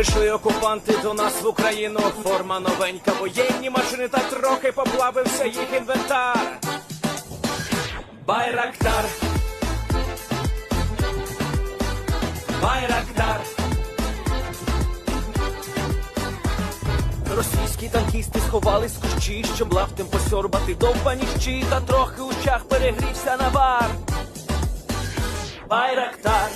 Прийшли окупанти до нас в Україну, форма новенька, воєнні машини, та трохи поплавився їх інвентар. Байрактар, Байрактар. Російські танкісти сховались в кущі, щоб лаптем посьорбати довбані щі, та трохи у чах перегрівся навар. Байрактар,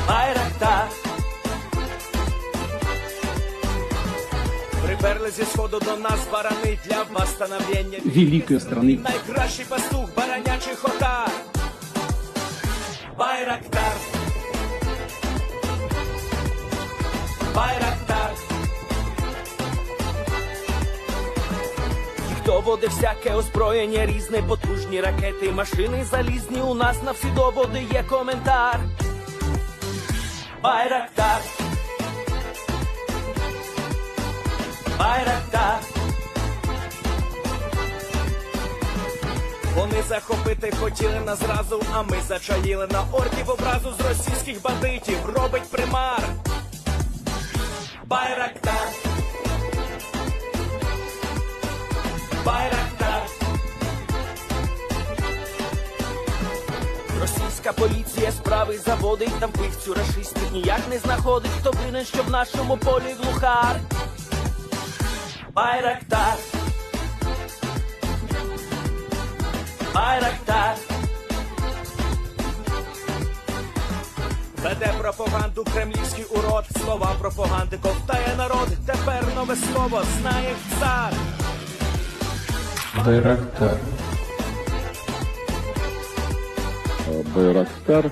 Байрактар. Приперли зі сходу до нас барани для восстановлення великої страни. Найкращий пастух баранячий хотар. Байрактар, Байрактар. Ті, хто води всяке озброєння різне, потужні ракети, машини залізні, у нас на всі доводи є коментар. Байрактар, Байрактар. Вони захопити хотіли нас зразу, а ми зачаїли на орків образу з російських бандитів, робить примар. Байрактар, Байрактар. Російська поліція справи заводить, там пивцю рашистів ніяк не знаходить, хто винен, що в нашому полі глухар. Байрактар, Байрактар. Веде пропаганду кремлівський урод, слова пропаганди ковтає народ, тепер нове слово знає цар. Байрактар. Байрактар.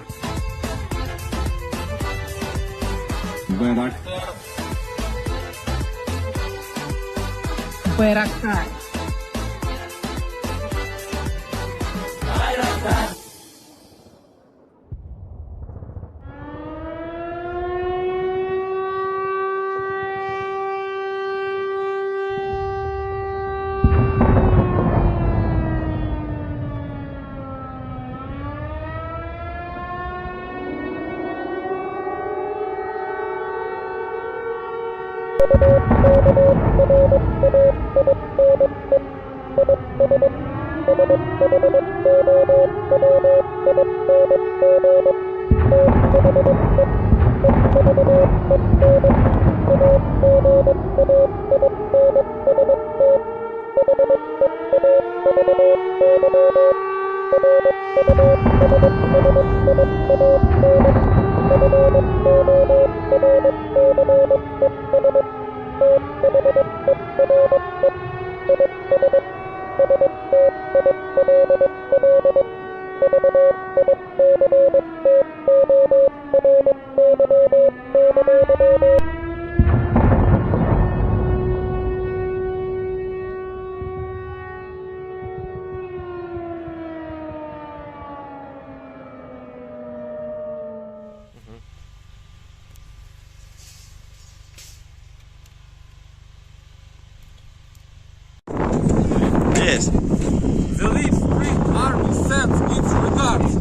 Байрактар. Байрактар. Байрактар. Yes. The Leaf Spring Army sends its regards.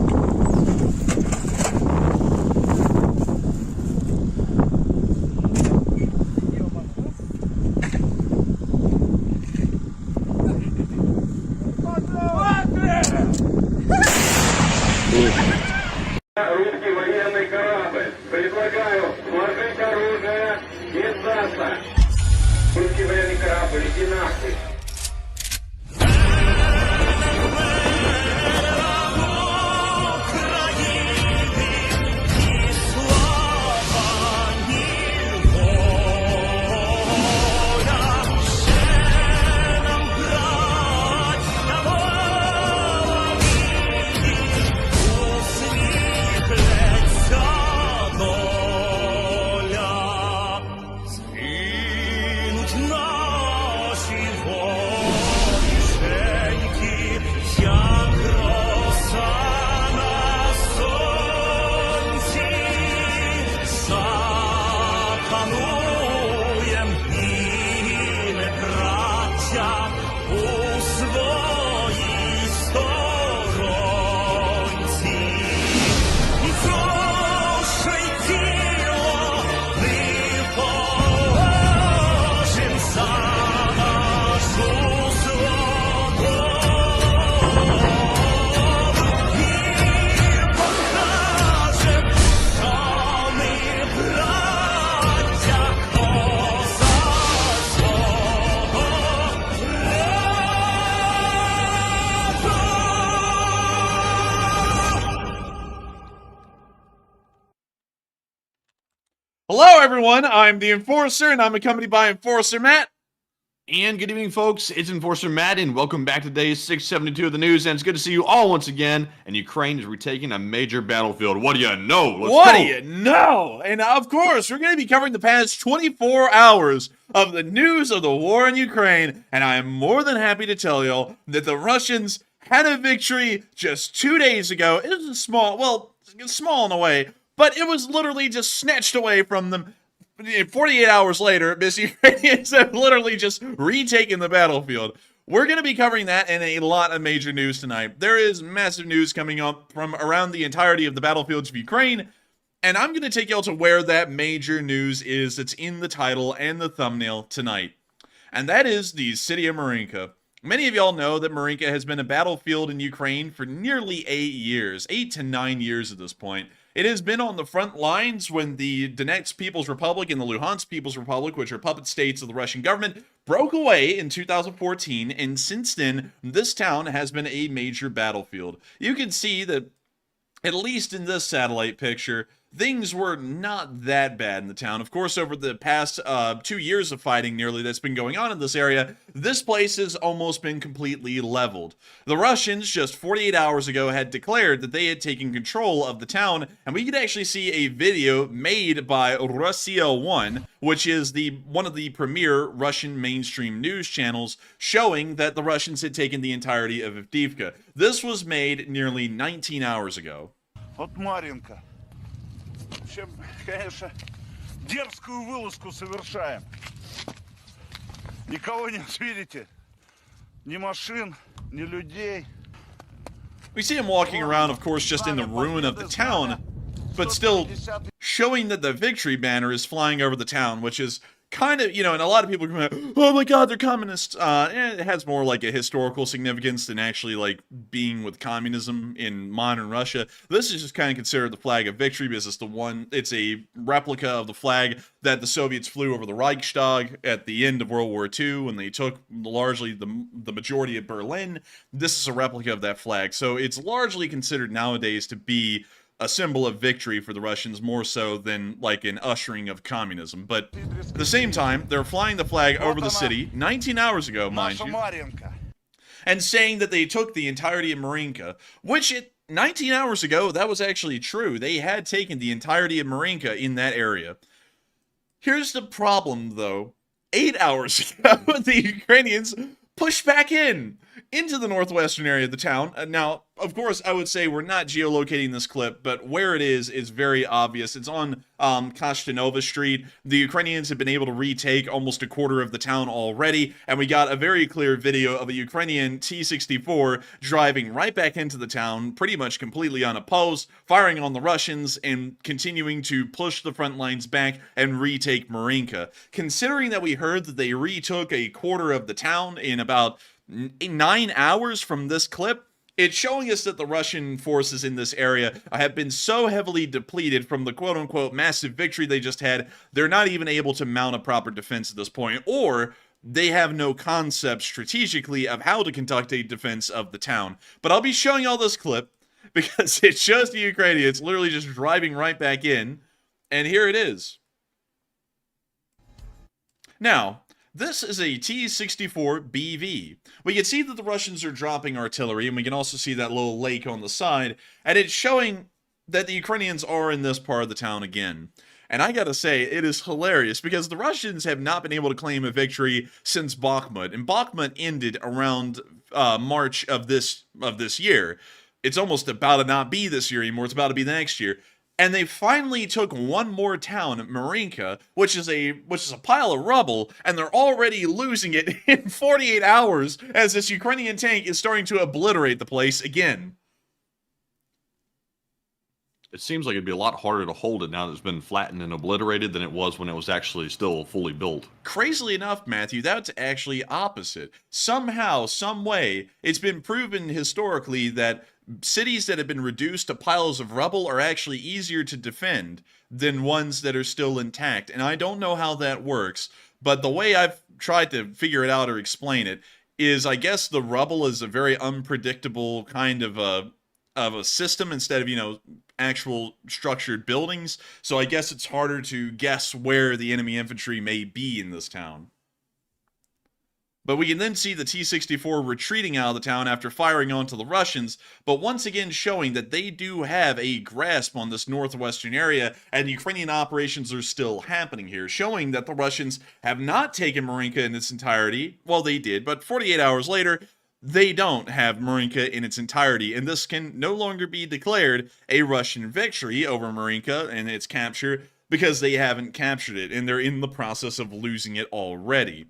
Русский военный корабль. Предлагаю сложить оружие и сдаться. Русский военный корабль, иди нахуй. Наші Hello, everyone. I'm the Enforcer, and I'm accompanied by Enforcer Matt. And good evening, folks. It's Enforcer Matt, and welcome back to day 672 of the news. And it's good to see you all once again. And Ukraine is retaking a major battlefield. What do you know? Let's What go. do you know? And of course, we're going to be covering the past 24 hours of the news of the war in Ukraine. And I am more than happy to tell y'all that the Russians had a victory just 2 days ago. It was small in a way, but it was literally just snatched away from them. 48 hours later, the Ukrainians have literally just retaken the battlefield. We're going to be covering that and a lot of major news tonight. There is massive news coming up from around the entirety of the battlefields of Ukraine, and I'm going to take y'all to where that major news is that's in the title and the thumbnail tonight. And that is the city of Marinka. Many of y'all know that Marinka has been a battlefield in Ukraine for nearly 8 years, 8 to 9 years at this point. It has been on the front lines when the Donetsk People's Republic and the Luhansk People's Republic, which are puppet states of the Russian government, broke away in 2014, and since then, this town has been a major battlefield. You can see that, at least in this satellite picture, things were not that bad in the town. Of course, over the past 2 years of fighting nearly that's been going on in this area, this place has almost been completely leveled. The Russians, just 48 hours ago, had declared that they had taken control of the town, and we could actually see a video made by Russia 1, which is one of the premier Russian mainstream news channels, showing that the Russians had taken the entirety of Avdiivka. This was made nearly 19 hours ago. Вот Маринка. Вообще, конечно, дерзкую вылазку совершаем. Никого нет, видите? Ни машин, ни людей. We see him walking around, of course, just in the ruin of the town, but still showing that the victory banner is flying over the town, which is kind of, and a lot of people are going, oh my god, they're communists. It has more like a historical significance than actually like being with communism in modern Russia. This is just kind of considered the flag of victory because it's a replica of the flag that the Soviets flew over the Reichstag at the end of World War II when they took largely the majority of Berlin. This is a replica of that flag. So it's largely considered nowadays to be a symbol of victory for the Russians, more so than like an ushering of communism. But at the same time, they're flying the flag over the city 19 hours ago, mind you, and saying that they took the entirety of Marinka, which 19 hours ago, that was actually true. They had taken the entirety of Marinka in that area. Here's the problem, though. 8 hours ago, the Ukrainians pushed back into the northwestern area of the town. Now, of course, I would say we're not geolocating this clip, but where it is very obvious. It's on Kashtanova Street. The Ukrainians have been able to retake almost a quarter of the town already, and we got a very clear video of a Ukrainian T-64 driving right back into the town, pretty much completely unopposed, firing on the Russians, and continuing to push the front lines back and retake Marinka. Considering that we heard that they retook a quarter of the town in about 9 hours from this clip, it's showing us that the Russian forces in this area have been so heavily depleted from the quote-unquote massive victory they just had, they're not even able to mount a proper defense at this point, or they have no concept strategically of how to conduct a defense of the town. But I'll be showing all this clip because it shows the Ukrainians literally just driving right back in, and here it is. Now, this is a T-64BV. We can see that the Russians are dropping artillery, and we can also see that little lake on the side, and it's showing that the Ukrainians are in this part of the town again. And I gotta say, it is hilarious, because the Russians have not been able to claim a victory since Bakhmut, and Bakhmut ended around March of this year. It's almost about to not be this year anymore, it's about to be the next year. And they finally took one more town, Marinka, which is a pile of rubble, and they're already losing it in 48 hours as this Ukrainian tank is starting to obliterate the place again. It seems like it'd be a lot harder to hold it now that it's been flattened and obliterated than it was when it was actually still fully built. Crazily enough, Matthew, that's actually opposite. Somehow, some way, it's been proven historically that cities that have been reduced to piles of rubble are actually easier to defend than ones that are still intact. And I don't know how that works, but the way I've tried to figure it out or explain it is, I guess the rubble is a very unpredictable kind of a system. Instead of, actual structured buildings, so I guess it's harder to guess where the enemy infantry may be in this town. But we can then see the T-64 retreating out of the town after firing onto the Russians, but once again showing that they do have a grasp on this northwestern area, and Ukrainian operations are still happening here, showing that the Russians have not taken Marinka in its entirety. Well, they did, but 48 hours later, they don't have Marinka in its entirety, and this can no longer be declared a Russian victory over Marinka and its capture, because they haven't captured it, and they're in the process of losing it already.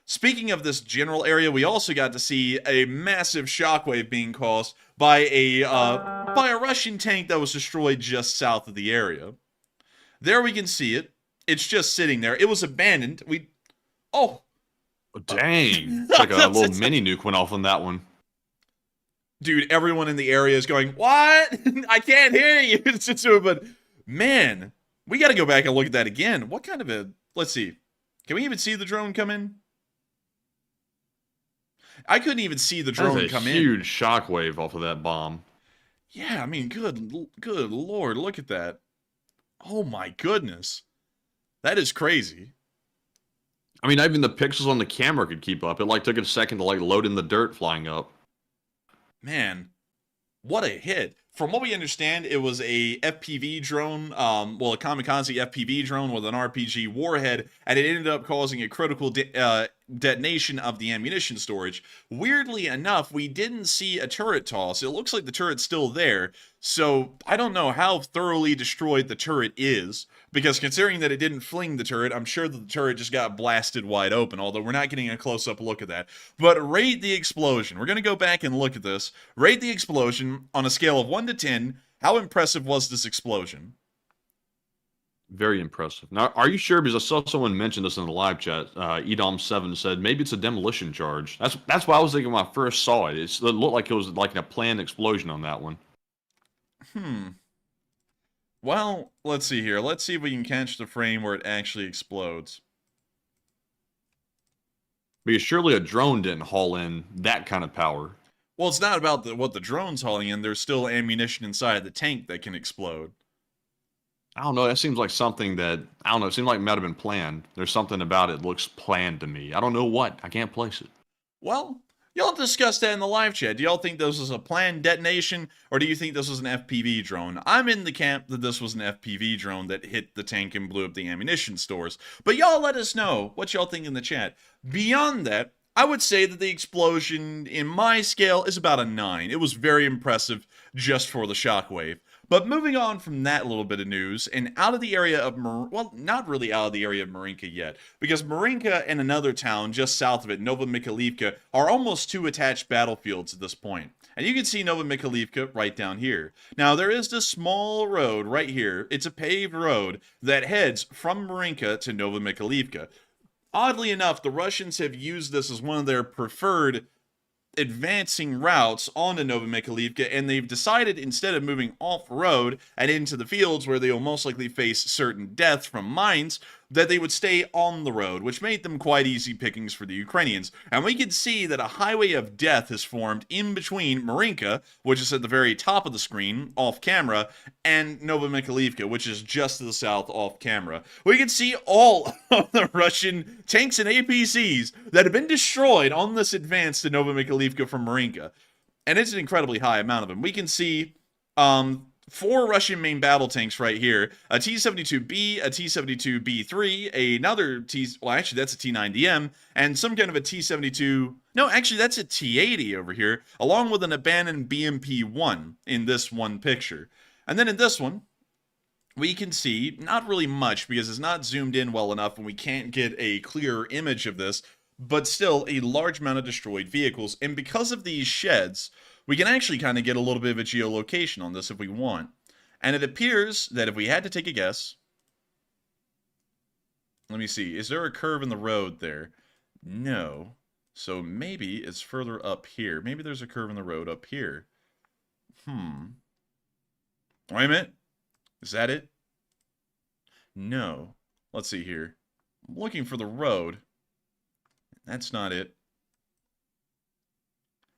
Speaking of this general area, we also got to see a massive shockwave being caused by a Russian tank that was destroyed just south of the area. There we can see it. It's just sitting there. It was abandoned. Oh, dang! It's like a little mini nuke went off on that one. Dude, everyone in the area is going, "What? I can't hear you." But man, we got to go back and look at that again. What kind of a? Let's see. Can we even see the drone come in? I couldn't even see the drone come in. Huge shockwave off of that bomb. Yeah, I mean, good lord, look at that. Oh my goodness. That is crazy. I mean, even the pixels on the camera could keep up. It like took a second to like load in the dirt flying up. Man, what a hit. From what we understand, it was a FPV drone, well, a kamikaze FPV drone with an RPG warhead, and it ended up causing a critical detonation of the ammunition storage. Weirdly enough, we didn't see a turret toss. It looks like the turret's still there, so I don't know how thoroughly destroyed the turret is, because considering that it didn't fling the turret, I'm sure that the turret just got blasted wide open, although we're not getting a close-up look at that. But rate the explosion. We're going to go back and look at this. Rate the explosion on a scale of 1 to 10. How impressive was this explosion? Very impressive. Now, are you sure? Because I saw someone mention this in the live chat. Edom7 said maybe it's a demolition charge. That's what I was thinking when I first saw it. It looked like it was like a planned explosion on that one. Well, let's see here. Let's see if we can catch the frame where it actually explodes. Because surely a drone didn't haul in that kind of power. Well, it's not about what the drone's hauling in. There's still ammunition inside the tank that can explode. I don't know. That seems like something that, I don't know, it seems like it might have been planned. There's something about it that looks planned to me. I don't know what. I can't place it. Well, y'all discussed that in the live chat. Do y'all think this was a planned detonation, or do you think this was an FPV drone? I'm in the camp that this was an FPV drone that hit the tank and blew up the ammunition stores. But y'all let us know what y'all think in the chat. Beyond that, I would say that the explosion, in my scale, is about a 9. It was very impressive just for the shockwave. But moving on from that little bit of news, and out of the area of, well, not really out of the area of Marinka yet, because Marinka and another town just south of it, Mykhailivka, are almost 2 attached battlefields at this point. And you can see Mykhailivka right down here. Now, there is this small road right here. It's a paved road that heads from Marinka to Mykhailivka. Oddly enough, the Russians have used this as one of their preferred advancing routes onto Mykhailivka, and they've decided, instead of moving off-road and into the fields where they will most likely face certain death from mines, that they would stay on the road, which made them quite easy pickings for the Ukrainians. And we can see that a highway of death has formed in between Marinka, which is at the very top of the screen, off camera, and Mykhailivka, which is just to the south, off camera. We can see all of the Russian tanks and APCs that have been destroyed on this advance to Mykhailivka from Marinka. And it's an incredibly high amount of them. We can see 4 Russian main battle tanks right here, a T-72B, a T-72B3, another well, actually, that's a T-90M, and some kind of a T-72, no, actually, that's a T-80 over here, along with an abandoned BMP-1 in this one picture. And then in this one, we can see, not really much, because it's not zoomed in well enough, and we can't get a clearer image of this, but still a large amount of destroyed vehicles. And because of these sheds, we can actually kind of get a little bit of a geolocation on this if we want. And it appears that if we had to take a guess, let me see, is there a curve in the road there? No. So maybe it's further up here. Maybe there's a curve in the road up here. Wait a minute. Is that it? No. Let's see here. I'm looking for the road. That's not it.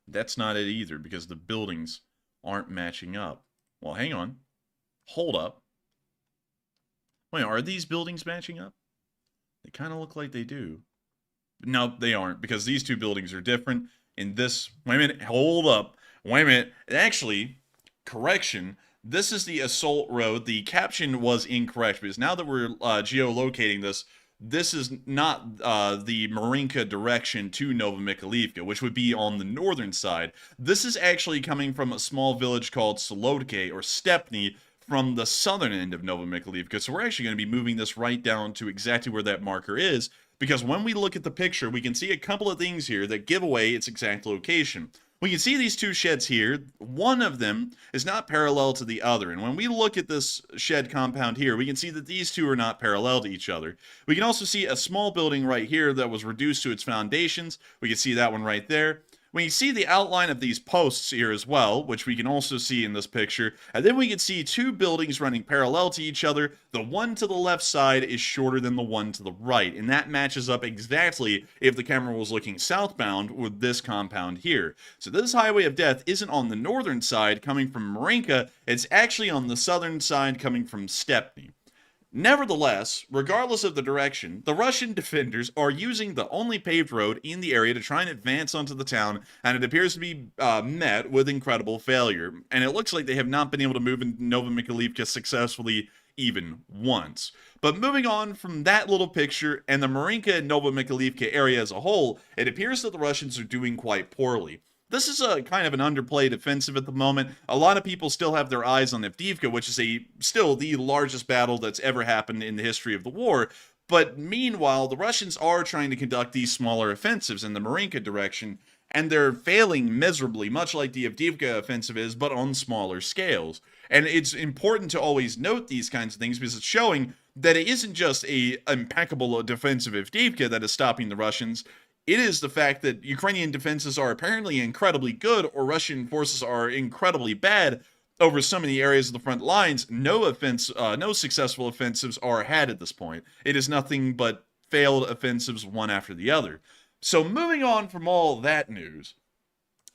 That's not it either, because the buildings aren't matching up. Well, hang on. Hold up. Wait, are these buildings matching up? They kind of look like they do. No, they aren't, because these two buildings are different. In this, wait a minute, hold up. Wait a minute. Actually, correction. This is the assault road. The caption was incorrect, because now that we're geolocating this, this is not the Marinka direction to Nova Mykhailivka, which would be on the northern side. This is actually coming from a small village called Solodke, or Stepny, from the southern end of Nova Mykhailivka. So we're actually going to be moving this right down to exactly where that marker is, because when we look at the picture, we can see a couple of things here that give away its exact location. We can see these two sheds here. One of them is not parallel to the other. And when we look at this shed compound here, we can see that these two are not parallel to each other. We can also see a small building right here that was reduced to its foundations. We can see that one right there. We can see the outline of these posts here as well, which we can also see in this picture. And then we can see two buildings running parallel to each other. The one to the left side is shorter than the one to the right, and that matches up exactly if the camera was looking southbound with this compound here. So this highway of death isn't on the northern side coming from Marinka, it's actually on the southern side coming from Stepny. Nevertheless, regardless of the direction, the Russian defenders are using the only paved road in the area to try and advance onto the town, and it appears to be met with incredible failure. And it looks like they have not been able to move into Nova Mykhailivka successfully even once. But moving on from that little picture and the Marinka and Nova Mykhailivka area as a whole, it appears that the Russians are doing quite poorly. This is a kind of an underplayed offensive at the moment. A lot of people still have their eyes on Avdiivka, which is still the largest battle that's ever happened in the history of the war. But meanwhile, the Russians are trying to conduct these smaller offensives in the Marinka direction, and they're failing miserably, much like the Avdiivka offensive is, but on smaller scales. And it's important to always note these kinds of things, because it's showing that it isn't just a impeccable defensive Avdiivka that is stopping the Russians. It is the fact that Ukrainian defenses are apparently incredibly good, or Russian forces are incredibly bad over so many areas of the front lines. No successful offensives are had at this point. It is nothing but failed offensives one after the other. So moving on from all that news,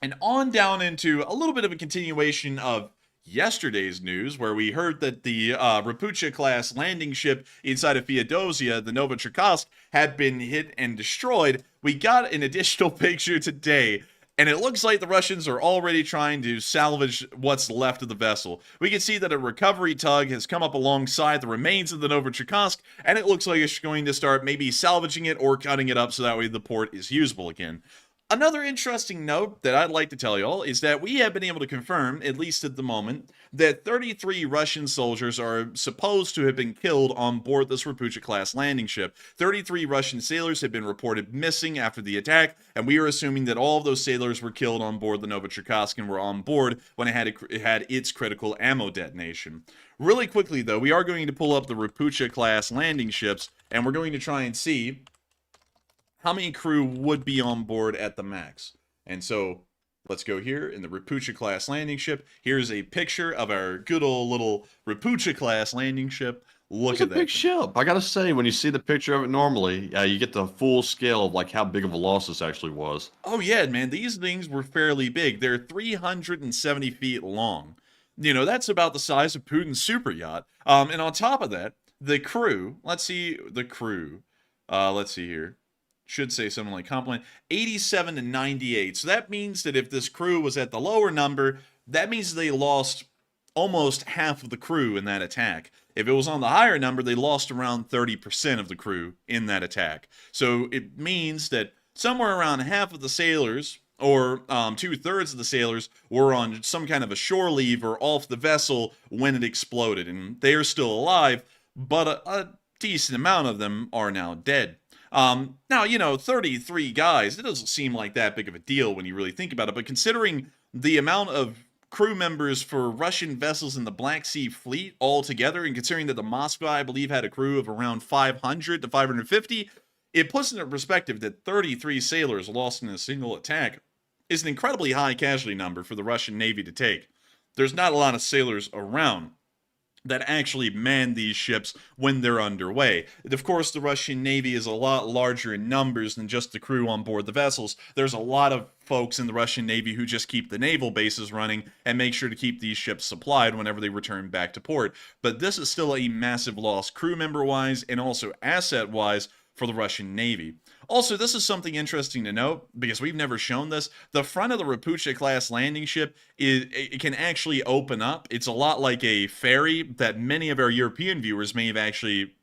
and on down into a little bit of a continuation of yesterday's news, where we heard that the Rapucha-class landing ship inside of Theodosia, the Novichokrovsk, had been hit and destroyed. We got an additional picture today, and it looks like the Russians are already trying to salvage what's left of the vessel. We can see that a recovery tug has come up alongside the remains of the Novichokrovsk, and it looks like it's going to start maybe salvaging it or cutting it up so that way the port is usable again. Another interesting note that I'd like to tell y'all is that we have been able to confirm, at least at the moment, that 33 Russian soldiers are supposed to have been killed on board this Rapucha-class landing ship. 33 Russian sailors have been reported missing after the attack, and we are assuming that all of those sailors were killed on board the Novichokrovsk and were on board when it had its critical ammo detonation. Really quickly, though, we are going to pull up the Rapucha-class landing ships, and we're going to try and see how many crew would be on board at the max. And so let's go here in the Rapucha-class landing ship. Here's a picture of our good old little Rapucha-class landing ship. Look at that. It's a big ship. I gotta say, when you see the picture of it normally, you get the full scale of like how big of a loss this actually was. Oh yeah, man, these things were fairly big. They're 370 feet long. You know, that's about the size of Putin's super yacht. And on top of that, the crew, let's see the crew. Let's see here. Should say something like complement, 87 to 98. So that means that if this crew was at the lower number, that means they lost almost half of the crew in that attack. If it was on the higher number, they lost around 30% of the crew in that attack. So it means that somewhere around half of the sailors, or 2/3 of the sailors, were on some kind of a shore leave or off the vessel when it exploded. And they are still alive, but a decent amount of them are now dead. Now, you know, 33 guys, it doesn't seem like that big of a deal when you really think about it, but considering the amount of crew members for Russian vessels in the Black Sea Fleet altogether, and considering that the Moskva, I believe, had a crew of around 500 to 550, it puts into perspective that 33 sailors lost in a single attack is an incredibly high casualty number for the Russian Navy to take. There's not a lot of sailors around. that actually man these ships when they're underway. Of course, the Russian Navy is a lot larger in numbers than just the crew on board the vessels. There's a lot of folks in the Russian Navy who just keep the naval bases running and make sure to keep these ships supplied whenever they return back to port. But this is still a massive loss, crew member-wise and also asset-wise, for the Russian Navy. Also, this is something interesting to note, because we've never shown this. The front of the Rapucha-class landing ship, it can actually open up. It's a lot like a ferry that many of our European viewers may have actually,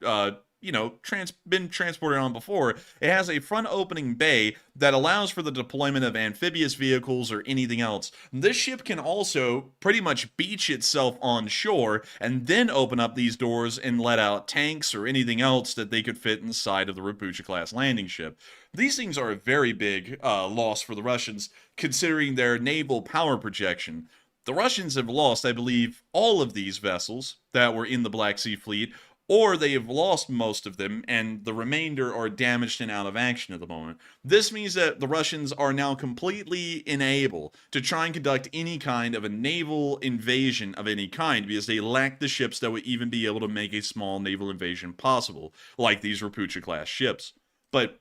been transported on before. It has a front opening bay that allows for the deployment of amphibious vehicles or anything else. This ship can also pretty much beach itself on shore and then open up these doors and let out tanks or anything else that they could fit inside of the Rapucha-class landing ship. These things are a very big loss for the Russians, considering their naval power projection. The Russians have lost, I believe, all of these vessels that were in the Black Sea Fleet, or they have lost most of them, and the remainder are damaged and out of action at the moment. This means that the Russians are now completely unable to try and conduct any kind of a naval invasion of any kind, because they lack the ships that would even be able to make a small naval invasion possible, like these Rapucha-class ships. But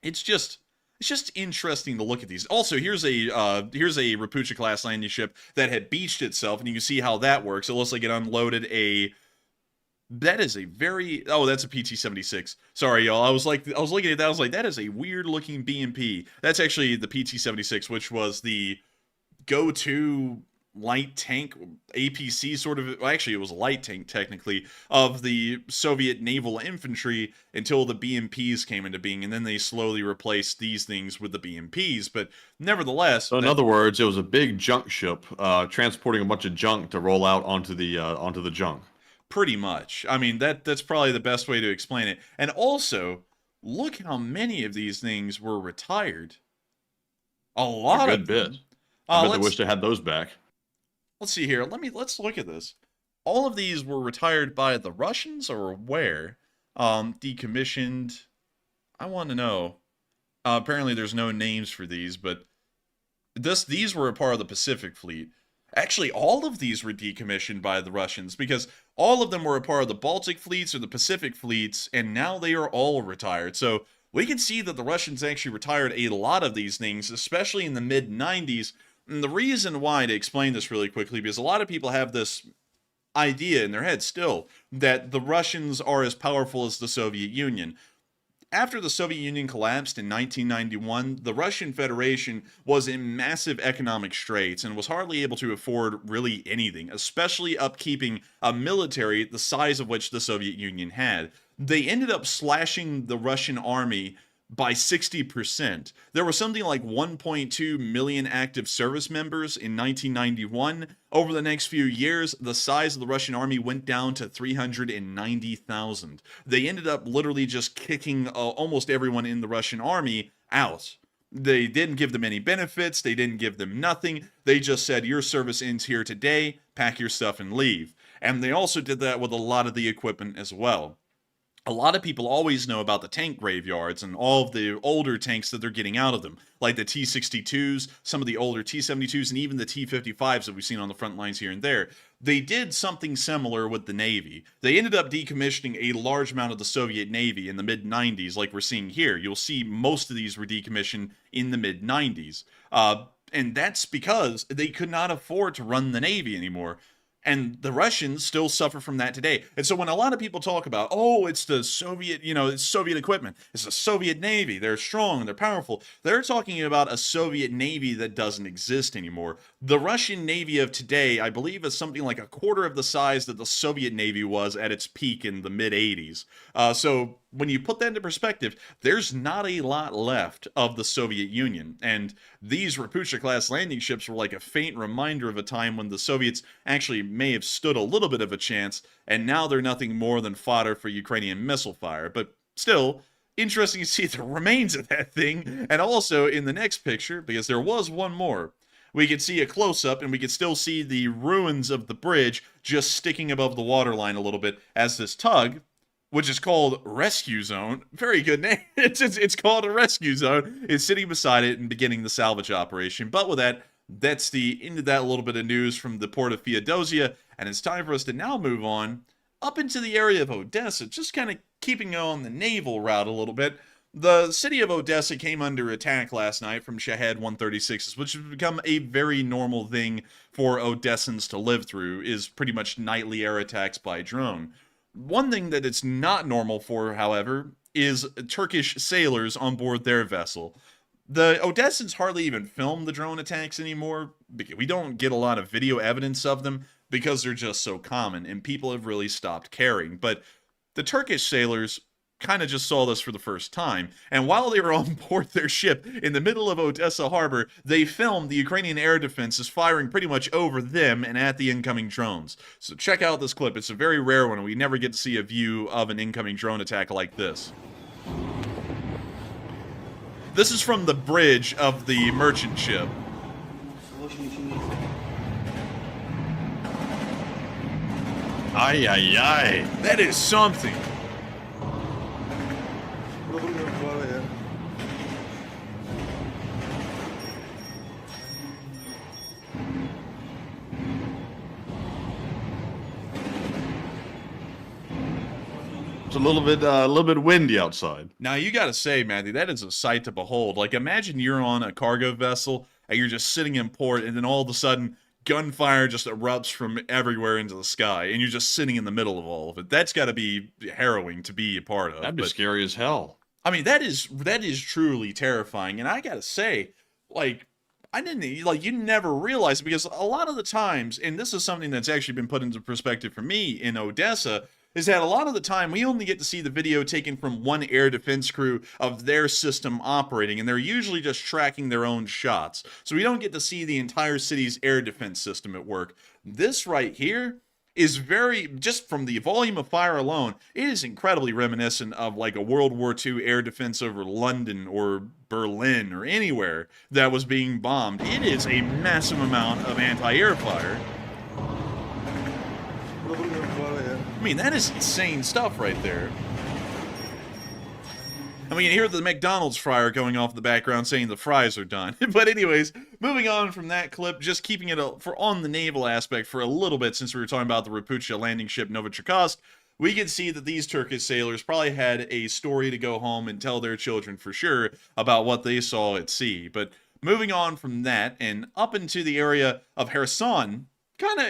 it's just interesting to look at these. Also, here's a Rapucha-class landing ship that had beached itself, and you can see how that works. It looks like it unloaded a... That is a very... Oh, that's a PT-76. Sorry, y'all. I was looking at that. I was like, that is a weird-looking BMP. That's actually the PT-76, which was the go-to light tank, APC sort of... Well, actually, it was a light tank, technically, of the Soviet naval infantry until the BMPs came into being, and then they slowly replaced these things with the BMPs. But nevertheless... So in other words, it was a big junk ship transporting a bunch of junk to roll out onto the junk. Pretty much. I mean, that's probably the best way to explain it. And also, look how many of these things were retired. A lot of them. A good bit. I bet they wish they had those back. Let's see here. Let's look at this. All of these were retired by the Russians or where? Decommissioned. I want to know. Apparently there's no names for these, but these were a part of the Pacific Fleet. Actually, all of these were decommissioned by the Russians, because all of them were a part of the Baltic fleets or the Pacific fleets, and now they are all retired. So we can see that the Russians actually retired a lot of these things, especially in the mid-90s. And the reason why, to explain this really quickly, because a lot of people have this idea in their head still that the Russians are as powerful as the Soviet Union. After the Soviet Union collapsed in 1991, the Russian Federation was in massive economic straits and was hardly able to afford really anything, especially upkeeping a military the size of which the Soviet Union had. They ended up slashing the Russian army by 60%. There were something like 1.2 million active service members in 1991. Over the next few years, the size of the Russian army went down to 390,000. They ended up literally just kicking almost everyone in the Russian army out. They didn't give them any benefits. They didn't give them nothing. They just said, your service ends here today, pack your stuff and leave. And they also did that with a lot of the equipment as well. A lot of people always know about the tank graveyards and all of the older tanks that they're getting out of them, like the T-62s, some of the older T-72s, and even the T-55s that we've seen on the front lines here and there. They did something similar with the Navy. They ended up decommissioning a large amount of the Soviet Navy in the mid-90s, like we're seeing here. You'll see most of these were decommissioned in the mid-90s. And that's because they could not afford to run the Navy anymore. And the Russians still suffer from that today. And so when a lot of people talk about, oh, it's the Soviet, it's Soviet equipment, it's the Soviet Navy, they're strong, they're powerful, they're talking about a Soviet Navy that doesn't exist anymore. The Russian Navy of today, I believe, is something like a quarter of the size that the Soviet Navy was at its peak in the mid-80s. So when you put that into perspective, there's not a lot left of the Soviet Union. And these Rapucha-class landing ships were like a faint reminder of a time when the Soviets actually may have stood a little bit of a chance, and now they're nothing more than fodder for Ukrainian missile fire. But still, interesting to see the remains of that thing. And also in the next picture, because there was one more, we could see a close-up, and we could still see the ruins of the bridge just sticking above the waterline a little bit as this tug, which is called Rescue Zone. Very good name. It's called a Rescue Zone. It's sitting beside it and beginning the salvage operation. But with that, that's the end of that little bit of news from the port of Theodosia. And it's time for us to now move on up into the area of Odessa, just kind of keeping on the naval route a little bit. The city of Odessa came under attack last night from Shahed 136s, which has become a very normal thing for Odessans to live through, is pretty much nightly air attacks by drone. One thing that it's not normal for, however, is Turkish sailors on board their vessel. The Odessans hardly even film the drone attacks anymore. We don't get a lot of video evidence of them because they're just so common, and people have really stopped caring. But the Turkish sailors kind of just saw this for the first time, and while they were on board their ship in the middle of Odessa harbor, they filmed the Ukrainian air defenses firing pretty much over them and at the incoming drones. So check out this clip. It's a very rare one, and we never get to see a view of an incoming drone attack like this. This is from the bridge of the merchant ship. Ay, ay, ay. That is something. It's a little bit windy outside. Now, you gotta say, Matthew, that is a sight to behold. Like, imagine you're on a cargo vessel, and you're just sitting in port, and then all of a sudden, gunfire just erupts from everywhere into the sky, and you're just sitting in the middle of all of it. That's gotta be harrowing to be a part of. That'd be scary as hell. I mean, that is truly terrifying, and I gotta say, like, you never realize it, because a lot of the times, and this is something that's actually been put into perspective for me in Odessa, is that a lot of the time we only get to see the video taken from one air defense crew of their system operating, and they're usually just tracking their own shots. So we don't get to see the entire city's air defense system at work. This right here is just from the volume of fire alone, it is incredibly reminiscent of like a World War II air defense over London or Berlin or anywhere that was being bombed. It is a massive amount of anti-air fire. I mean, that is insane stuff right there. And we can hear the McDonald's fryer going off in the background saying the fries are done. But anyways, moving on from that clip, just keeping it on the naval aspect for a little bit, since we were talking about the Raputia landing ship Novichokhovsk, we can see that these Turkish sailors probably had a story to go home and tell their children for sure about what they saw at sea. But moving on from that and up into the area of Kherson, kind of,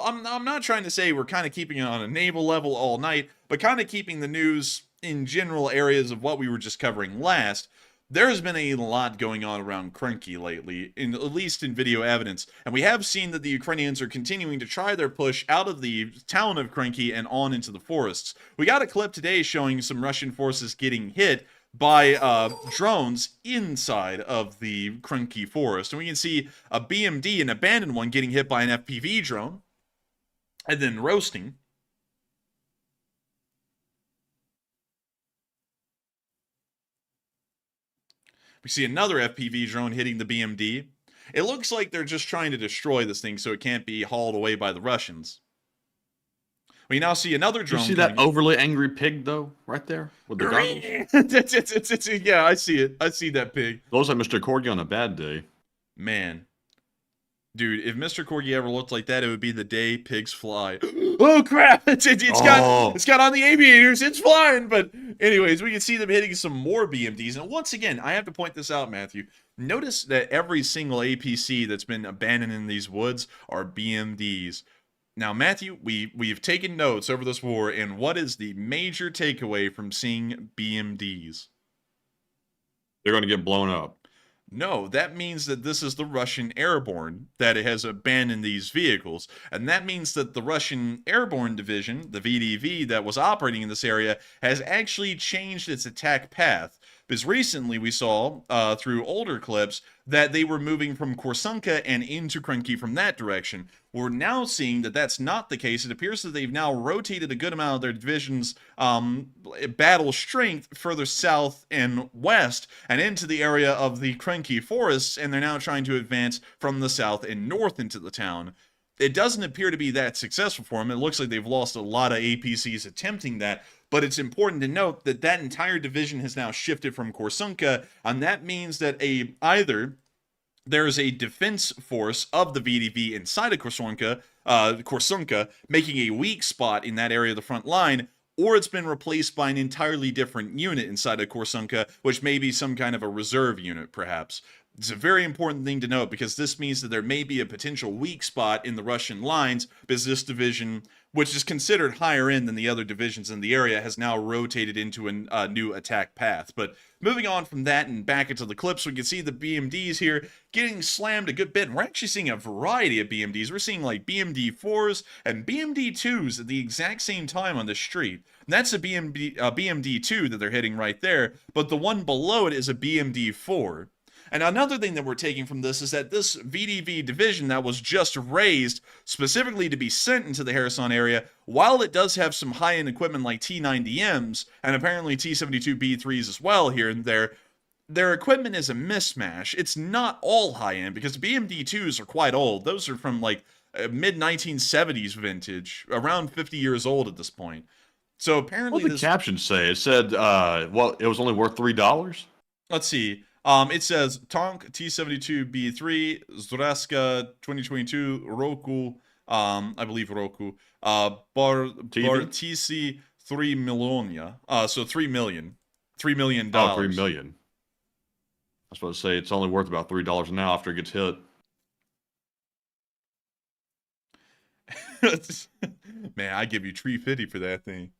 I'm not trying to say we're kind of keeping it on a naval level all night, but kind of keeping the news in general areas of what we were just covering last. There's been a lot going on around Krynky lately, at least in video evidence, and we have seen that the Ukrainians are continuing to try their push out of the town of Krynky and on into the forests. We got a clip today showing some Russian forces getting hit by drones inside of the Krynky forest. And we can see a BMD, an abandoned one, getting hit by an FPV drone and then roasting. We see another FPV drone hitting the BMD. It looks like they're just trying to destroy this thing so it can't be hauled away by the Russians. We now see another drone. You see that overly angry pig, though, right there? With the goggles? Yeah, I see it. I see that pig. Looks like Mr. Corgi on a bad day. Man. Dude, if Mr. Corgi ever looked like that, it would be the day pigs fly. Oh, crap! It's got on the aviators. It's flying! But anyways, we can see them hitting some more BMDs. And once again, I have to point this out, Matthew. Notice that every single APC that's been abandoned in these woods are BMDs. Now, Matthew, we've taken notes over this war, and what is the major takeaway from seeing BMDs? They're going to get blown up. No, that means that this is the Russian airborne that has abandoned these vehicles. And that means that the Russian airborne division, the VDV, that was operating in this area, has actually changed its attack path. Because recently we saw, through older clips, that they were moving from Korsunka and into Krynky from that direction. We're now seeing that that's not the case. It appears that they've now rotated a good amount of their division's battle strength further south and west and into the area of the Krynky forests, and they're now trying to advance from the south and north into the town. It doesn't appear to be that successful for them. It looks like they've lost a lot of APCs attempting that, but it's important to note that that entire division has now shifted from Korsunka, and that means that either there is a defense force of the VDV inside of Korsunka, making a weak spot in that area of the front line, or it's been replaced by an entirely different unit inside of Korsunka, which may be some kind of a reserve unit, perhaps. It's a very important thing to note, because this means that there may be a potential weak spot in the Russian lines, because this division, which is considered higher end than the other divisions in the area, has now rotated into a new attack path. But moving on from that and back into the clips, we can see the BMDs here getting slammed a good bit. And we're actually seeing a variety of BMDs. We're seeing like BMD-4s and BMD-2s at the exact same time on the street. And that's a BMD-2 that they're hitting right there, but the one below it is a BMD-4. And another thing that we're taking from this is that this VDV division that was just raised specifically to be sent into the Kherson area, while it does have some high-end equipment like T-90Ms and apparently T-72B3s as well here and there, their equipment is a mismatch. It's not all high-end, because BMD-2s are quite old. Those are from like mid-1970s vintage, around 50 years old at this point. So apparently what did the caption say? It said, well, it was only worth $3? Let's see. It says Tank T-72B3 Zraska 2022 Roku, I believe Roku, Bartisi 3 Milonia. So 3 million. $3 million. Oh, $3 million. I was about to say it's only worth about $3 now after it gets hit. Man, I give you $350 for that thing.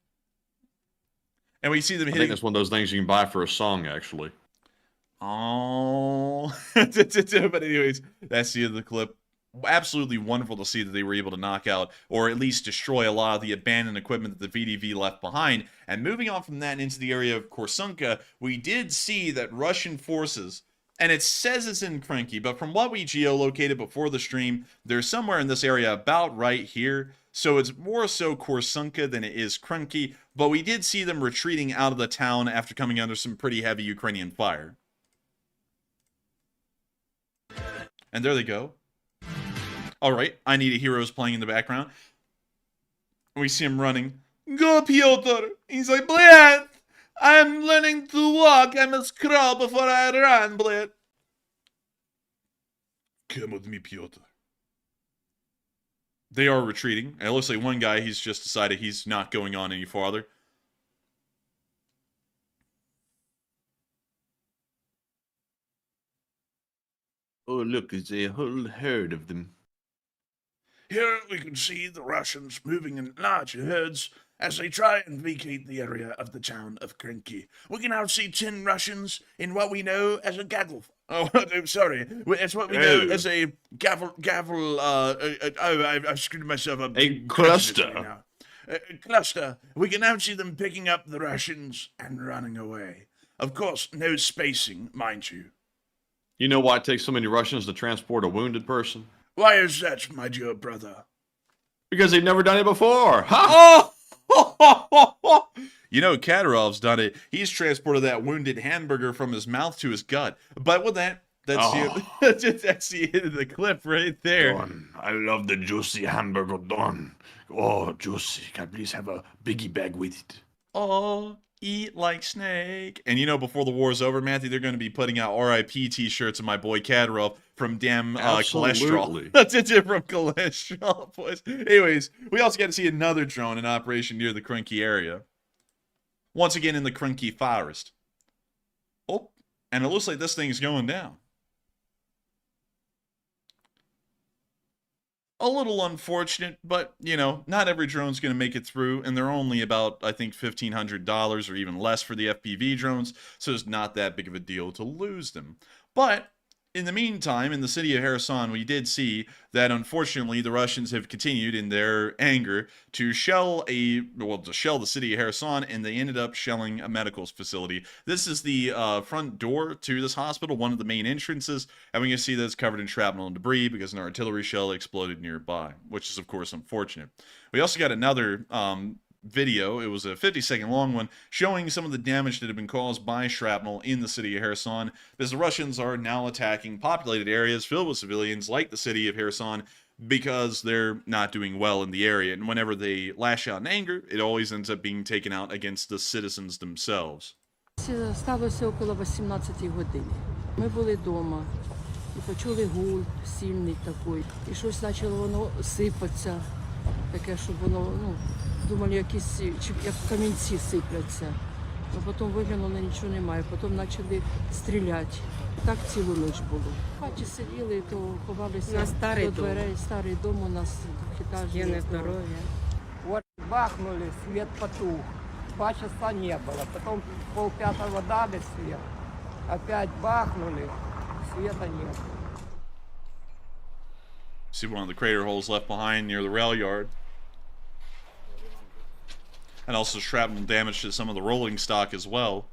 And we see them hitting. I think that's one of those things you can buy for a song, actually. Oh, but anyways, that's the end of the clip. Absolutely wonderful to see that they were able to knock out, or at least destroy, a lot of the abandoned equipment that the VDV left behind. And moving on from that into the area of Korsunka, we did see that Russian forces, and it says it's in Krynky, but from what we geolocated before the stream, they're somewhere in this area about right here. So it's more so Korsunka than it is Krynky, but we did see them retreating out of the town after coming under some pretty heavy Ukrainian fire. And there they go. Alright, I Need a Hero is playing in the background. We see him running. Go, Pyotr! He's like, Bled! I'm learning to walk. I must crawl before I run, Bled. Come with me, Pyotr. They are retreating. And it looks like one guy, he's just decided he's not going on any farther. Oh, look, there's a whole herd of them. Here we can see the Russians moving in large herds as they try and vacate the area of the town of Krynky. We can now see 10 Russians in what we know as a gavel. Oh, sorry. It's what we know as a gavel, I've screwed myself up. A cluster. Cluster. We can now see them picking up the Russians and running away. Of course, no spacing, mind you. You know why it takes so many Russians to transport a wounded person? Why is that, my dear brother? Because they've never done it before. Ha! Oh! You know, Kadyrov's done it. He's transported that wounded hamburger from his mouth to his gut. But with that, that's the end of the clip right there. Don, I love the juicy hamburger, Don. Oh, juicy. Can I please have a biggie bag with it? Oh, eat like snake. And you know, before the war's over, Matthew, they're going to be putting out RIP t-shirts of my boy Kadyrov from damn cholesterol. That's it, from cholesterol, boys. Anyways, we also got to see another drone in operation near the Krynky area. Once again in the Krynky forest. Oh, and it looks like this thing's going down. A little unfortunate, but, you know, not every drone's going to make it through, and they're only about, I think, $1,500 or even less for the FPV drones, so it's not that big of a deal to lose them. But in the meantime, in the city of Kherson, we did see that, unfortunately, the Russians have continued in their anger to shell the city of Kherson, and they ended up shelling a medical facility. This is the front door to this hospital, one of the main entrances, and we can see that it's covered in shrapnel and debris because an artillery shell exploded nearby, which is, of course, unfortunate. We also got another video. It was a 50-second long one showing some of the damage that had been caused by shrapnel in the city of Kherson, because the Russians are now attacking populated areas filled with civilians like the city of Kherson because they're not doing well in the area, and whenever they lash out in anger, it always ends up being taken out against the citizens themselves. Сталося около 18 годині. Ми були вдома. І почули гул сильний такий. І щось почало воно сипатися. Таке, щоб воно, думали, якісь, як камінці сипляться. А потім виглянули, нічого немає. Потім почали стріляти. Так цілу ніч було. В хаті сиділи, то ховалися На старий до дверей. Старий дом у нас двохетажний. Є нездоров'я. Вот бахнули, свет потух. 2 часа не было. Потом 4:30 дали свет. Опять бахнули, света нет. See one of the crater holes left behind near the rail yard. And also shrapnel damage to some of the rolling stock as well.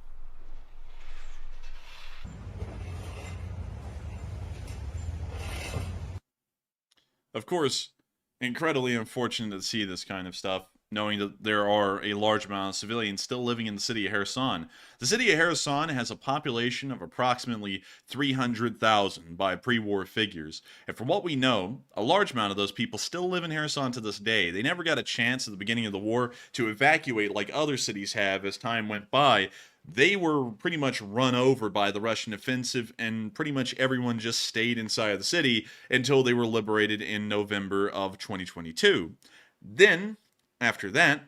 Of course, incredibly unfortunate to see this kind of stuff, knowing that there are a large amount of civilians still living in the city of Kherson. The city of Kherson has a population of approximately 300,000 by pre-war figures. And from what we know, a large amount of those people still live in Kherson to this day. They never got a chance at the beginning of the war to evacuate like other cities have as time went by. They were pretty much run over by the Russian offensive, and pretty much everyone just stayed inside of the city until they were liberated in November of 2022. Then, after that,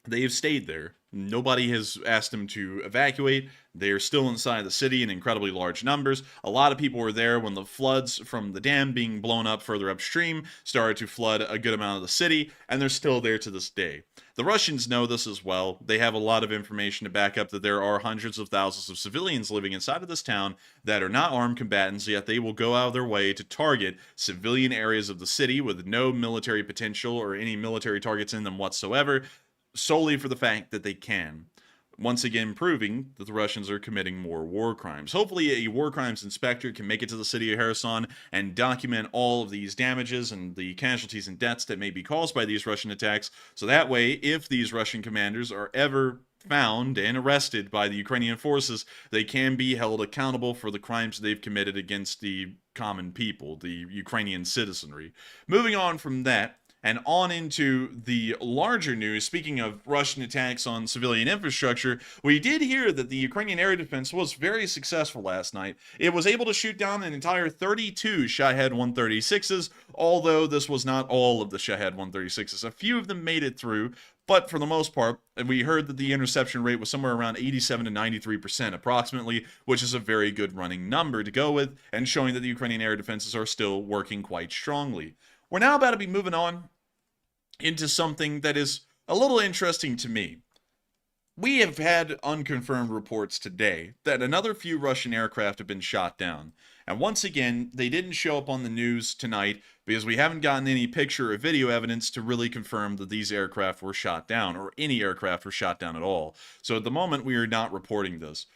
they have stayed there. Nobody has asked them to evacuate. They're still inside the city in incredibly large numbers. A lot of people were there when the floods from the dam being blown up further upstream started to flood a good amount of the city, and they're still there to this day. The Russians know this as well. They have a lot of information to back up that there are hundreds of thousands of civilians living inside of this town that are not armed combatants, yet they will go out of their way to target civilian areas of the city with no military potential or any military targets in them whatsoever, solely for the fact that they can. Once again proving that the Russians are committing more war crimes. Hopefully a war crimes inspector can make it to the city of Kherson and document all of these damages and the casualties and deaths that may be caused by these Russian attacks, so that way, if these Russian commanders are ever found and arrested by the Ukrainian forces, they can be held accountable for the crimes they've committed against the common people, the Ukrainian citizenry. Moving on from that, and on into the larger news, speaking of Russian attacks on civilian infrastructure, we did hear that the Ukrainian air defense was very successful last night. It was able to shoot down an entire 32 Shahed 136s, although this was not all of the Shahed 136s. A few of them made it through, but for the most part, we heard that the interception rate was somewhere around 87 to 93% approximately, which is a very good running number to go with, and showing that the Ukrainian air defenses are still working quite strongly. We're now about to be moving on into something that is a little interesting to me. We have had unconfirmed reports today that another few Russian aircraft have been shot down. And once again, they didn't show up on the news tonight because we haven't gotten any picture or video evidence to really confirm that these aircraft were shot down, or any aircraft were shot down at all. So at the moment, we are not reporting this.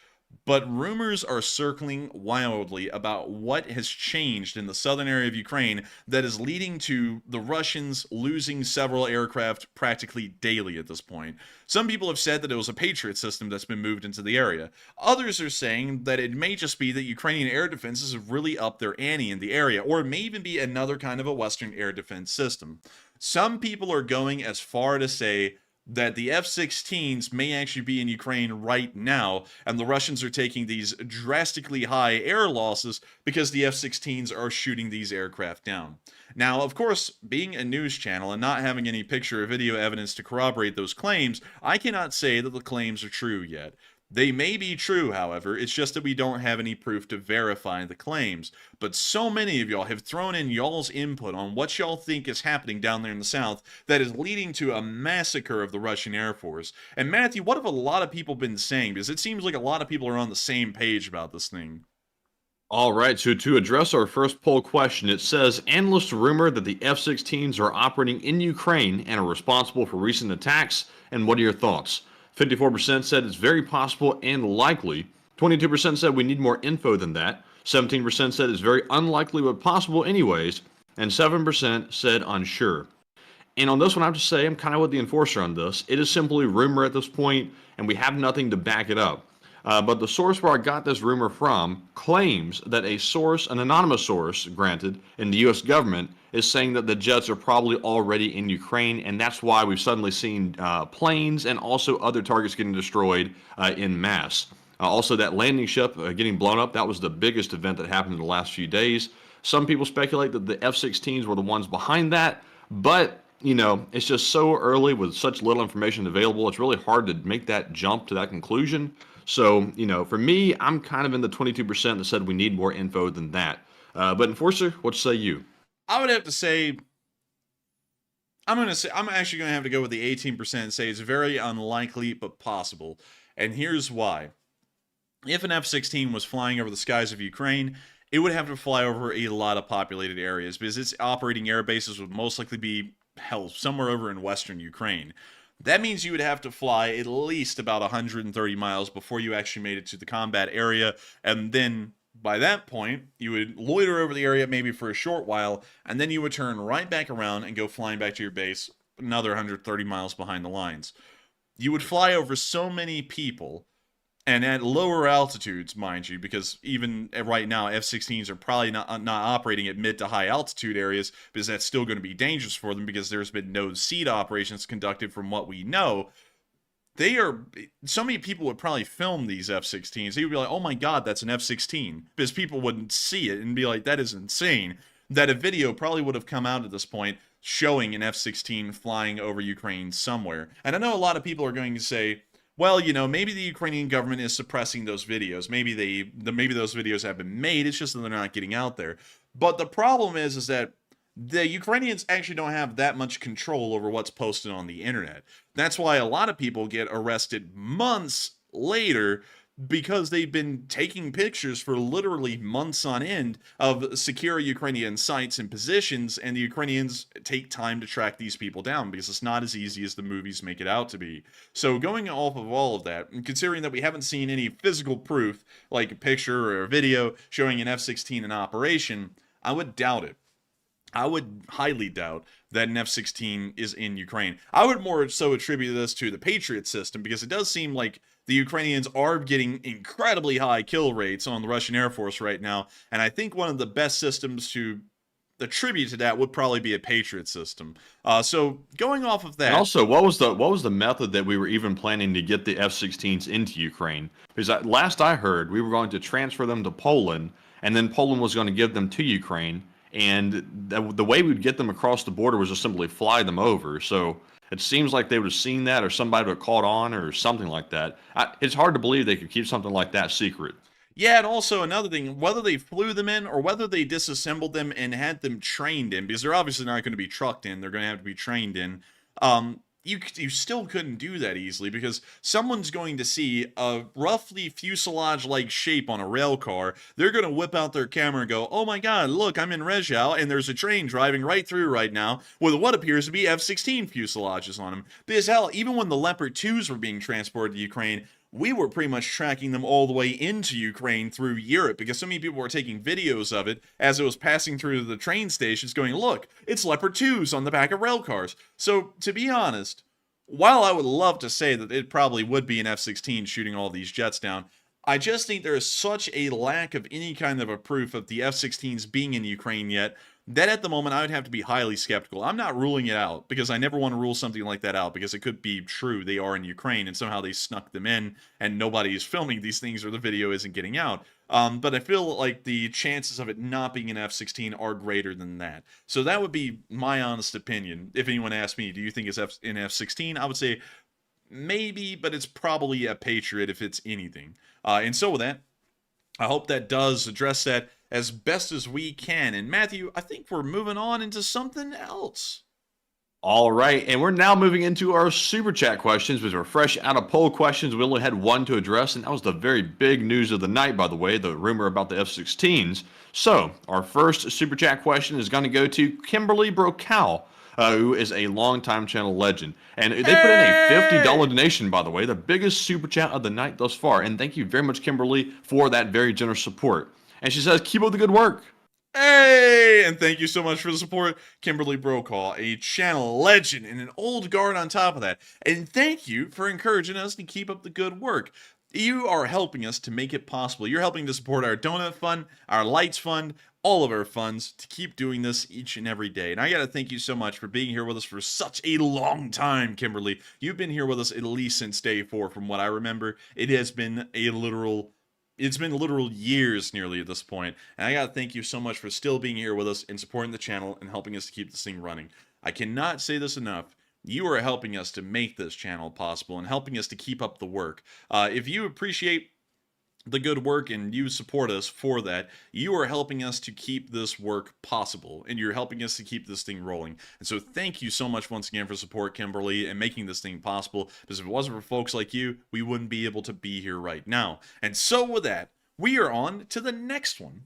But rumors are circling wildly about what has changed in the southern area of Ukraine that is leading to the Russians losing several aircraft practically daily at this point. Some people have said that it was a Patriot system that's been moved into the area. Others are saying that it may just be that Ukrainian air defenses have really upped their ante in the area, or it may even be another kind of a Western air defense system. Some people are going as far to say that the F-16s may actually be in Ukraine right now, and the Russians are taking these drastically high air losses because the F-16s are shooting these aircraft down. Now, of course, being a news channel and not having any picture or video evidence to corroborate those claims, I cannot say that the claims are true yet. They may be true, however, it's just that we don't have any proof to verify the claims. But so many of y'all have thrown in y'all's input on what y'all think is happening down there in the south that is leading to a massacre of the Russian Air Force. And Matthew, what have a lot of people been saying? Because it seems like a lot of people are on the same page about this thing. All right, so to address our first poll question, it says, analysts rumor that the F-16s are operating in Ukraine and are responsible for recent attacks, and what are your thoughts? 54% said it's very possible and likely. 22% said we need more info than that. 17% said it's very unlikely but possible anyways. And 7% said unsure. And on this one, I have to say, I'm kind of with the enforcer on this. It is simply rumor at this point, and we have nothing to back it up. But the source where I got this rumor from claims that a source, an anonymous source, granted, in the U.S. government, is saying that the jets are probably already in Ukraine, and that's why we've suddenly seen planes and also other targets getting destroyed in mass. Also, that landing ship getting blown up, that was the biggest event that happened in the last few days. Some people speculate that the F-16s were the ones behind that, but, you know, it's just so early with such little information available. It's really hard to make that jump to that conclusion. So, you know, for me, I'm kind of in the 22% that said we need more info than that. But Enforcer, what say you? I would have to say, I'm actually going to have to go with the 18% and say it's very unlikely, but possible. And here's why. If an F-16 was flying over the skies of Ukraine, it would have to fly over a lot of populated areas because its operating air bases would most likely be, hell, somewhere over in western Ukraine. That means you would have to fly at least about 130 miles before you actually made it to the combat area, and then by that point, you would loiter over the area maybe for a short while, and then you would turn right back around and go flying back to your base another 130 miles behind the lines. You would fly over so many people, and at lower altitudes, mind you, because even right now, F-16s are probably not operating at mid to high altitude areas, because that's still going to be dangerous for them, because there's been no SEAD operations conducted from what we know. So many people would probably film these F-16s. They would be like, oh my god, that's an F-16. Because people wouldn't see it and be like, that is insane. That a video probably would have come out at this point showing an F-16 flying over Ukraine somewhere. And I know a lot of people are going to say, well, you know, maybe the Ukrainian government is suppressing those videos. Maybe those videos have been made. It's just that they're not getting out there. But the problem is that the Ukrainians actually don't have that much control over what's posted on the internet. That's why a lot of people get arrested months later, because they've been taking pictures for literally months on end of secure Ukrainian sites and positions, and the Ukrainians take time to track these people down because it's not as easy as the movies make it out to be. So going off of all of that, and considering that we haven't seen any physical proof, like a picture or a video showing an F-16 in operation, I would doubt it. I would highly doubt that an F-16 is in Ukraine. I would more so attribute this to the Patriot system, because it does seem like the Ukrainians are getting incredibly high kill rates on the Russian Air Force right now, and I think one of the best systems to attribute to that would probably be a Patriot system. So going off of that, And also, what was the method that we were even planning to get the F-16s into Ukraine? Because last I heard, we were going to transfer them to Poland, and then Poland was going to give them to Ukraine. And the way we'd get them across the border was just simply fly them over. So it seems like they would have seen that, or somebody would have caught on, or something like that. It's hard to believe they could keep something like that secret. yeah, and also another thing, whether they flew them in or whether they disassembled them and had them trained in, because they're obviously not going to be trucked in, they're going to have to be trained in. You still couldn't do that easily, because someone's going to see a roughly fuselage-like shape on a rail car. They're going to whip out their camera and go, oh my god, look, I'm in Rezhau, and there's a train driving right through right now with what appears to be F-16 fuselages on them. Because hell, even when the Leopard 2s were being transported to Ukraine, we were pretty much tracking them all the way into Ukraine through Europe, because so many people were taking videos of it as it was passing through the train stations going, look, it's Leopard 2s on the back of rail cars. So, to be honest, while I would love to say that it probably would be an F-16 shooting all these jets down, I just think there is such a lack of any kind of a proof of the F-16s being in Ukraine yet, that at the moment I would have to be highly skeptical. I'm not ruling it out, because I never want to rule something like that out, because it could be true they are in Ukraine and somehow they snuck them in and nobody is filming these things or the video isn't getting out. But I feel like the chances of it not being an F-16 are greater than that. So that would be my honest opinion. If anyone asked me, do you think it's an F-16? I would say maybe, but it's probably a Patriot if it's anything. And so with that, I hope that does address that as best as we can. And Matthew, I think we're moving on into something else. All right, and we're now moving into our super chat questions, which are fresh out of poll questions. We only had one to address, and that was the very big news of the night, by the way, the rumor about the F-16s. So our first super chat question is going to go to Kimberly Brokow, who is a longtime channel legend. And they put in a $50 donation, by the way, the biggest super chat of the night thus far. And thank you very much, Kimberly, for that very generous support. And she says, keep up the good work. Hey, and thank you so much for the support, Kimberly Brokaw, a channel legend and an old guard on top of that. And thank you for encouraging us to keep up the good work. You are helping us to make it possible. You're helping to support our donut fund, our lights fund, all of our funds to keep doing this each and every day. And I got to thank you so much for being here with us for such a long time, Kimberly. You've been here with us at least since day 4 from what I remember. It has been it's been literal years nearly at this point. And I got to thank you so much for still being here with us and supporting the channel and helping us to keep this thing running. I cannot say this enough. You are helping us to make this channel possible and helping us to keep up the work. If you appreciate the good work and you support us for that, you are helping us to keep this work possible and you're helping us to keep this thing rolling. And so thank you so much once again for support, Kimberly, and making this thing possible, because if it wasn't for folks like you, we wouldn't be able to be here right now. And so with that, we are on to the next one.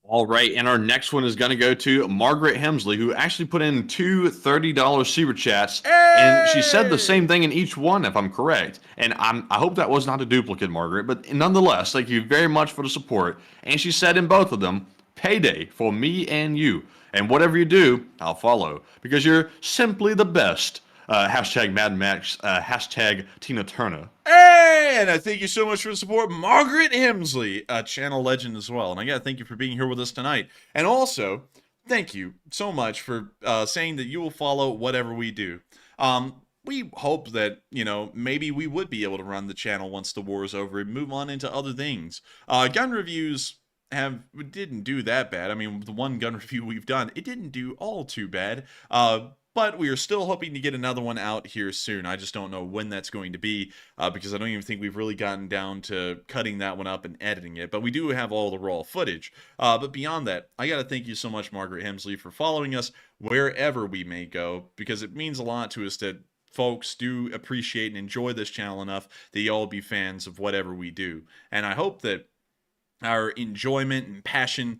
All right, and our next one is going to go to Margaret Hemsley, who actually put in 2 $30 super chats, and she said the same thing in each one, if I'm correct. And I hope that was not a duplicate, Margaret, but nonetheless, thank you very much for the support. And she said in both of them, payday for me and you. And whatever you do, I'll follow, because you're simply the best. Hashtag Mad Max, hashtag Tina Turner. And I thank you so much for the support, Margaret Hemsley, a channel legend as well. And I gotta thank you for being here with us tonight. And also, thank you so much for saying that you will follow whatever we do. We hope that, you know, maybe we would be able to run the channel once the war is over and move on into other things. Gun reviews didn't do that bad. I mean, the one gun review we've done, it didn't do all too bad. But we are still hoping to get another one out here soon. I just don't know when that's going to be, because I don't even think we've really gotten down to cutting that one up and editing it. But we do have all the raw footage. But beyond that, I got to thank you so much, Margaret Hemsley, for following us wherever we may go, because it means a lot to us that folks do appreciate and enjoy this channel enough that y'all be fans of whatever we do. And I hope that our enjoyment and passion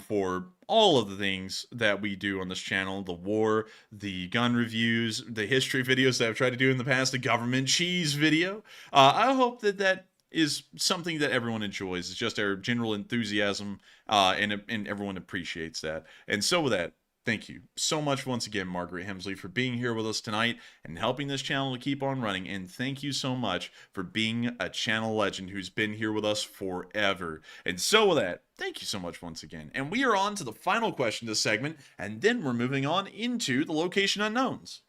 for all of the things that we do on this channel, the war, the gun reviews, the history videos that I've tried to do in the past, the government cheese video, I hope that that is something that everyone enjoys. It's just our general enthusiasm, and everyone appreciates that. And so with that, thank you so much once again, Margaret Hemsley, for being here with us tonight and helping this channel to keep on running. And thank you so much for being a channel legend who's been here with us forever. And so with that, thank you so much once again. And we are on to the final question of this segment, and then we're moving on into the location unknowns.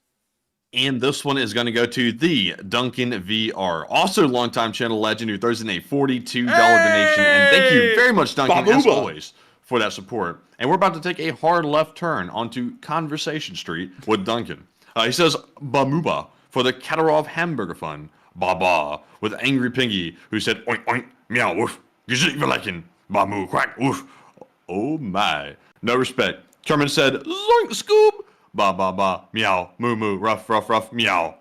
And this one is going to go to the Duncan VR, also longtime channel legend, who throws in a $42 donation. And thank you very much, Duncan, as always, for that support. And we're about to take a hard left turn onto Conversation Street with Duncan. He says, Bamuba, for the Katarov Hamburger Fund. Baba, with Angry Pingy, who said, oink, oink, meow, woof, gesichtverlecken, bamu, quack, woof. Oh my. No respect. Kerman said, zoink, scoob, ba, ba, ba, meow, moo, moo, ruff, ruff, ruff, meow.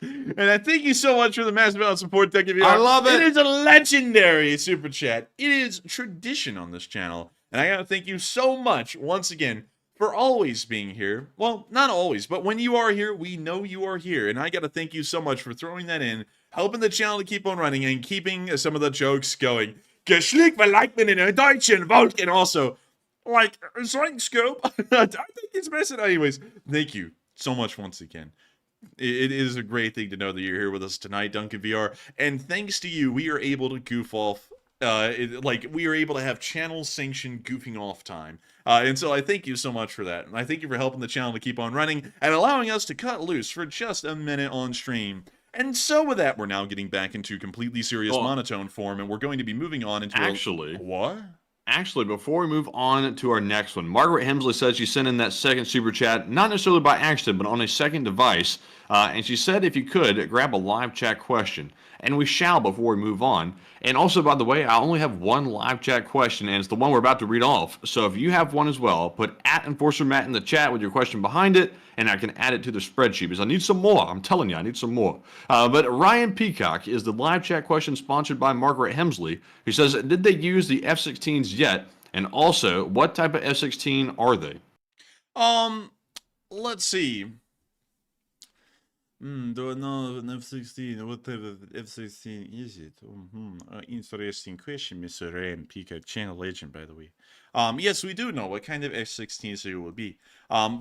And I thank you so much for the massive amount of support, Duncan VR. I love it. It is a legendary super chat. It is tradition on this channel. And I gotta thank you so much, once again, for always being here. Well, not always, but when you are here, we know you are here. And I gotta thank you so much for throwing that in, helping the channel to keep on running, and keeping some of the jokes going. Geschlick verleiht in a deutschen Volk, and also, like, Zoink I think it's missing. Anyways, thank you so much once again. It is a great thing to know that you're here with us tonight, Duncan VR. And thanks to you, we are able to goof off. We are able to have channel sanctioned goofing off time. And so I thank you so much for that. And I thank you for helping the channel to keep on running and allowing us to cut loose for just a minute on stream. And so with that, we're now getting back into completely serious monotone form, and we're going to be moving on into what? Actually, before we move on to our next one, Margaret Hemsley says she sent in that second super chat, not necessarily by accident, but on a second device. And she said, if you could, grab a live chat question. And we shall before we move on. And also, by the way, I only have one live chat question, and it's the one we're about to read off. So if you have one as well, put @EnforcerMatt in the chat with your question behind it, and I can add it to the spreadsheet, because I need some more. I'm telling you, I need some more. But Ryan Peacock is the live chat question sponsored by Margaret Hemsley, who says, did they use the F-16s yet? And also, what type of F-16 are they? Let's see. No, an F-16. What type of F-16 is it? Interesting question, Mr. Ram. Peacock channel agent, by the way. Yes, we do know what kind of F-16s it will be.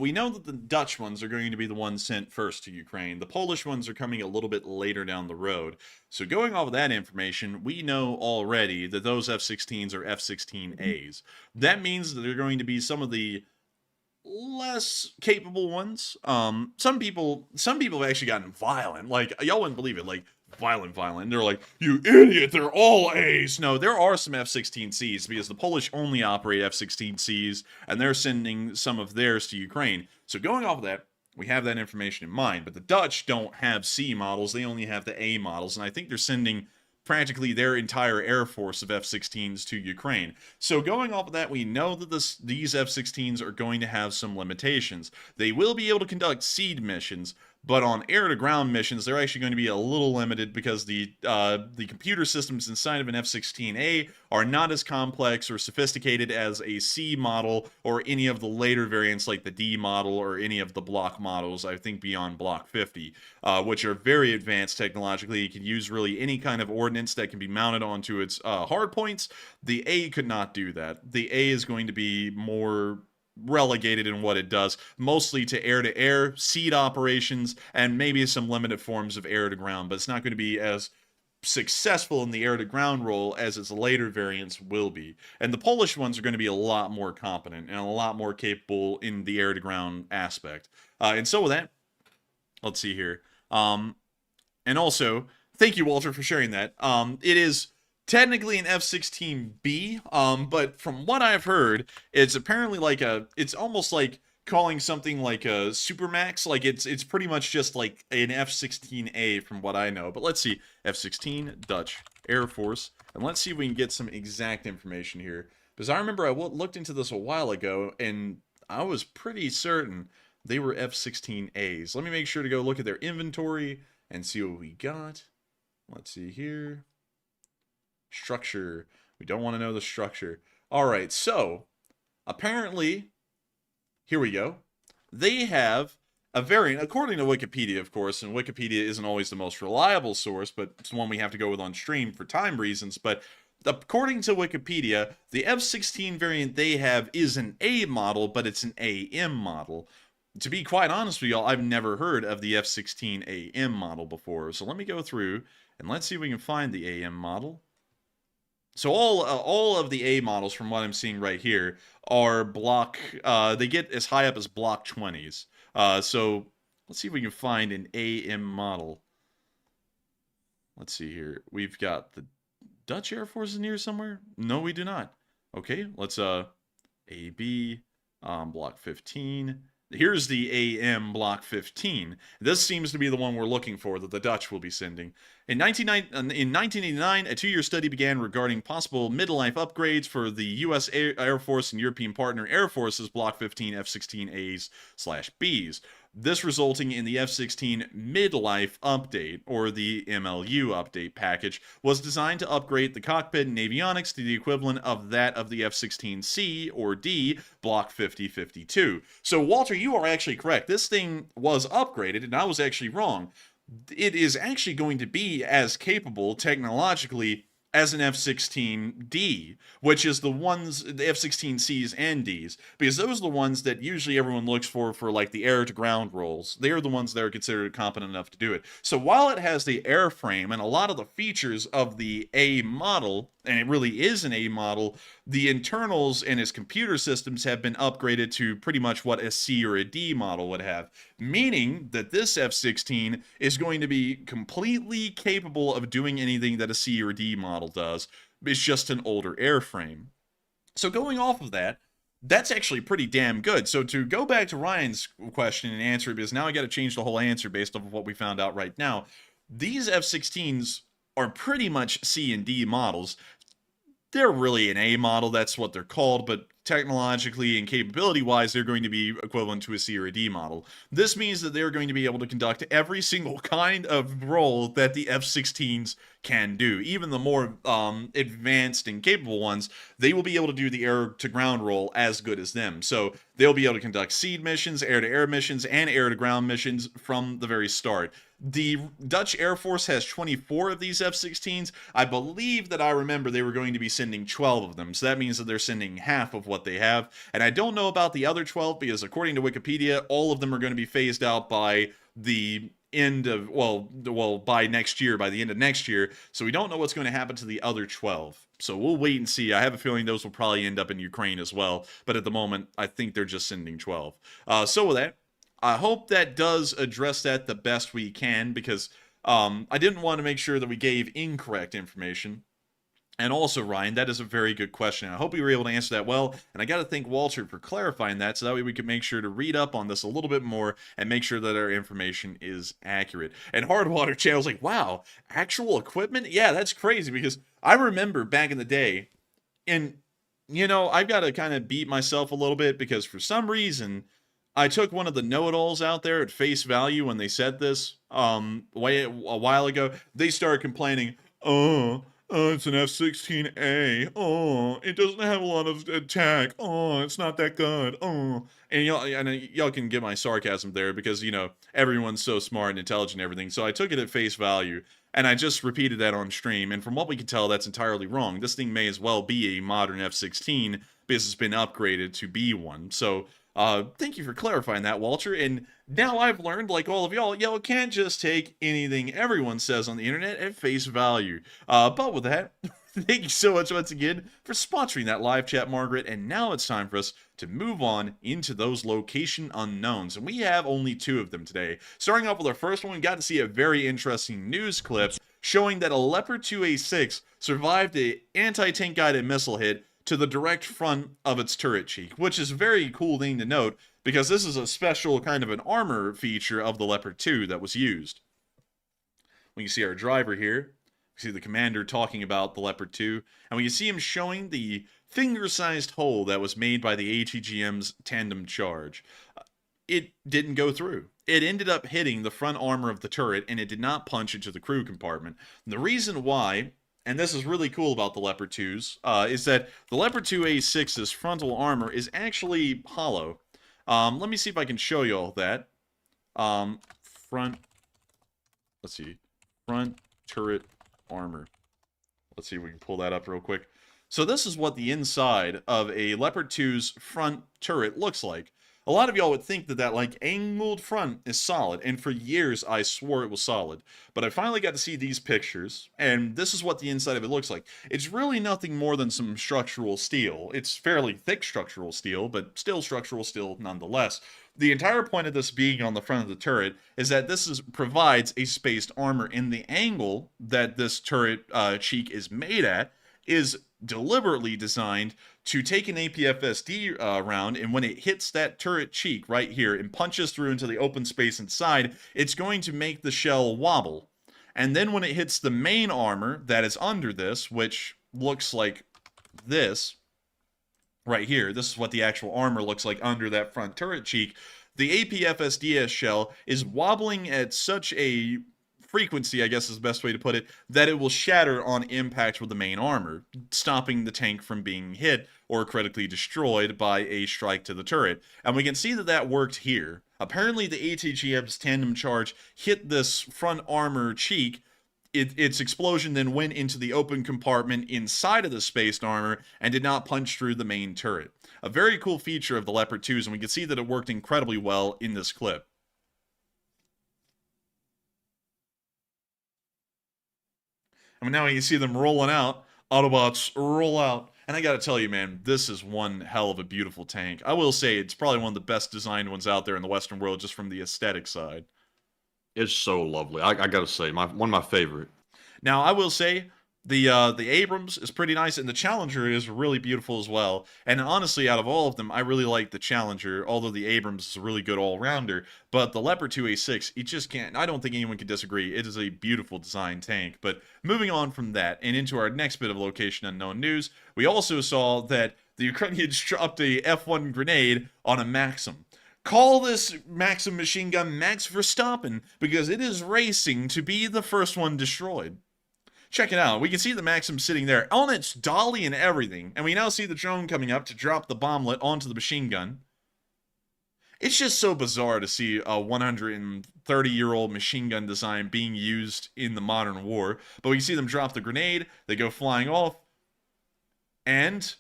We know that the Dutch ones are going to be the ones sent first to Ukraine. The Polish ones are coming a little bit later down the road. So going off of that information, we know already that those F-16s are F-16As. That means that they're going to be some of the less capable ones. Some people have actually gotten violent. Like, y'all wouldn't believe it. Like, violent. They're like, you idiot, they're all A's. No, there are some F-16Cs because the Polish only operate F-16Cs, and they're sending some of theirs to Ukraine. So going off of that, we have that information in mind. But the Dutch don't have C models. They only have the A models, and I think they're sending practically their entire air force of F-16s to Ukraine. So going off of that, we know that these F-16s are going to have some limitations. They will be able to conduct seed missions, but on air-to-ground missions, they're actually going to be a little limited because the computer systems inside of an F-16A are not as complex or sophisticated as a C model or any of the later variants like the D model or any of the block models, I think beyond Block 50, which are very advanced technologically. You can use really any kind of ordnance that can be mounted onto its hard points. The A could not do that. The A is going to be more relegated in what it does, mostly to air-to-air, seed operations, and maybe some limited forms of air-to-ground, but it's not going to be as successful in the air-to-ground role as its later variants will be. And the Polish ones are going to be a lot more competent and a lot more capable in the air-to-ground aspect. And so with that, let's see here. And also, thank you, Walter, for sharing that. It is technically an F-16B, but from what I've heard, it's apparently like it's almost like calling something like a Supermax. Like it's pretty much just like an F-16A from what I know. But let's see, F-16 Dutch Air Force, and let's see if we can get some exact information here. Because I remember I looked into this a while ago, and I was pretty certain they were F-16As. Let me make sure to go look at their inventory and see what we got. Let's see here. Structure. We don't want to know the structure. All right, so apparently, here we go. They have a variant, according to Wikipedia, of course, and Wikipedia isn't always the most reliable source, but it's one we have to go with on stream for time reasons. But according to Wikipedia, the F-16 variant they have is an A model, but it's an AM model. To be quite honest with y'all, I've never heard of the F-16 AM model before. So let me go through and let's see if we can find the AM model. So all of the A models, from what I'm seeing right here, are block. They get as high up as block 20s. So let's see if we can find an AM model. Let's see here. We've got the Dutch Air Force in here somewhere. No, we do not. Okay, let's AB block 15. Here's the AM Block 15. This seems to be the one we're looking for that the Dutch will be sending. In 1989, a 2-year study began regarding possible midlife upgrades for the U.S. Air Force and European partner Air Force's Block 15 F-16As/Bs. This resulting in the F-16 Midlife Update, or the MLU update package, was designed to upgrade the cockpit and avionics to the equivalent of that of the F-16C, or D, Block 5052. So, Walter, you are actually correct. This thing was upgraded, and I was actually wrong. It is actually going to be as capable, technologically, as an F-16D, which is the F-16Cs and Ds, because those are the ones that usually everyone looks for like the air-to-ground roles. They're the ones that are considered competent enough to do it. So while it has the airframe and a lot of the features of the A model, and it really is an A model, the internals and its computer systems have been upgraded to pretty much what a C or a D model would have, meaning that this F-16 is going to be completely capable of doing anything that a C or D model does. It's just an older airframe. So going off of that, that's actually pretty damn good. So to go back to Ryan's question and answer it, because now I got to change the whole answer based off of what we found out right now, these F-16s are pretty much C and D models. They're really an A model, that's what they're called, but technologically and capability-wise, they're going to be equivalent to a C or a D model. This means that they're going to be able to conduct every single kind of role that the F-16s can do. Even the more advanced and capable ones, they will be able to do the air-to-ground role as good as them. So they'll be able to conduct seed missions, air-to-air missions, and air-to-ground missions from the very start. The Dutch Air Force has 24 of these F-16s. I believe that I remember they were going to be sending 12 of them, so that means that they're sending half of what they have. And I don't know about the other 12 because according to Wikipedia, all of them are going to be phased out by the end of, well, by next year, by the end of next year. So we don't know what's going to happen to the other 12. So we'll wait and see. I have a feeling those will probably end up in Ukraine as well. But at the moment, I think they're just sending 12. So with that, I hope that does address that the best we can, because I didn't want to make sure that we gave incorrect information. And also, Ryan, that is a very good question. I hope we were able to answer that well. And I got to thank Walter for clarifying that, so that way we can make sure to read up on this a little bit more and make sure that our information is accurate. And Hardwater Channel's like, wow, actual equipment? Yeah, that's crazy, because I remember back in the day, and, you know, I've got to kind of beat myself a little bit, because for some reason, I took one of the know-it-alls out there at face value when they said this a while ago. They started complaining, it's an F-16A. Oh, it doesn't have a lot of attack. Oh, it's not that good. Oh, and y'all can get my sarcasm there, because, you know, everyone's so smart and intelligent and everything. So I took it at face value, and I just repeated that on stream. And from what we can tell, that's entirely wrong. This thing may as well be a modern F-16 because it's been upgraded to be one. So thank you for clarifying that, Walter. And now I've learned, like all of y'all can't just take anything everyone says on the internet at face value. But with that, thank you so much once again for sponsoring that live chat, Margaret. And now it's time for us to move on into those location unknowns. And we have only 2 of them today. Starting off with our first one, we got to see a very interesting news clip showing that a Leopard 2A6 survived an anti-tank guided missile hit to the direct front of its turret cheek, which is a very cool thing to note, because this is a special kind of an armor feature of the Leopard 2 that was used. We can see our driver here. We see the commander talking about the Leopard 2, and we can see him showing the finger-sized hole that was made by the ATGM's tandem charge. It didn't go through. It ended up hitting the front armor of the turret, and it did not punch into the crew compartment. And the reason why, and this is really cool about the Leopard 2s, is that the Leopard 2A6's frontal armor is actually hollow. Let me see if I can show you all that. Front turret armor. Let's see if we can pull that up real quick. So this is what the inside of a Leopard 2's front turret looks like. A lot of y'all would think that that, like, angled front is solid, and for years I swore it was solid. But I finally got to see these pictures, and this is what the inside of it looks like. It's really nothing more than some structural steel. It's fairly thick structural steel, but still structural steel nonetheless. The entire point of this being on the front of the turret is that this provides a spaced armor, and the angle that this turret cheek is made at is deliberately designed to take an APFSD round, and when it hits that turret cheek right here and punches through into the open space inside, it's going to make the shell wobble. And then when it hits the main armor that is under this, which looks like this right here, this is what the actual armor looks like under that front turret cheek, the APFSDS shell is wobbling at such a frequency, I guess is the best way to put it, that it will shatter on impact with the main armor, stopping the tank from being hit or critically destroyed by a strike to the turret. And we can see that that worked here. Apparently the ATGM's tandem charge hit this front armor cheek. Its explosion then went into the open compartment inside of the spaced armor and did not punch through the main turret. A very cool feature of the Leopard 2s, and we can see that it worked incredibly well in this clip. And now you see them rolling out. Autobots roll out. And I gotta tell you, man, this is one hell of a beautiful tank. I will say it's probably one of the best designed ones out there in the Western world, just from the aesthetic side. It's so lovely. I gotta say, one of my favorite. Now, I will say, the Abrams is pretty nice, and the Challenger is really beautiful as well. And honestly, out of all of them, I really like the Challenger, although the Abrams is a really good all-rounder. But the Leopard 2A6, it just can't, I don't think anyone can disagree. It is a beautiful design tank. But moving on from that, and into our next bit of location unknown news, we also saw that the Ukrainians dropped a F1 grenade on a Maxim. Call this Maxim machine gun Max Verstappen, because it is racing to be the first one destroyed. Check it out. We can see the Maxim sitting there on its dolly and everything. And we now see the drone coming up to drop the bomblet onto the machine gun. It's just so bizarre to see a 100 and 30-year-old machine gun design being used in the modern war. But we see them drop the grenade, they go flying off, and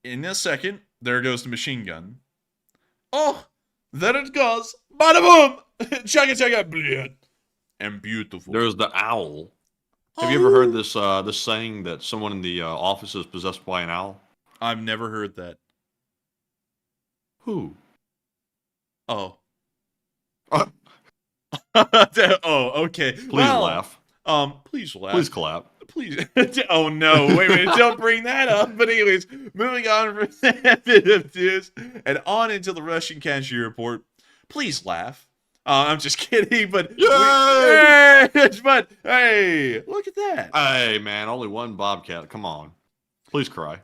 in a second, there goes the machine gun. Oh, there it goes. Bada boom! Chugga chugga, bleh. And beautiful. There's the owl. Have you ever heard this saying that someone in the office is possessed by an owl? I've never heard that. Who? Oh. Oh, okay. Please laugh. laugh. Please laugh. Please clap. Please. Oh no! Wait a minute! Don't bring that up. But anyways, moving on from that bit of news and on into the Russian cashier report. Please laugh. I'm just kidding, but Yay! but hey, look at that. Hey man, only one bobcat. Come on. Please cry.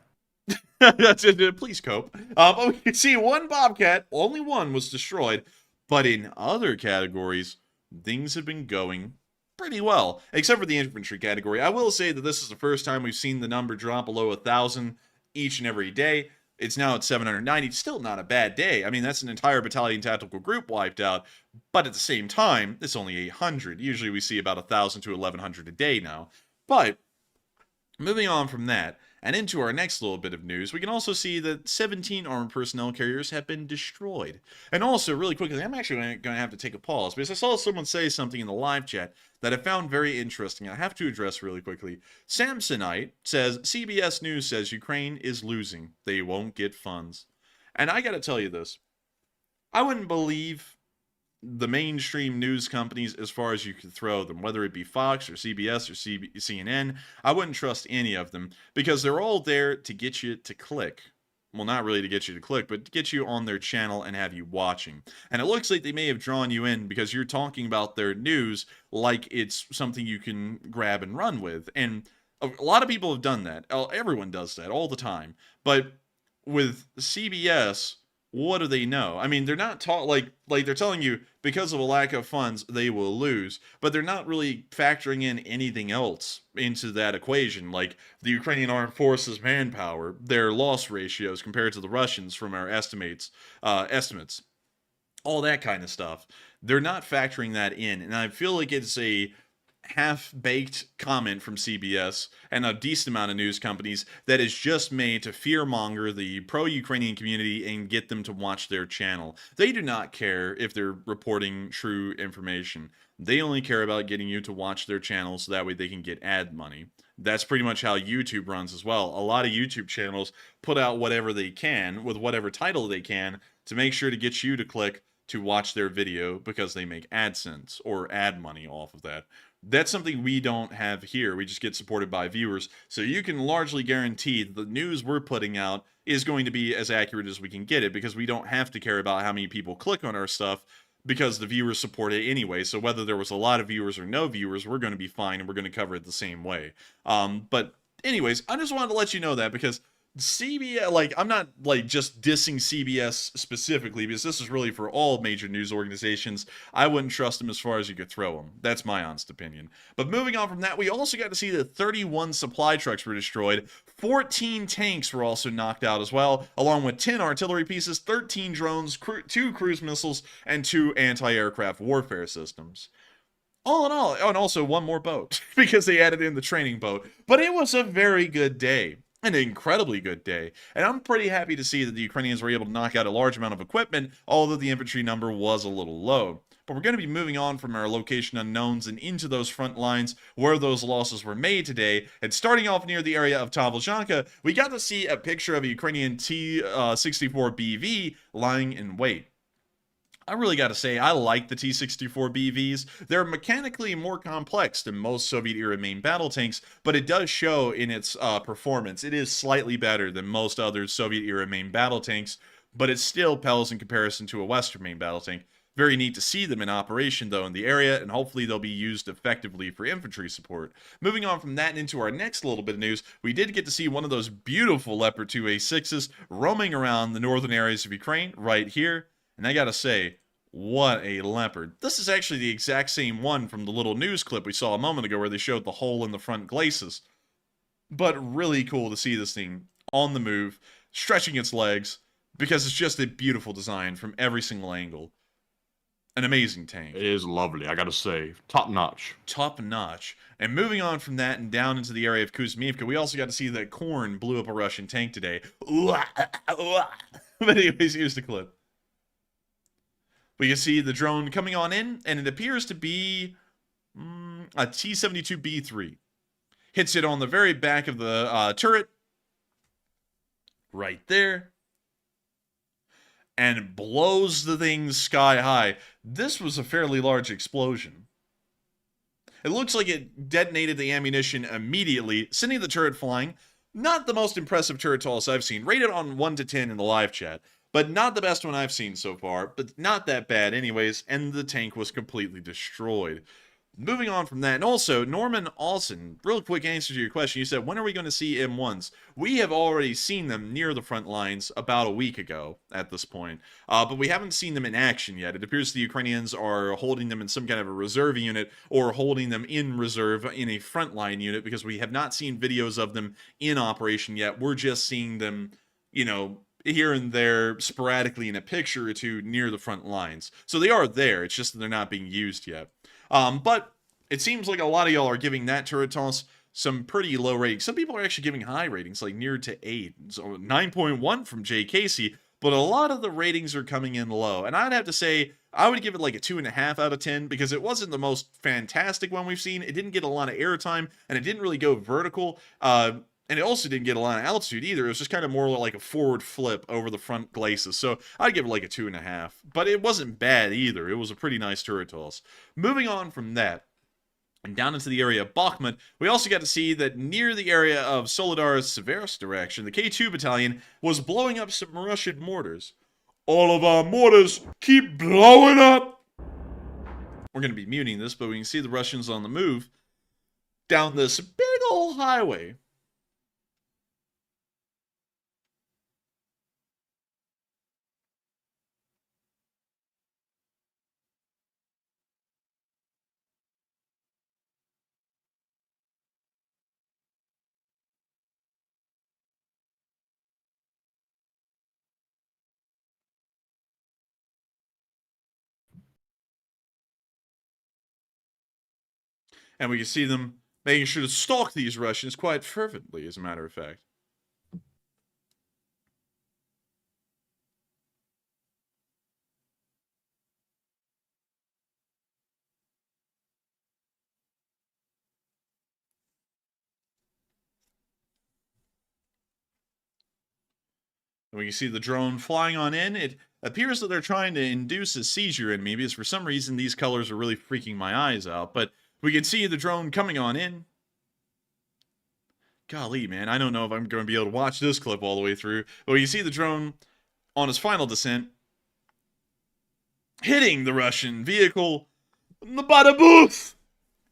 That's it. Please cope. But we can see one bobcat, only one was destroyed. But in other categories, things have been going pretty well, except for the infantry category. I will say that this is the first time we've seen the number drop below 1,000 each and every day. It's now at 790. Still not a bad day. I mean, that's an entire battalion tactical group wiped out. But at the same time, it's only 800. Usually we see about 1,000 to 1,100 a day now. But moving on from that, and into our next little bit of news, we can also see that 17 armored personnel carriers have been destroyed. And also, really quickly, I'm actually going to have to take a pause, because I saw someone say something in the live chat that I found very interesting, and I have to address really quickly. Samsonite says, CBS News says Ukraine is losing. They won't get funds. And I gotta tell you this. I wouldn't believe the mainstream news companies as far as you could throw them, whether it be Fox or CBS or CNN. I wouldn't trust any of them because they're all there to get you to click. Well, not really to get you to click, but to get you on their channel and have you watching. And it looks like they may have drawn you in because you're talking about their news like it's something you can grab and run with. And a lot of people have done that. Everyone does that all the time. But with CBS, what do they know? I mean, they're not like they're telling you because of a lack of funds they will lose, but they're not really factoring in anything else into that equation, like the Ukrainian armed forces manpower, their loss ratios compared to the Russians from our estimates, all that kind of stuff. They're not factoring that in, and I feel like it's a half-baked comment from CBS and a decent amount of news companies that is just made to fear-monger the pro-Ukrainian community and get them to watch their channel. They do not care if they're reporting true information. They only care about getting you to watch their channel so that way they can get ad money. That's pretty much how YouTube runs as well. A lot of YouTube channels put out whatever they can with whatever title they can to make sure to get you to click to watch their video because they make AdSense or ad money off of that. That's something we don't have here. We just get supported by viewers. So you can largely guarantee that the news we're putting out is going to be as accurate as we can get it because we don't have to care about how many people click on our stuff because the viewers support it anyway. So whether there was a lot of viewers or no viewers, we're going to be fine and we're going to cover it the same way. But anyways, I just wanted to let you know that because CBS, like, I'm not, like, just dissing CBS specifically, because this is really for all major news organizations. I wouldn't trust them as far as you could throw them. That's my honest opinion. But moving on from that, we also got to see that 31 supply trucks were destroyed. 14 tanks were also knocked out as well, along with 10 artillery pieces, 13 drones, 2 cruise missiles, and 2 anti-aircraft warfare systems. All in all, oh, and also one more boat, because they added in the training boat. But it was a very good day. An incredibly good day, and I'm pretty happy to see that the Ukrainians were able to knock out a large amount of equipment, although the infantry number was a little low. But we're going to be moving on from our location unknowns and into those front lines where those losses were made today, and starting off near the area of Tavolzhanka, we got to see a picture of a Ukrainian T-64BV lying in wait. I really got to say, I like the T-64BVs. They're mechanically more complex than most Soviet-era main battle tanks, but it does show in its performance. It is slightly better than most other Soviet-era main battle tanks, but it still pales in comparison to a Western main battle tank. Very neat to see them in operation, though, in the area, and hopefully they'll be used effectively for infantry support. Moving on from that and into our next little bit of news, we did get to see one of those beautiful Leopard 2A6s roaming around the northern areas of Ukraine right here. And I gotta say, what a Leopard. This is actually the exact same one from the little news clip we saw a moment ago where they showed the hole in the front glacis. But really cool to see this thing on the move, stretching its legs, because it's just a beautiful design from every single angle. An amazing tank. It is lovely, I gotta say. Top notch. Top notch. And moving on from that and down into the area of Kuzmivka, we also got to see that Korn blew up a Russian tank today. But anyways, here's the clip. We can see the drone coming on in, and it appears to be a T-72B3. Hits it on the very back of the turret. Right there. And blows the thing sky high. This was a fairly large explosion. It looks like it detonated the ammunition immediately, sending the turret flying. Not the most impressive turret toss I've seen. Rated on 1 to 10 in the live chat. But not the best one I've seen so far. But not that bad anyways. And the tank was completely destroyed. Moving on from that, and also, Norman Olsen, real quick answer to your question, you said, when are we going to see M1s? We have already seen them near the front lines about a week ago at this point, but we haven't seen them in action yet. It appears the Ukrainians are holding them in some kind of a reserve unit, or holding them in reserve in a frontline unit, because we have not seen videos of them in operation yet. We're just seeing them, you know, here and there, sporadically in a picture or two near the front lines. So they are there, it's just that they're not being used yet. But it seems like a lot of y'all are giving that turret toss some pretty low ratings. Some people are actually giving high ratings, like near to 8. So 9.1 from Jay Casey, but a lot of the ratings are coming in low. And I'd have to say, I would give it like a 2.5 out of 10, because it wasn't the most fantastic one we've seen. It didn't get a lot of airtime, and it didn't really go vertical. And it also didn't get a lot of altitude either. It was just kind of more like a forward flip over the front glacis. So I'd give it like a 2.5. But it wasn't bad either. It was a pretty nice turret toss. Moving on from that, and down into the area of Bakhmut, we also got to see that near the area of Solidar's Seversk direction, the K2 battalion was blowing up some Russian mortars. All of our mortars keep blowing up! We're going to be muting this, but we can see the Russians on the move down this big old highway. And we can see them making sure to stalk these Russians quite fervently, as a matter of fact. And we can see the drone flying on in. It appears that they're trying to induce a seizure in me, because for some reason these colors are really freaking my eyes out. But we can see the drone coming on in. Golly, man, I don't know if I'm going to be able to watch this clip all the way through. But you see the drone on its final descent, hitting the Russian vehicle in the bada booth!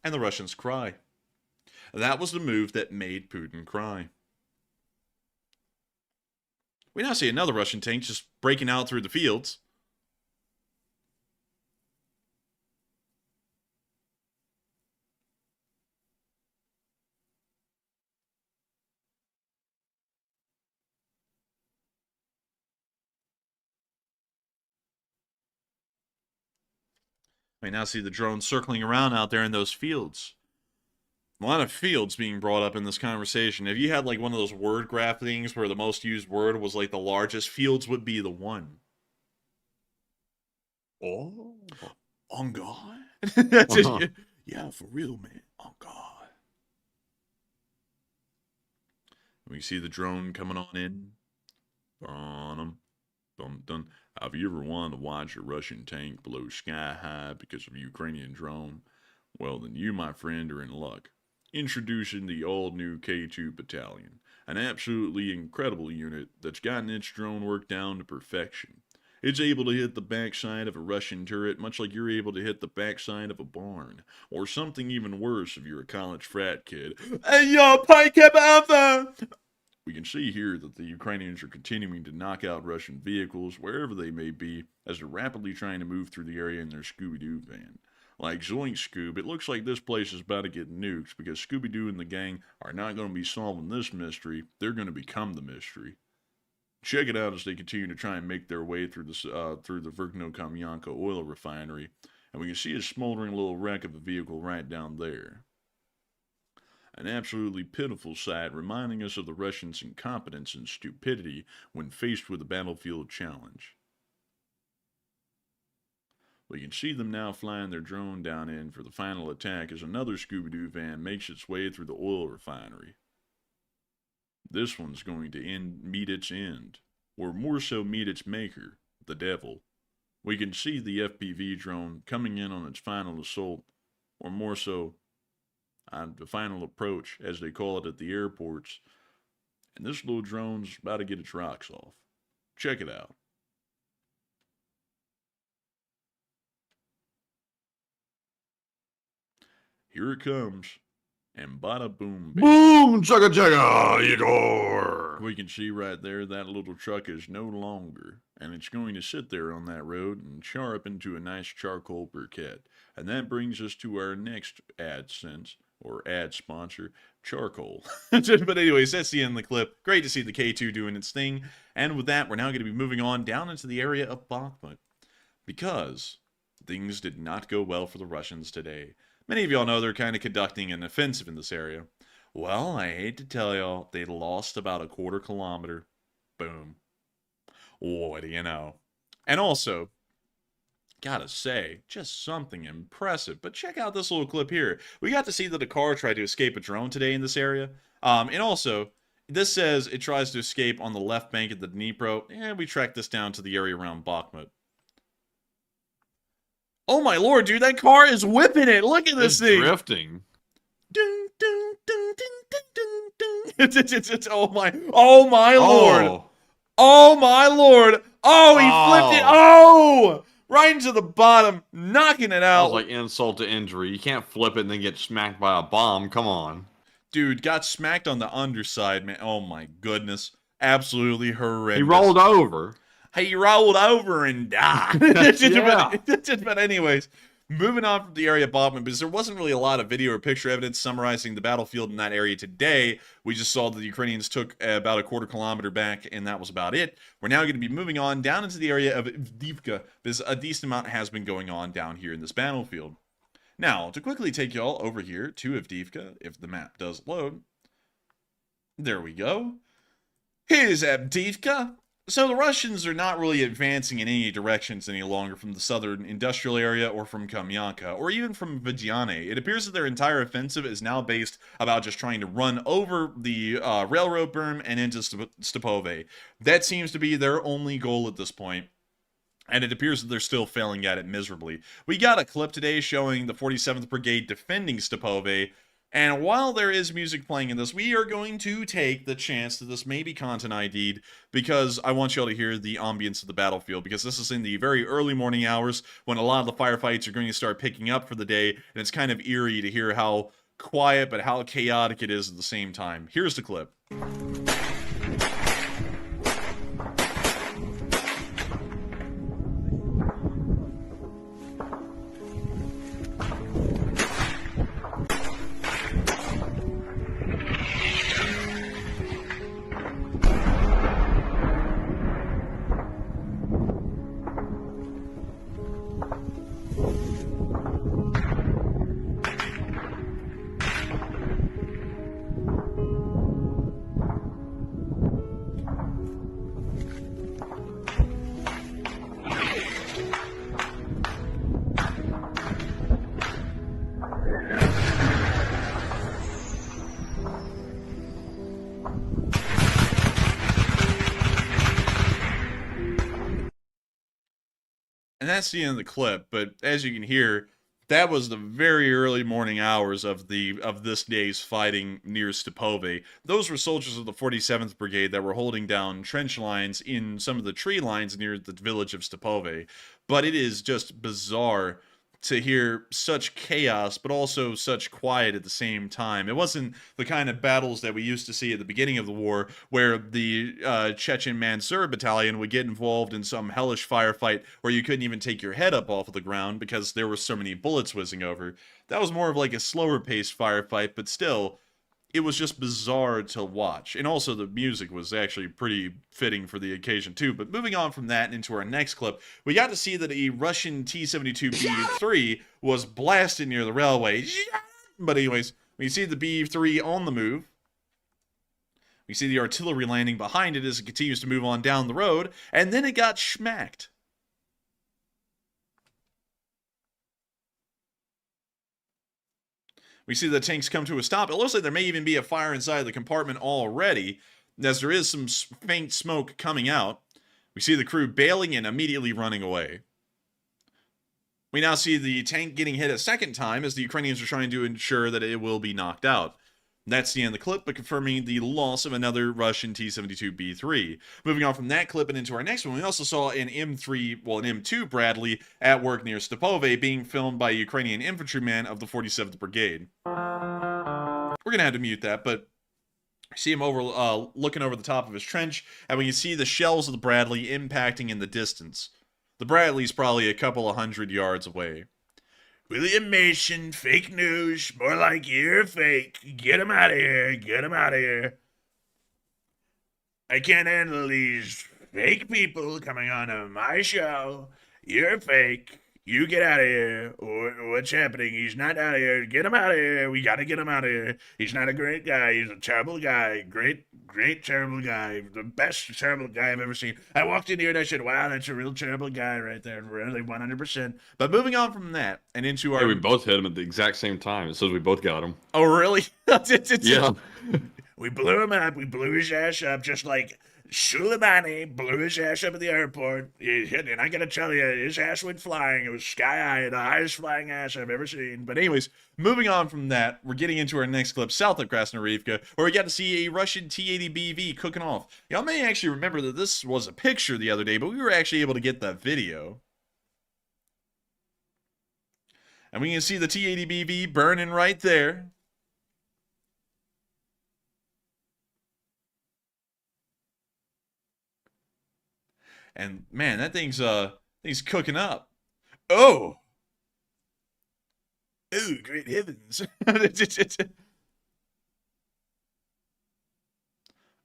And the Russians cry. That was the move that made Putin cry. We now see another Russian tank just breaking out through the fields. We now see the drone circling around out there in those fields. A lot of fields being brought up in this conversation. If you had like one of those word graph things where the most used word was like the largest, fields would be the one. Oh, on God. That's it. Yeah, for real, man. On God. We see the drone coming on in. Dun, dun, dun. Have you ever wanted to watch a Russian tank blow sky high because of a Ukrainian drone? Well, then you, my friend, are in luck. Introducing the all-new K2 battalion, an absolutely incredible unit that's gotten its drone work down to perfection. It's able to hit the backside of a Russian turret much like you're able to hit the backside of a barn, or something even worse if you're a college frat kid. Hey yo, pike up! We can see here that the Ukrainians are continuing to knock out Russian vehicles wherever they may be, as they're rapidly trying to move through the area in their Scooby-Doo van. Like Zoink Scoob, it looks like this place is about to get nuked, because Scooby-Doo and the gang are not going to be solving this mystery, they're going to become the mystery. Check it out as they continue to try and make their way through the Verkno-Kamyanka oil refinery. And we can see a smoldering little wreck of a vehicle right down there. An absolutely pitiful sight, reminding us of the Russians' incompetence and stupidity when faced with a battlefield challenge. We can see them now flying their drone down in for the final attack as another Scooby-Doo van makes its way through the oil refinery. This one's going to meet its end, or more so meet its maker, the devil. We can see the FPV drone coming in on its final assault, or more so, the final approach, as they call it at the airports. And this little drone's about to get its rocks off. Check it out. Here it comes. And bada boom, baby. Boom, chugga chugga, Igor. We can see right there that little truck is no longer, and it's going to sit there on that road and char up into a nice charcoal briquette. And that brings us to our next AdSense, or ad sponsor, charcoal. But anyways, that's the end of the clip. Great to see the K2 doing its thing. And with that, we're now going to be moving on down into the area of Bakhmut, because things did not go well for the Russians today. Many of y'all know they're kind of conducting an offensive in this area. Well, I hate to tell y'all, they lost about a quarter kilometer. Boom. What do you know? And also, gotta say, just something impressive. But check out this little clip here. We got to see that a car tried to escape a drone today in this area. And also, this says it tries to escape on the left bank of the Dnipro. And we tracked this down to the area around Bakhmut. Oh my lord, dude, that car is whipping it. Look at this thing. Drifting. Dun, dun, dun, dun, dun, dun, dun. It's oh my lord. Oh my lord. Oh, he flipped it. Oh, right into the bottom, knocking it That out. was like insult to injury. You can't flip it and then get smacked by a bomb. Come on. Dude, got smacked on the underside, man. Oh my goodness. Absolutely horrendous. He rolled over. He rolled over and died. Yeah. But anyways, moving on from the area of Bakhmut, because there wasn't really a lot of video or picture evidence summarizing the battlefield in that area today. We just saw that the Ukrainians took about a quarter kilometer back, and that was about it. We're now going to be moving on down into the area of Avdiivka, because a decent amount has been going on down here in this battlefield. Now, to quickly take y'all over here to Avdiivka, if the map does load. There we go. Here's Avdiivka. So the Russians are not really advancing in any directions any longer from the southern industrial area or from Kamyanka or even from Vidyane. It appears that their entire offensive is now based about just trying to run over the railroad berm and into Stepove. That seems to be their only goal at this point. And it appears that they're still failing at it miserably. We got a clip today showing the 47th Brigade defending Stepove. And while there is music playing in this, we are going to take the chance that this may be content ID'd because I want y'all to hear the ambience of the battlefield, because this is in the very early morning hours when a lot of the firefights are going to start picking up for the day, and it's kind of eerie to hear how quiet but how chaotic it is at the same time. Here's the clip. And that's the end of the clip, but as you can hear, that was the very early morning hours of this day's fighting near Stepove. Those were soldiers of the 47th Brigade that were holding down trench lines in some of the tree lines near the village of Stepove. But it is just bizarre to hear such chaos, but also such quiet at the same time. It wasn't the kind of battles that we used to see at the beginning of the war, where the Chechen Mansour Battalion would get involved in some hellish firefight where you couldn't even take your head up off of the ground because there were so many bullets whizzing over. That was more of like a slower paced firefight, but still, it was just bizarre to watch. And also the music was actually pretty fitting for the occasion too. But moving on from that into our next clip, we got to see that a Russian T-72B3 was blasted near the railway. But anyways, we see the B-3 on the move. We see the artillery landing behind it as it continues to move on down the road, and then it got schmacked. We see the tanks come to a stop. It looks like there may even be a fire inside the compartment already, as there is some faint smoke coming out. We see the crew bailing and immediately running away. We now see the tank getting hit a second time as the Ukrainians are trying to ensure that it will be knocked out. That's the end of the clip, but confirming the loss of another Russian T-72B3. Moving on from that clip and into our next one, we also saw an M2 Bradley at work near Stepove being filmed by a Ukrainian infantryman of the 47th Brigade. We're going to have to mute that, but see him over looking over the top of his trench, and we can see the shells of the Bradley impacting in the distance. The Bradley's probably a couple of 100 yards away. William Mason, fake news, more like you're fake. Get him out of here, get him out of here. I can't handle these fake people coming on my show. You're fake. You get out of here. What's happening? He's not out of here. Get him out of here. We gotta get him out of here. He's not a great guy. He's a terrible guy. Great, terrible guy. The best terrible guy I've ever seen. I walked in here and I said, wow, that's a real terrible guy right there. Really, 100%. But moving on from that and into our... Hey, we both hit him at the exact same time. It says we both got him. Oh, really? Yeah. We blew him up. We blew his ass up just like Soleimani blew his ass up at the airport. And I gotta tell you, his ass went flying. It was sky high, the highest flying ass I've ever seen. But anyways, moving on from that, we're getting into our next clip south of Krasnoyarivka, where we got to see a Russian T-80BV cooking off. Y'all may actually remember that this was a picture the other day, but we were actually able to get that video. And we can see the T-80BV burning right there. And man, that thing's cooking up. Oh, great heavens!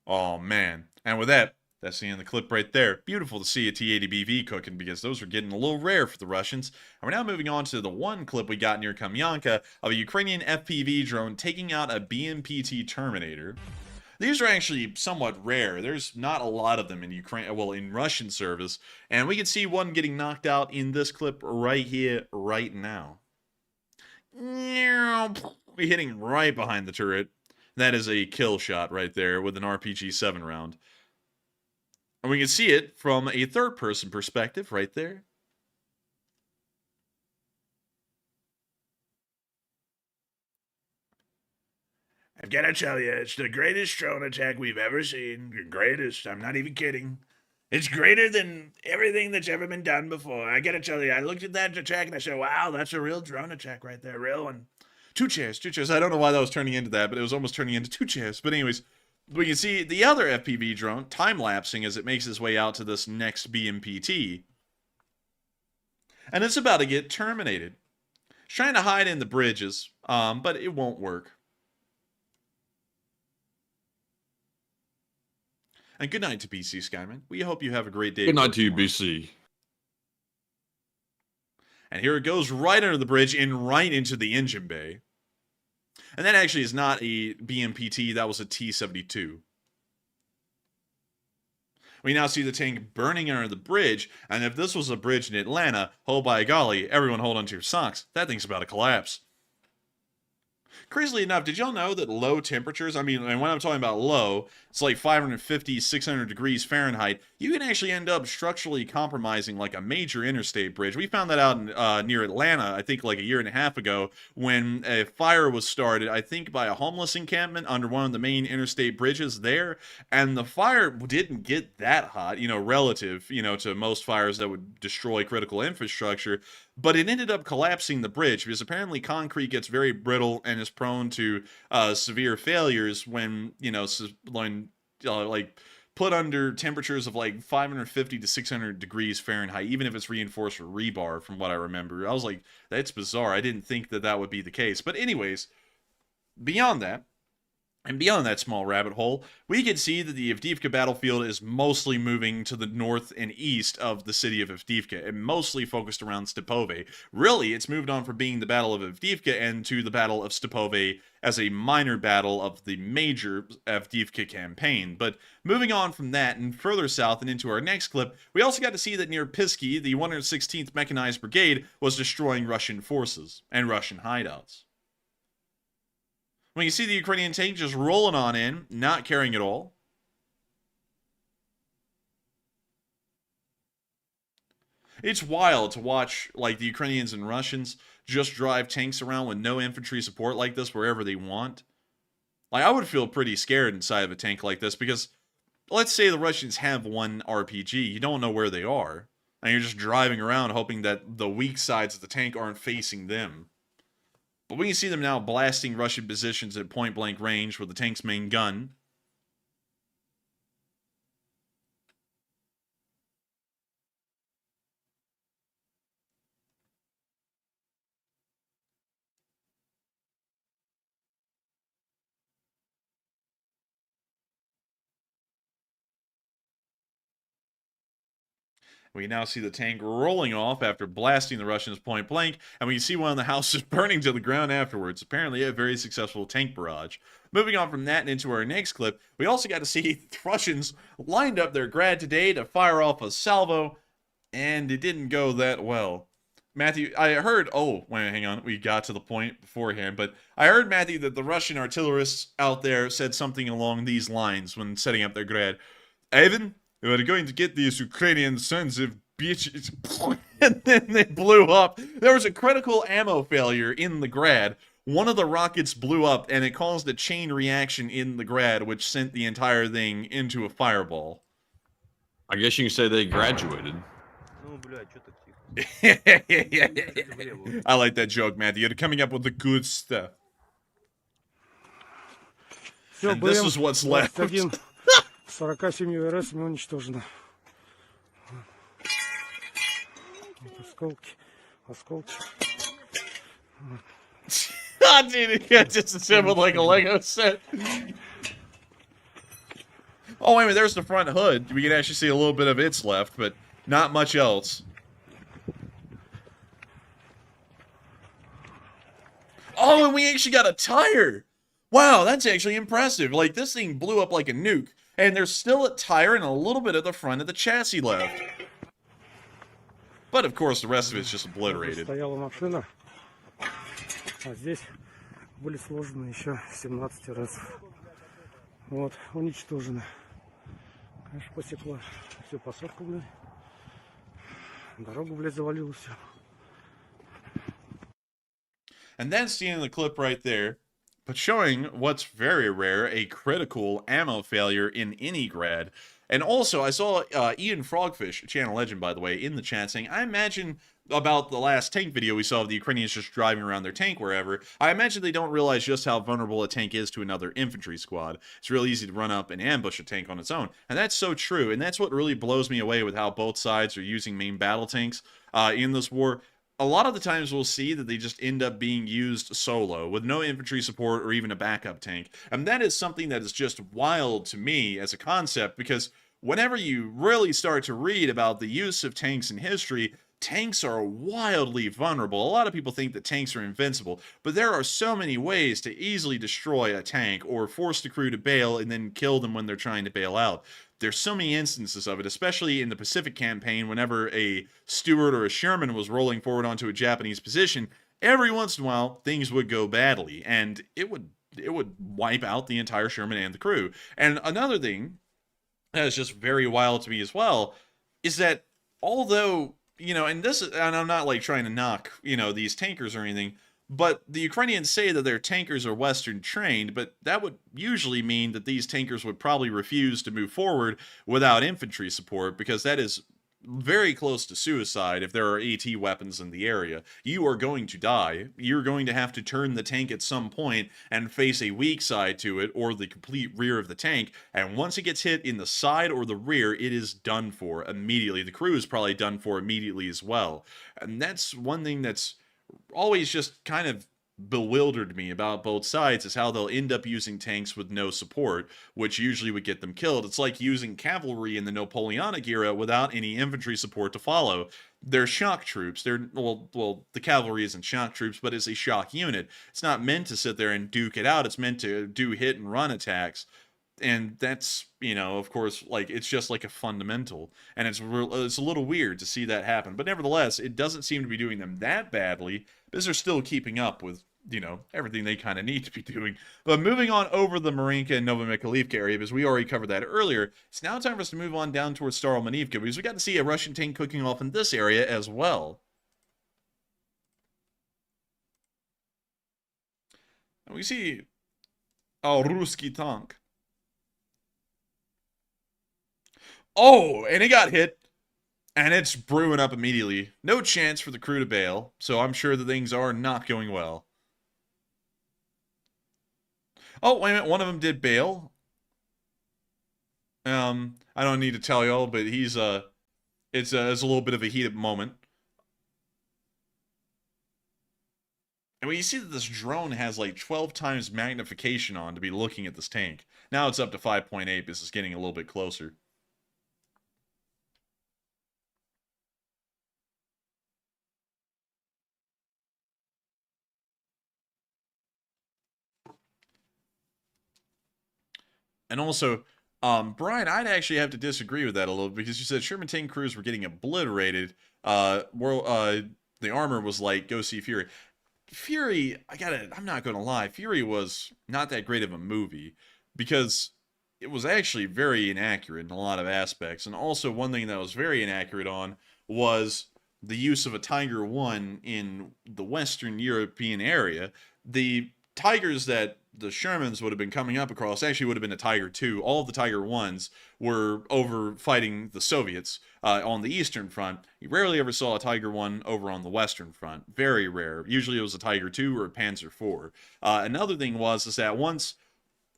Oh man! And with that, that's the end of the clip right there. Beautiful to see a T-80BV cooking because those are getting a little rare for the Russians. And we're now moving on to the one clip we got near Kamyanka of a Ukrainian FPV drone taking out a BMPT Terminator. These are actually somewhat rare. There's not a lot of them in Ukraine, well, in Russian service. And we can see one getting knocked out in this clip right here, right now. We're hitting right behind the turret. That is a kill shot right there with an RPG-7 round. And we can see it from a third-person perspective right there. I've got to tell you, it's the greatest drone attack we've ever seen. The greatest. I'm not even kidding. It's greater than everything that's ever been done before. I got to tell you, I looked at that attack and I said, wow, that's a real drone attack right there. Real one. Two chairs. I don't know why that was turning into that, but it was almost turning into two chairs. But anyways, we can see the other FPV drone time-lapsing as it makes its way out to this next BMPT. And it's about to get terminated. It's trying to hide in the bridges, but it won't work. And good night to BC Skyman. We hope you have a great day. Good night to you, BC. And here it goes right under the bridge and right into the engine bay. And that actually is not a BMPT, that was a T-72. We now see the tank burning under the bridge, and if this was a bridge in Atlanta, oh by golly, everyone hold on to your socks. That thing's about to collapse. Crazily enough, did y'all know that low temperatures, I mean, and when I'm talking about low, it's like 550, 600 degrees Fahrenheit, you can actually end up structurally compromising like a major interstate bridge. We found that out in, near Atlanta, I think like a year and a half ago, when a fire was started, I think by a homeless encampment under one of the main interstate bridges there, and the fire didn't get that hot, you know, relative, you know, to most fires that would destroy critical infrastructure, but it ended up collapsing the bridge because apparently concrete gets very brittle and is prone to severe failures when, you know, like put under temperatures of like 550 to 600 degrees Fahrenheit, even if it's reinforced with rebar, from what I remember. I was like, that's bizarre. I didn't think that that would be the case. But anyways, beyond that, And beyond that small rabbit hole, we can see that the Avdiivka battlefield is mostly moving to the north and east of the city of Avdiivka, and mostly focused around Stepove. Really, it's moved on from being the Battle of Avdiivka and to the Battle of Stepove as a minor battle of the major Avdiivka campaign. But moving on from that and further south and into our next clip, we also got to see that near Pisky, the 116th Mechanized Brigade was destroying Russian forces and Russian hideouts. When you see the Ukrainian tank just rolling on in, not caring at all. It's wild to watch, like, the Ukrainians and Russians just drive tanks around with no infantry support like this wherever they want. Like, I would feel pretty scared inside of a tank like this because, let's say the Russians have one RPG, you don't know where they are. And you're just driving around hoping that the weak sides of the tank aren't facing them. But we can see them now blasting Russian positions at point-blank range with the tank's main gun. We can now see the tank rolling off after blasting the Russians point blank, and we can see one of the houses burning to the ground afterwards. Apparently a very successful tank barrage. Moving on from that and into our next clip, we also got to see the Russians lined up their grad today to fire off a salvo, and it didn't go that well. Matthew, I heard, oh, wait, hang on, we got to the point beforehand, but I heard, Matthew, that the Russian artillerists out there said something along these lines when setting up their grad. Ivan, we're going to get these Ukrainian sons of bitches. And then they blew up. There was a critical ammo failure in the grad. One of the rockets blew up, and it caused a chain reaction in the grad, which sent the entire thing into a fireball. I guess you can say they graduated. I like that joke, Matthew. You're coming up with the good stuff. And this is what's left. 47 РСами уничтожено. Осколки, осколки. God, dude, it just assembled like a Lego set. Oh, wait a minute, there's the front hood. We can actually see a little bit of its left, but not much else. Oh, and we actually got a tire. Wow, that's actually impressive. Like, this thing blew up like a nuke. And there's still a tire and a little bit of the front of the chassis left. But, of course, the rest of it's just obliterated. Стояла машина, а здесь были сложены еще 17 раз. Вот, уничтожены. Конечно, посекла всю посадку, блядь. Дорогу, блядь, завалило все. And then seeing the clip right there, but showing what's very rare, a critical ammo failure in any grad. And also, I saw Ian Frogfish, channel legend, by the way, in the chat saying, I imagine about the last tank video we saw of the Ukrainians just driving around their tank wherever, I imagine they don't realize just how vulnerable a tank is to another infantry squad. It's real easy to run up and ambush a tank on its own. And that's so true, and that's what really blows me away with how both sides are using main battle tanks in this war. A lot of the times we'll see that they just end up being used solo, with no infantry support or even a backup tank. And that is something that is just wild to me as a concept, because whenever you really start to read about the use of tanks in history, tanks are wildly vulnerable. A lot of people think that tanks are invincible, but there are so many ways to easily destroy a tank or force the crew to bail and then kill them when they're trying to bail out. There's so many instances of it, especially in the Pacific campaign, whenever a Stuart or a Sherman was rolling forward onto a Japanese position, every once in a while, things would go badly, and it would wipe out the entire Sherman and the crew. And another thing that is just very wild to me as well, is that although, you know, and I'm not like trying to knock, you know, these tankers or anything, but the Ukrainians say that their tankers are Western trained, but that would usually mean that these tankers would probably refuse to move forward without infantry support, because that is very close to suicide if there are AT weapons in the area. You are going to die. You're going to have to turn the tank at some point and face a weak side to it, or the complete rear of the tank, and once it gets hit in the side or the rear, it is done for immediately. The crew is probably done for immediately as well. And that's one thing that's always just kind of bewildered me about both sides is how they'll end up using tanks with no support, which usually would get them killed. It's like using cavalry in the Napoleonic era without any infantry support to follow. They're shock troops. They're well, the cavalry isn't shock troops, but it's a shock unit. It's not meant to sit there and duke it out. It's meant to do hit and run attacks. And that's, you know, of course, like, it's just like a fundamental, and it's a little weird to see that happen. But nevertheless, it doesn't seem to be doing them that badly, because they're still keeping up with, you know, everything they kind of need to be doing. But moving on over the Marinka and Mykhailivka area, because we already covered that earlier, it's now time for us to move on down towards Staromanivka, because we got to see a Russian tank cooking off in this area as well. And we see a Ruski tank. Oh, and it got hit, and it's brewing up immediately. No chance for the crew to bail, so I'm sure that things are not going well. Oh, wait a minute, one of them did bail. I don't need to tell y'all, but it's a little bit of a heated moment. And when you see that this drone has like 12 times magnification on to be looking at this tank. Now it's up to 5.8, this is getting a little bit closer. And also, Brian, I'd actually have to disagree with that a little, because you said Sherman tank crews were getting obliterated. The armor was like, go see Fury. Fury, I'm not gonna lie, Fury was not that great of a movie, because it was actually very inaccurate in a lot of aspects. And also, one thing that was very inaccurate on was the use of a Tiger 1 in the Western European area. The Tigers that the Shermans would have been coming up across actually would have been a Tiger 2. All of the Tiger 1s were over fighting the Soviets on the Eastern Front. You rarely ever saw a Tiger 1 over on the Western Front. Very rare. Usually it was a Tiger 2 or a Panzer 4. Another thing is that once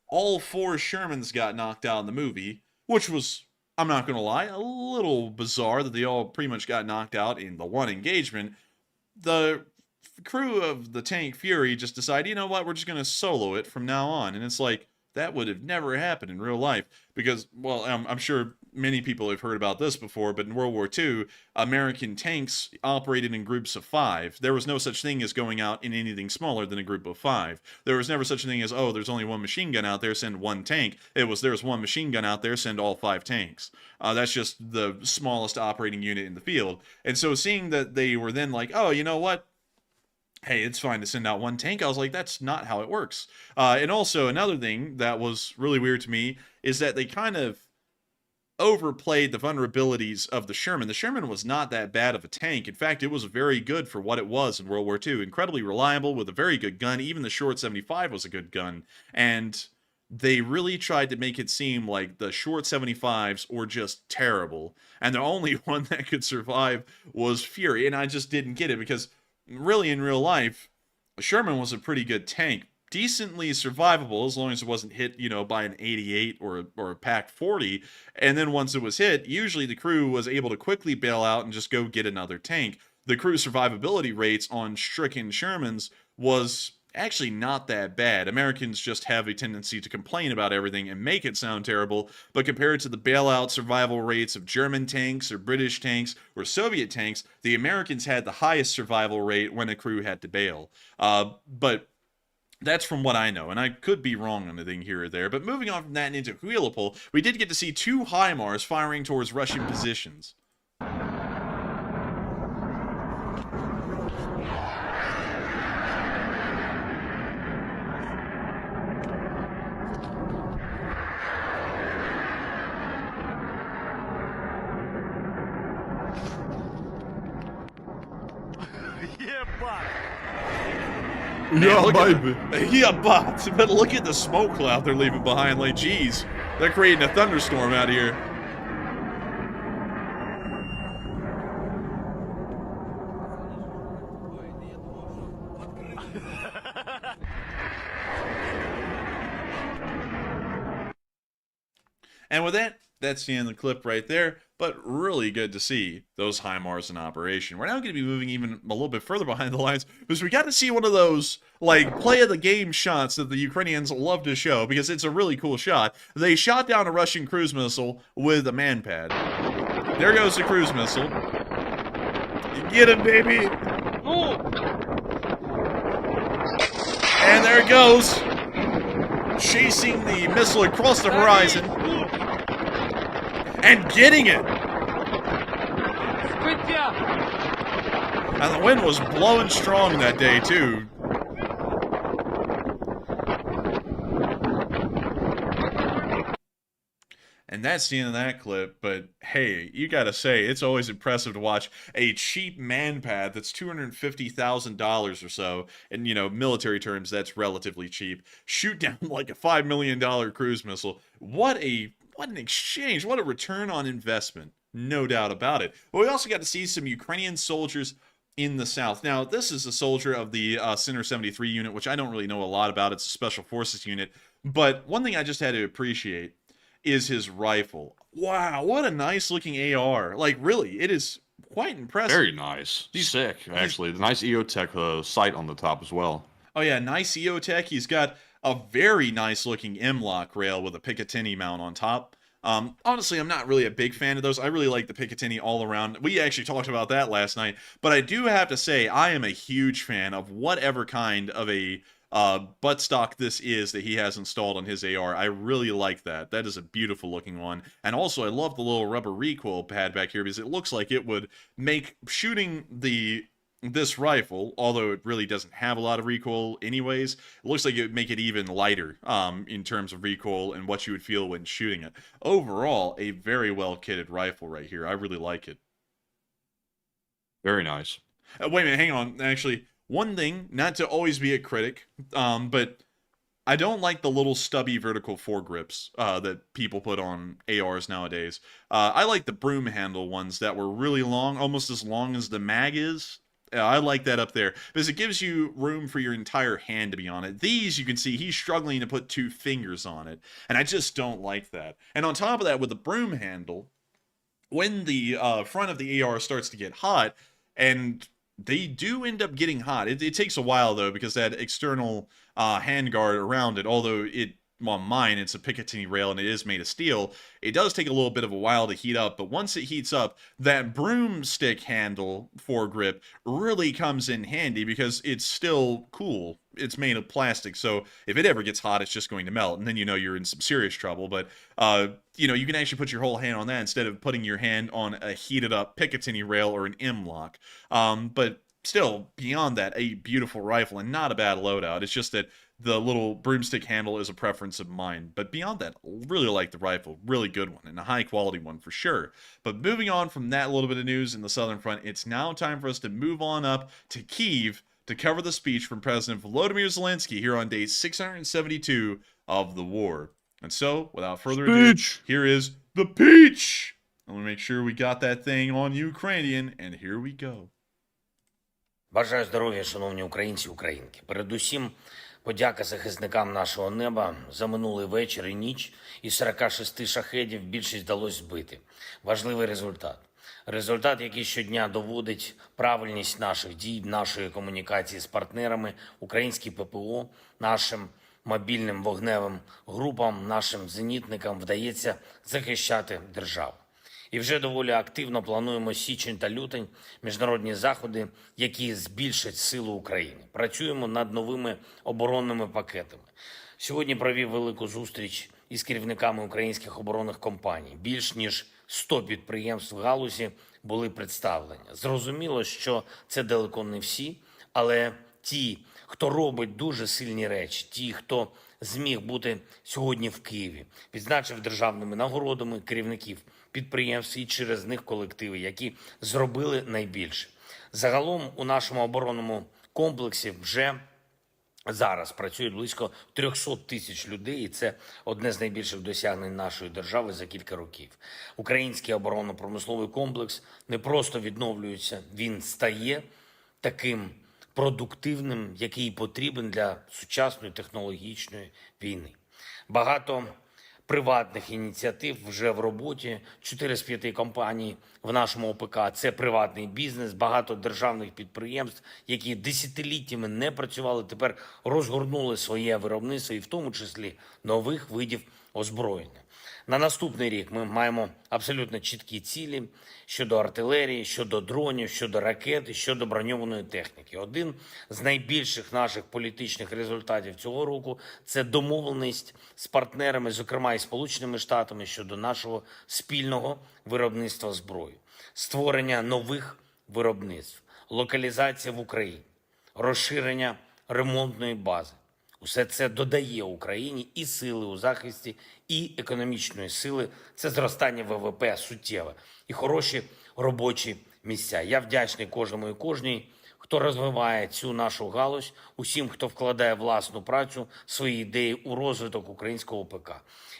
all 4 Shermans got knocked out in the movie, which was, I'm not going to lie, a little bizarre that they all pretty much got knocked out in the one engagement, the crew of the tank Fury just decided, you know what, we're just going to solo it from now on. And it's like, that would have never happened in real life, because, well, I'm sure many people have heard about this before, but in World War II, American tanks operated in groups of 5. There was no such thing as going out in anything smaller than a group of 5. There was never such a thing as, oh, there's only one machine gun out there, send one tank. It was, there's one machine gun out there, send all 5 tanks. That's just the smallest operating unit in the field. And so seeing that they were then like, oh, you know what? Hey, it's fine to send out one tank. I was like, that's not how it works. And also, another thing that was really weird to me is that they kind of overplayed the vulnerabilities of the Sherman. The Sherman was not that bad of a tank. In fact, it was very good for what it was in World War II. Incredibly reliable with a very good gun. Even the Short 75 was a good gun. And they really tried to make it seem like the Short 75s were just terrible. And the only one that could survive was Fury. And I just didn't get it, because really, in real life, Sherman was a pretty good tank. Decently survivable, as long as it wasn't hit, you know, by an 88 or a Pac 40. And then once it was hit, usually the crew was able to quickly bail out and just go get another tank. The crew survivability rates on stricken Shermans was actually not that bad. Americans just have a tendency to complain about everything and make it sound terrible, but compared to the bailout survival rates of German tanks or British tanks or Soviet tanks, the Americans had the highest survival rate when a crew had to bail. But that's from what I know, and I could be wrong on a thing here or there. But moving on from that and into Mykhailivka, we did get to see 2 HIMARS firing towards Russian positions. Yeah, baby. Yeah, but look at the smoke cloud they're leaving behind. Like, geez, they're creating a thunderstorm out here. And with that, that's the end of the clip right there. but really good to see those HIMARS in operation. We're now going to be moving even a little bit further behind the lines because we got to see one of those like play of the game shots that the Ukrainians love to show because it's a really cool shot. They shot down a Russian cruise missile with a man-pad. There goes the cruise missile. Get him, baby! And there it goes. Chasing the missile across the horizon. And getting it! And the wind was blowing strong that day, too. And that's the end of that clip, but hey, you gotta say, it's always impressive to watch a cheap man-pad that's $250,000 or so, and you know, military terms, that's relatively cheap, shoot down like a $5 million cruise missile. What an exchange, what a return on investment, no doubt about it. But we also got to see some Ukrainian soldiers in the south. Now, this is a soldier of the Center 73 unit, which I don't really know a lot about. It's a special forces unit, but one thing I just had to appreciate is his rifle. Wow, what a nice looking AR. Like, really, it is quite impressive. Very nice. Sick, actually. The nice EOTech sight on the top as well. Oh, yeah, nice EOTech. He's got a very nice looking M-lock rail with a Picatinny mount on top. Honestly, I'm not really a big fan of those. I really like the Picatinny all around. We actually talked about that last night. But I do have to say, I am a huge fan of whatever kind of a buttstock this is that he has installed on his AR. I really like that. That is a beautiful looking one. And also, I love the little rubber recoil pad back here because it looks like it would make shooting this rifle, although it really doesn't have a lot of recoil anyways, it looks like it would make it even lighter in terms of recoil and what you would feel when shooting it. Overall, a very well kitted rifle right here. I really like it. Very nice. Wait a minute, hang on. Actually, one thing, not to always be a critic, but I don't like the little stubby vertical foregrips that people put on ARs nowadays. I like the broom handle ones that were really long, almost as long as the mag is. I like that up there because it gives you room for your entire hand to be on it. These, you can see he's struggling to put 2 fingers on it, and I just don't like that. And on top of that, with the broom handle, when the front of the AR starts to get hot, and they do end up getting hot. It takes a while, though, because that external handguard around it, although on mine, it's a Picatinny rail and it is made of steel, it does take a little bit of a while to heat up, but once it heats up, that broomstick handle foregrip really comes in handy because it's still cool. It's made of plastic, so if it ever gets hot, it's just going to melt, and then you know you're in some serious trouble, but you know, you can actually put your whole hand on that instead of putting your hand on a heated up Picatinny rail or an M-lock. But still, beyond that, a beautiful rifle and not a bad loadout. It's just that the little broomstick handle is a preference of mine. But beyond that, really like the rifle. Really good one, and a high-quality one for sure. But moving on from that little bit of news in the Southern Front, it's now time for us to move on up to Kyiv to cover the speech from President Volodymyr Zelenskyy here on day 672 of the war. And so, without further ado, here is the peach! I'm going to make sure we got that thing on Ukrainian, and here we go. Бажаю здоров'я, шановні українці, українки. Передусім, подяка захисникам нашого неба за минулий вечір і ніч. Із 46 шахедів більшість вдалося збити. Важливий результат. Результат, який щодня доводить правильність наших дій, нашої комунікації з партнерами, українські ППО, нашим мобільним вогневим групам, нашим зенітникам вдається захищати державу. І вже доволі активно плануємо січень та лютень міжнародні заходи, які збільшать силу України. Працюємо над новими оборонними пакетами. Сьогодні провів велику зустріч із керівниками українських оборонних компаній. Більш ніж 100 підприємств в галузі були представлені. Зрозуміло, що це далеко не всі, але ті, хто робить дуже сильні речі, ті, хто зміг бути сьогодні в Києві, відзначив державними нагородами керівників підприємств і через них колективи, які зробили найбільше. Загалом у нашому оборонному комплексі вже зараз працюють близько 300 тисяч людей, і це одне з найбільших досягнень нашої держави за кілька років. Український оборонно-промисловий комплекс не просто відновлюється, він стає таким продуктивним, який потрібен для сучасної технологічної війни. Багато приватних ініціатив вже в роботі. 4 з 5 компаній в нашому ОПК – це приватний бізнес, багато державних підприємств, які десятиліттями не працювали, тепер розгорнули своє виробництво і в тому числі нових видів озброєння. На наступний рік ми маємо абсолютно чіткі цілі щодо артилерії, щодо дронів, щодо ракет і щодо броньованої техніки. Один з найбільших наших політичних результатів цього року – це домовленість з партнерами, зокрема і Сполученими Штатами, щодо нашого спільного виробництва зброї, створення нових виробництв, локалізація в Україні, розширення ремонтної бази. Усе це додає Україні і сили у захисті, і економічної сили. Це зростання ВВП суттєве і хороші робочі місця. Я вдячний кожному і кожній, хто розвиває цю нашу галузь, усім, хто вкладає власну працю, свої ідеї у розвиток українського ОПК.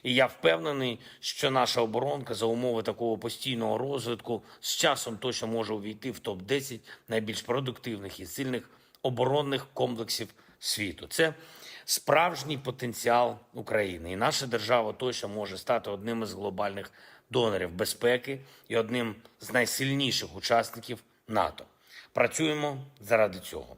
І я впевнений, що наша оборонка за умови такого постійного розвитку з часом точно може увійти в топ-10 найбільш продуктивних і сильних оборонних комплексів світу. Це справжній потенціал України. І наша держава точно може стати одним із глобальних донорів безпеки і одним з найсильніших учасників НАТО. Працюємо заради цього.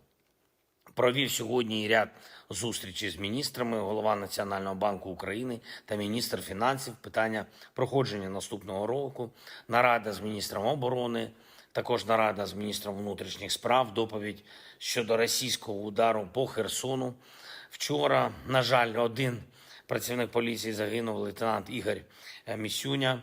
Провів сьогодні ряд зустрічей з міністрами, голова Національного банку України та міністр фінансів. Питання проходження наступного року, нарада з міністром оборони, також нарада з міністром внутрішніх справ, доповідь щодо російського удару по Херсону. Вчора, на жаль, один працівник поліції загинув, лейтенант Ігор Місюня,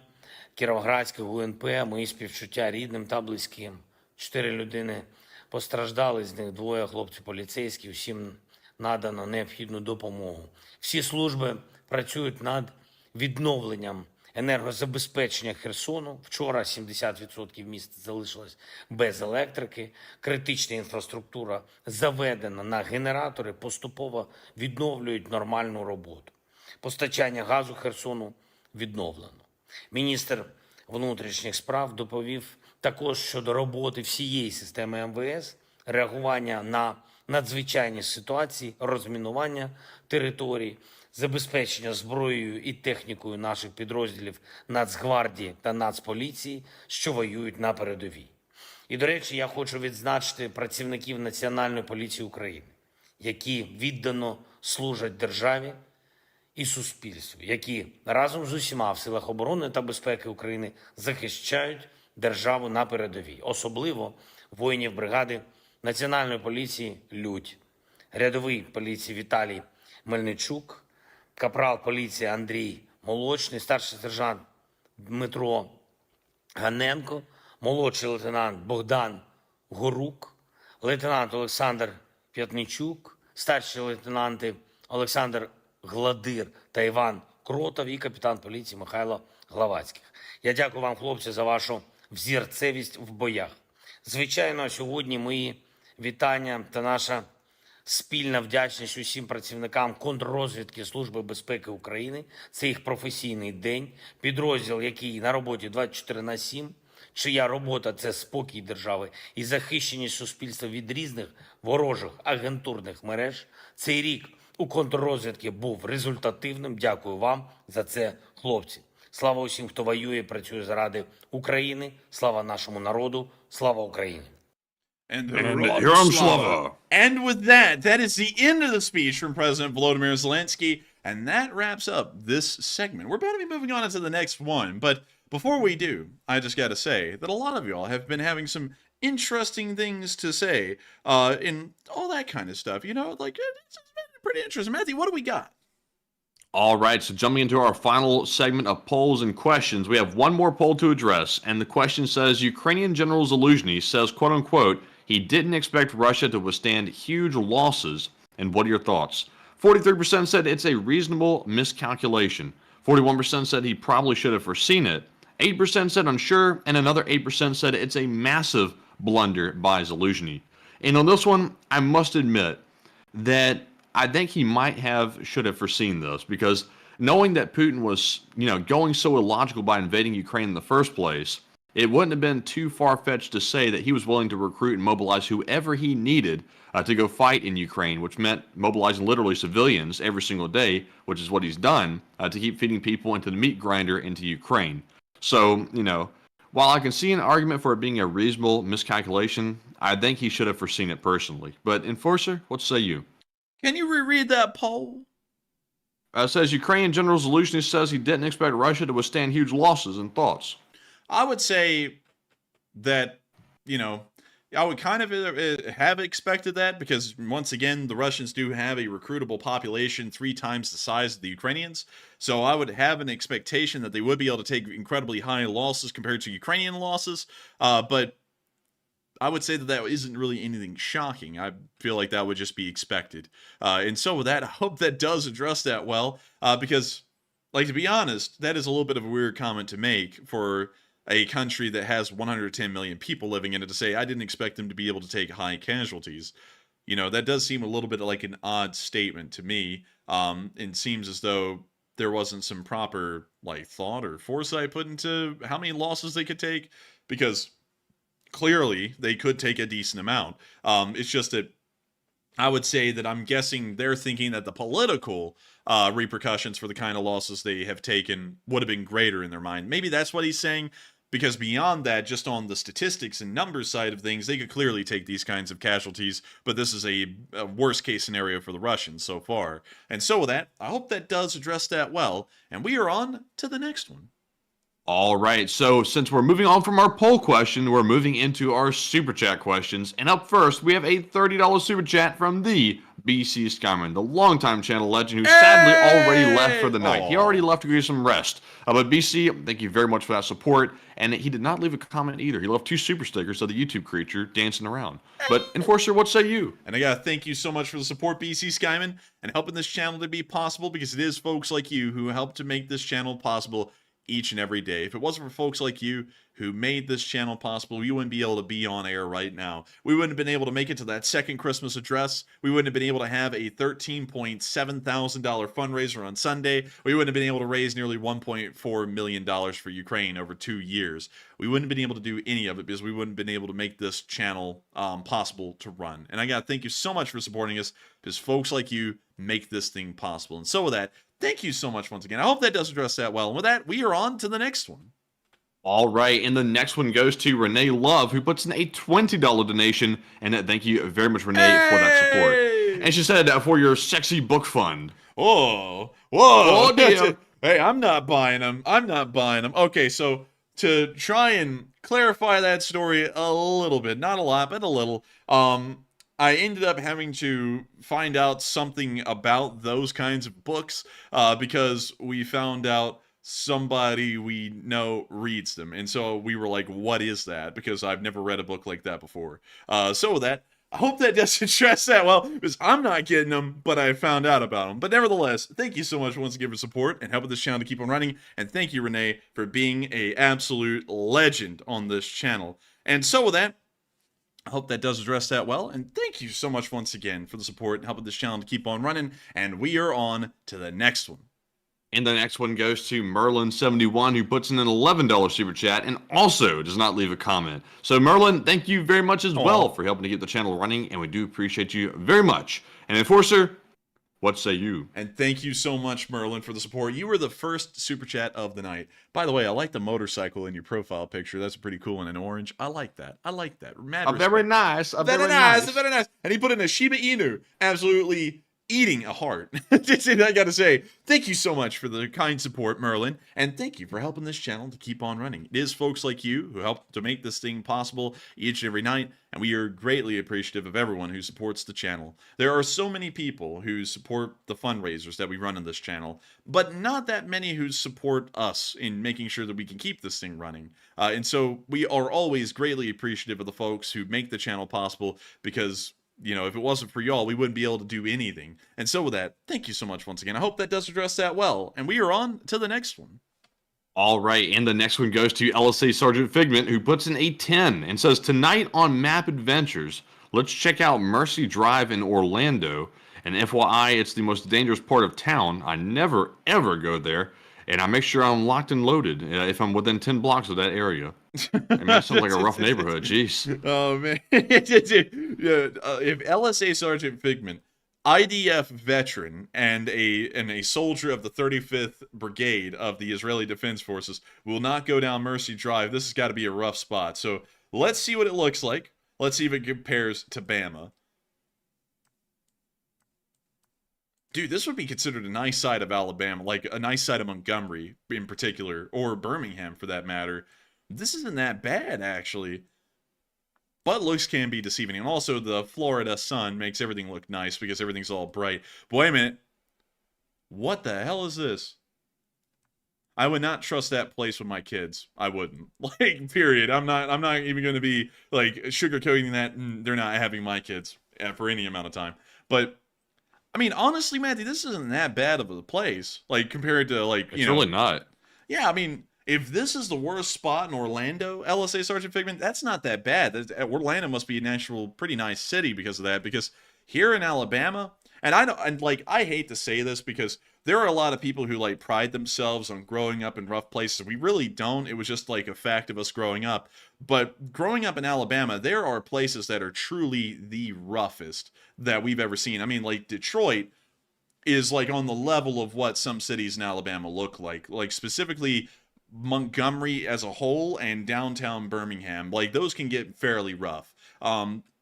Кіровоградське ГУНП, мої співчуття рідним та близьким. 4 людини постраждали, з них 2 хлопці поліцейські, всім надано необхідну допомогу. Всі служби працюють над відновленням енергозабезпечення Херсону. Вчора 70% міст залишилось без електрики. Критична інфраструктура заведена на генератори, поступово відновлюють нормальну роботу. Постачання газу Херсону відновлено. Міністр внутрішніх справ доповів також щодо роботи всієї системи МВС, реагування на надзвичайні ситуації, розмінування територій, забезпечення зброєю і технікою наших підрозділів Нацгвардії та Нацполіції, що воюють на передовій. І, до речі, я хочу відзначити працівників Національної поліції України, які віддано служать державі і суспільству, які разом з усіма в силах оборони та безпеки України захищають державу на передовій. Особливо воїнів бригади Національної поліції «Людь», рядовий поліції Віталій Мельничук, капрал поліції Андрій Молочний, старший сержант Дмитро Ганенко, молодший лейтенант Богдан Горук, лейтенант Олександр П'ятничук, старші лейтенанти Олександр Гладир та Іван Кротов і капітан поліції Михайло Главацьких. Я дякую вам, хлопці, за вашу взірцевість в боях. Звичайно, сьогодні мої вітання та наша спільна вдячність усім працівникам контррозвідки Служби безпеки України. Це їх професійний день, підрозділ, який на роботі 24/7, чия робота – це спокій держави і захищеність суспільства від різних ворожих агентурних мереж. Цей рік у контррозвідки був результативним. Дякую вам за це, хлопці. Слава усім, хто воює і працює заради України. Слава нашому народу. Слава Україні. And Herom Slava. And with that, that is the end of the speech from President Volodymyr Zelenskyy, and that wraps up this segment. We're about to be moving on into the next one, but before we do, I just got to say that a lot of y'all have been having some interesting things to say, and all that kind of stuff. You know, like, it's been pretty interesting. Matthew, what do we got? All right, so jumping into our final segment of polls and questions, we have one more poll to address, and the question says, Ukrainian General Zelenskyy says, quote-unquote, he didn't expect Russia to withstand huge losses. And what are your thoughts? 43% said it's a reasonable miscalculation. 41% said he probably should have foreseen it. 8% said unsure, and another 8% said it's a massive blunder by Zelenskyy. And on this one, I must admit that I think he should have foreseen this, because knowing that Putin was, going so illogical by invading Ukraine in the first place, it wouldn't have been too far-fetched to say that he was willing to recruit and mobilize whoever he needed to go fight in Ukraine, which meant mobilizing literally civilians every single day, which is what he's done, to keep feeding people into the meat grinder into Ukraine. So, while I can see an argument for it being a reasonable miscalculation, I think he should have foreseen it personally. But Enforcer, what say you? Can you reread that poll? Says Ukrainian General Zelenskyy says he didn't expect Russia to withstand huge losses. And thoughts? I would say that, I would kind of have expected that because, once again, the Russians do have a recruitable population 3 times the size of the Ukrainians. So I would have an expectation that they would be able to take incredibly high losses compared to Ukrainian losses. But I would say that isn't really anything shocking. I feel like that would just be expected. And so with that, I hope that does address that well. Because, to be honest, that is a little bit of a weird comment to make for a country that has 110 million people living in it, to say, I didn't expect them to be able to take high casualties. That does seem a little bit like an odd statement to me. It seems as though there wasn't some proper, thought or foresight put into how many losses they could take, because clearly they could take a decent amount. It's just that I would say that I'm guessing they're thinking that the political repercussions for the kind of losses they have taken would have been greater in their mind. Maybe that's what he's saying, because beyond that, just on the statistics and numbers side of things, they could clearly take these kinds of casualties, but this is a worst case scenario for the Russians so far. And so with that, I hope that does address that well, and we are on to the next one. All right, so since we're moving on from our poll question, we're moving into our Super Chat questions. And up first, we have a $30 Super Chat from the BC Skyman, the longtime channel legend who sadly already left for the night. He already left to get some rest. But BC, thank you very much for that support. And he did not leave a comment either. He left 2 super stickers of the YouTube creature dancing around. But Enforcer, what say you? And I gotta thank you so much for the support, BC Skyman, and helping this channel to be possible, because it is folks like you who help to make this channel possible each and every day. If it wasn't for folks like you who made this channel possible, we wouldn't be able to be on air right now. We wouldn't have been able to make it to that second Christmas address. We wouldn't have been able to have a $13.7 thousand fundraiser on Sunday. We wouldn't have been able to raise nearly $1.4 million for Ukraine over 2 years. We wouldn't have been able to do any of it because we wouldn't have been able to make this channel possible to run. And I gotta thank you so much for supporting us, because folks like you make this thing possible. And so with that, thank you so much once again. I hope that does address that well. And with that, we are on to the next one. All right, and the next one goes to Renee Love, who puts in a $20 donation, and thank you very much, Renee, for that support. And she said, for your sexy book fund. Whoa. Oh, dear. Hey, I'm not buying them. Okay, so to try and clarify that story a little bit, not a lot, but a little, I ended up having to find out something about those kinds of books because we found out somebody we know reads them. And so we were like, what is that? Because I've never read a book like that before. So with that, I hope that doesn't stress that well, because I'm not getting them, but I found out about them. But nevertheless, thank you so much once again for support and helping this channel to keep on running. And thank you, Renee, for being an absolute legend on this channel. And so with that, I hope that does address that well. And thank you so much once again for the support and helping this channel to keep on running. And we are on to the next one. And the next one goes to Merlin71, who puts in an $11 super chat and also does not leave a comment. So Merlin, thank you very much as well for helping to keep the channel running, and we do appreciate you very much. And Enforcer, what say you? And thank you so much, Merlin, for the support. You were the first super chat of the night. By the way, I like the motorcycle in your profile picture. That's pretty cool in an orange. I like that. Mad very nice. Very nice. And he put in a Shiba Inu. Absolutely eating a heart. I gotta say, thank you so much for the kind support, Merlin, and thank you for helping this channel to keep on running. It is folks like you who help to make this thing possible each and every night, and we are greatly appreciative of everyone who supports the channel. There are so many people who support the fundraisers that we run on this channel, but not that many who support us in making sure that we can keep this thing running. And so we are always greatly appreciative of the folks who make the channel possible, because you know, if it wasn't for y'all, we wouldn't be able to do anything. And so with that, thank you so much once again. I hope that does address that well. And we are on to the next one. All right, and the next one goes to LSA Sergeant Figment, who puts in a 10 and says, tonight on Map Adventures, let's check out Mercy Drive in Orlando. And FYI, it's the most dangerous part of town. I never, ever go there. and I make sure I'm locked and loaded if I'm within 10 blocks of that area. I mean, that sounds like a rough neighborhood. Jeez. Oh man, if LSA Sergeant Figment, IDF veteran and a soldier of the 35th Brigade of the Israeli Defense Forces will not go down Mercy Drive, this has got to be a rough spot. So let's see what it looks like. Let's see if it compares to Bama. Dude, this would be considered a nice side of Alabama, like a nice side of Montgomery in particular, or Birmingham for that matter. This isn't that bad, actually. But looks can be deceiving. And also, the Florida sun makes everything look nice because everything's all bright. But wait a minute. What the hell is this? I would not trust that place with my kids. I wouldn't. Like, period. I'm not even going to be, like, sugarcoating that they're not having my kids for any amount of time. But I mean, honestly, Matthew, this isn't that bad of a place. Like, compared to, like, It's really not. Yeah, I mean, if this is the worst spot in Orlando, LSA Sergeant Figment, that's not that bad. Orlando must be an actual pretty nice city because of that. Because here in Alabama, and I hate to say this because there are a lot of people who like pride themselves on growing up in rough places. We really don't. It was just like a fact of us growing up. But growing up in Alabama, there are places that are truly the roughest that we've ever seen. I mean, like Detroit is like on the level of what some cities in Alabama look like. Like specifically Montgomery as a whole and downtown Birmingham, like those can get fairly rough.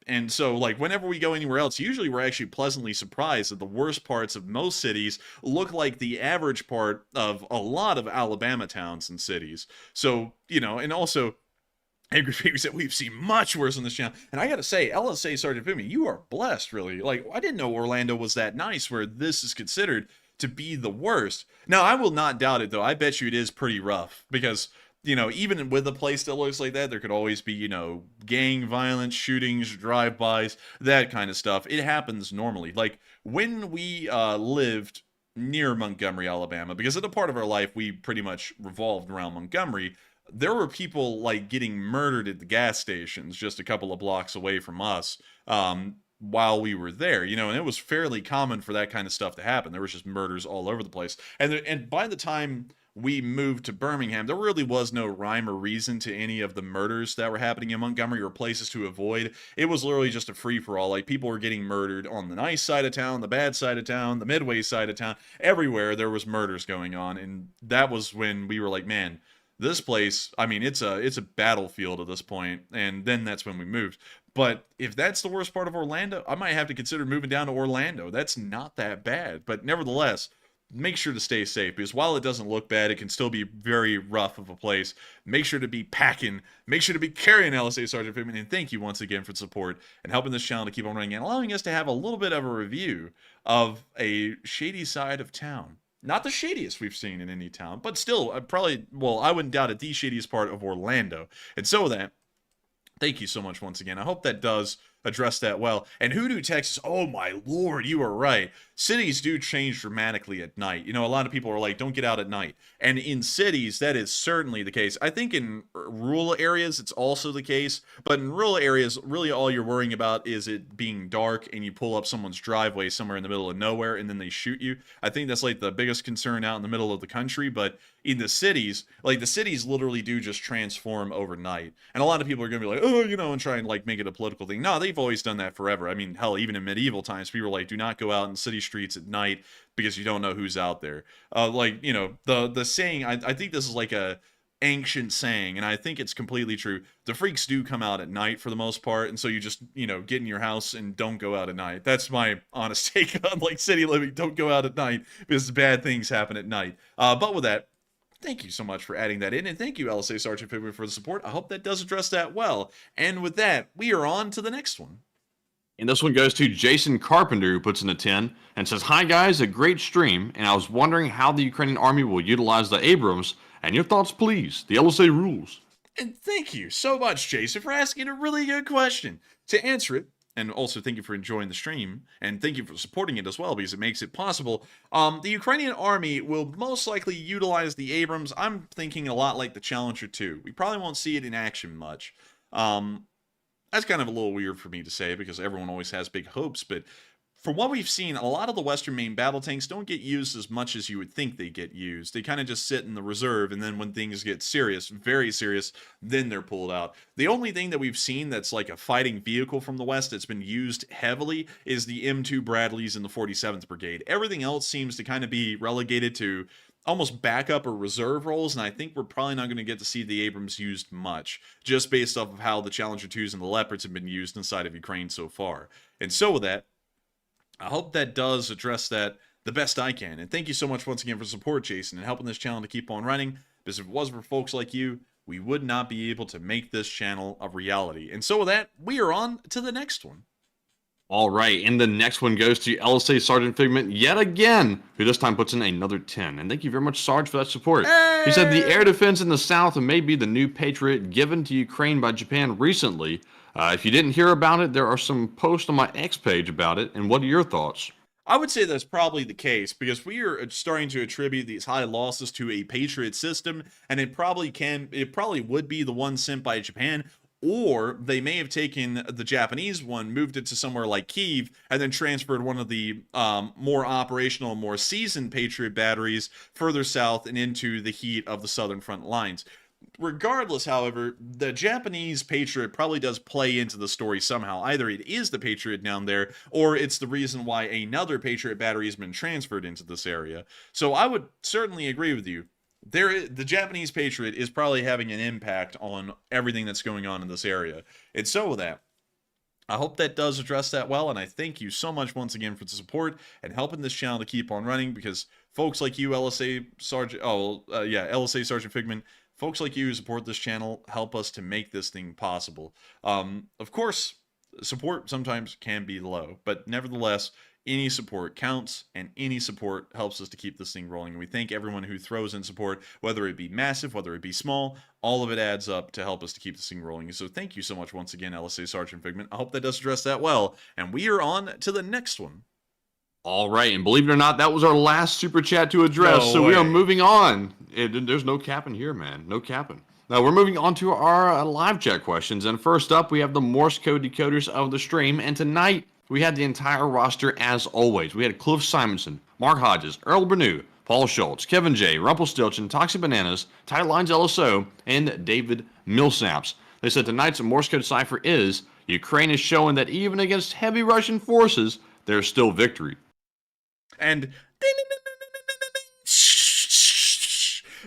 And so, like, whenever we go anywhere else, usually we're actually pleasantly surprised that the worst parts of most cities look like the average part of a lot of Alabama towns and cities. So, you know, and also, Angry Piggy said, we've seen much worse on this channel. And I gotta say, LSA Sergeant Fimi, you are blessed, really. Like, I didn't know Orlando was that nice where this is considered to be the worst. Now, I will not doubt it, though. I bet you it is pretty rough because, you know, even with a place that looks like that, there could always be, you know, gang violence, shootings, drive-bys, that kind of stuff. It happens normally. Like, when we lived near Montgomery, Alabama, because at a part of our life, we pretty much revolved around Montgomery, there were people, like, getting murdered at the gas stations just a couple of blocks away from us, while we were there, you know, and it was fairly common for that kind of stuff to happen. There was just murders all over the place. And by the time we moved to Birmingham, there really was no rhyme or reason to any of the murders that were happening in Montgomery or places to avoid. It was literally just a free-for-all. Like, people were getting murdered on the nice side of town, the bad side of town, the midway side of town. Everywhere there was murders going on, and that was when we were like, man, this place, I mean, it's a battlefield at this point, and then that's when we moved. But if that's the worst part of Orlando, I might have to consider moving down to Orlando. That's not that bad. But nevertheless, make sure to stay safe, because while it doesn't look bad, it can still be very rough of a place. Make sure to be packing. Make sure to be carrying LSA Sergeant Figment. And thank you once again for the support and helping this channel to keep on running and allowing us to have a little bit of a review of a shady side of town. Not the shadiest we've seen in any town, but still, probably, well, I wouldn't doubt it, the shadiest part of Orlando. And so with that, thank you so much once again. I hope that does address that well. And Hoodoo, Texas, oh my lord, you are right. Cities do change dramatically at night. You know, a lot of people are like, don't get out at night. And in cities, that is certainly the case. I think in rural areas, it's also the case. But in rural areas, really all you're worrying about is it being dark and you pull up someone's driveway somewhere in the middle of nowhere and then they shoot you. I think that's like the biggest concern out in the middle of the country. But in the cities, like the cities literally do just transform overnight. And a lot of people are going to be like, oh, you know, and try and like make it a political thing. No, they've always done that forever. I mean, hell, even in medieval times, people were like, do not go out in city streets at night because you don't know who's out there. Like, you know, the saying, I think this is like a ancient saying, and I think it's completely true. The freaks do come out at night for the most part, and so you just, you know, get in your house and don't go out at night. That's my honest take on like city living. Don't go out at night because bad things happen at night. But with that, thank you so much for adding that in, and thank you, LSA Sergeant Figment, for the support. I hope that does address that well. And with that, we are on to the next one. And this one goes to Jason Carpenter, who puts in a 10 and says, hi guys, a great stream, and I was wondering how the Ukrainian army will utilize the Abrams, and your thoughts please, the LSA rules. And thank you so much, Jason, for asking a really good question. To answer it, and also thank you for enjoying the stream, and thank you for supporting it as well, because it makes it possible. The Ukrainian army will most likely utilize the Abrams. I'm thinking a lot like the Challenger 2. We probably won't see it in action much. That's kind of a little weird for me to say, because everyone always has big hopes, but from what we've seen, a lot of the Western main battle tanks don't get used as much as you would think they get used. They kind of just sit in the reserve, and then when things get serious, very serious, then they're pulled out. The only thing that we've seen that's like a fighting vehicle from the West that's been used heavily is the M2 Bradleys in the 47th Brigade. Everything else seems to kind of be relegated to almost backup or reserve roles, and I think we're probably not going to get to see the Abrams used much, just based off of how the Challenger 2s and the Leopards have been used inside of Ukraine so far. And so with that, I hope that does address that the best I can. And thank you so much once again for support, Jason, and helping this channel to keep on running, because if it wasn't for folks like you, we would not be able to make this channel a reality. And so with that, we are on to the next one. All right, and the next one goes to LSA Sergeant Figment yet again, who this time puts in another 10. And thank you very much, Sarge, for that support. Hey! He said the air defense in the south may be the new Patriot given to Ukraine by Japan recently. If you didn't hear about it, there are some posts on my X page about it. And what are your thoughts? I would say that's probably the case, because we are starting to attribute these high losses to a Patriot system, and it probably would be the one sent by Japan. Or they may have taken the Japanese one, moved it to somewhere like Kyiv, and then transferred one of the more operational, more seasoned Patriot batteries further south and into the heat of the southern front lines. Regardless, however, the Japanese Patriot probably does play into the story somehow. Either it is the Patriot down there, or it's the reason why another Patriot battery has been transferred into this area. So I would certainly agree with you. The Japanese Patriot is probably having an impact on everything that's going on in this area. And so with that, I hope that does address that well, and I thank you so much once again for the support and helping this channel to keep on running, because folks like you, LSA Sergeant Figment, folks like you who support this channel help us to make this thing possible. Of course, support sometimes can be low, but nevertheless, any support counts, and any support helps us to keep this thing rolling. And we thank everyone who throws in support, whether it be massive, whether it be small, all of it adds up to help us to keep this thing rolling. So thank you so much once again, LSA Sergeant Figment. I hope that does address that well. And we are on to the next one. All right, and believe it or not, that was our last super chat to address, No so way. we are moving on. There's no capping here, man. No capping. Now, we're moving on to our live chat questions, and first up, we have the Morse code decoders of the stream, and tonight, we had the entire roster as always. We had Cliff Simonson, Mark Hodges, Earl Bernew, Paul Schultz, Kevin J, Rumpelstiltskin, Toxic Bananas, Ty Lines LSO, and David Millsaps. They said tonight's Morse code cipher is, Ukraine is showing that even against heavy Russian forces, there's still victory. And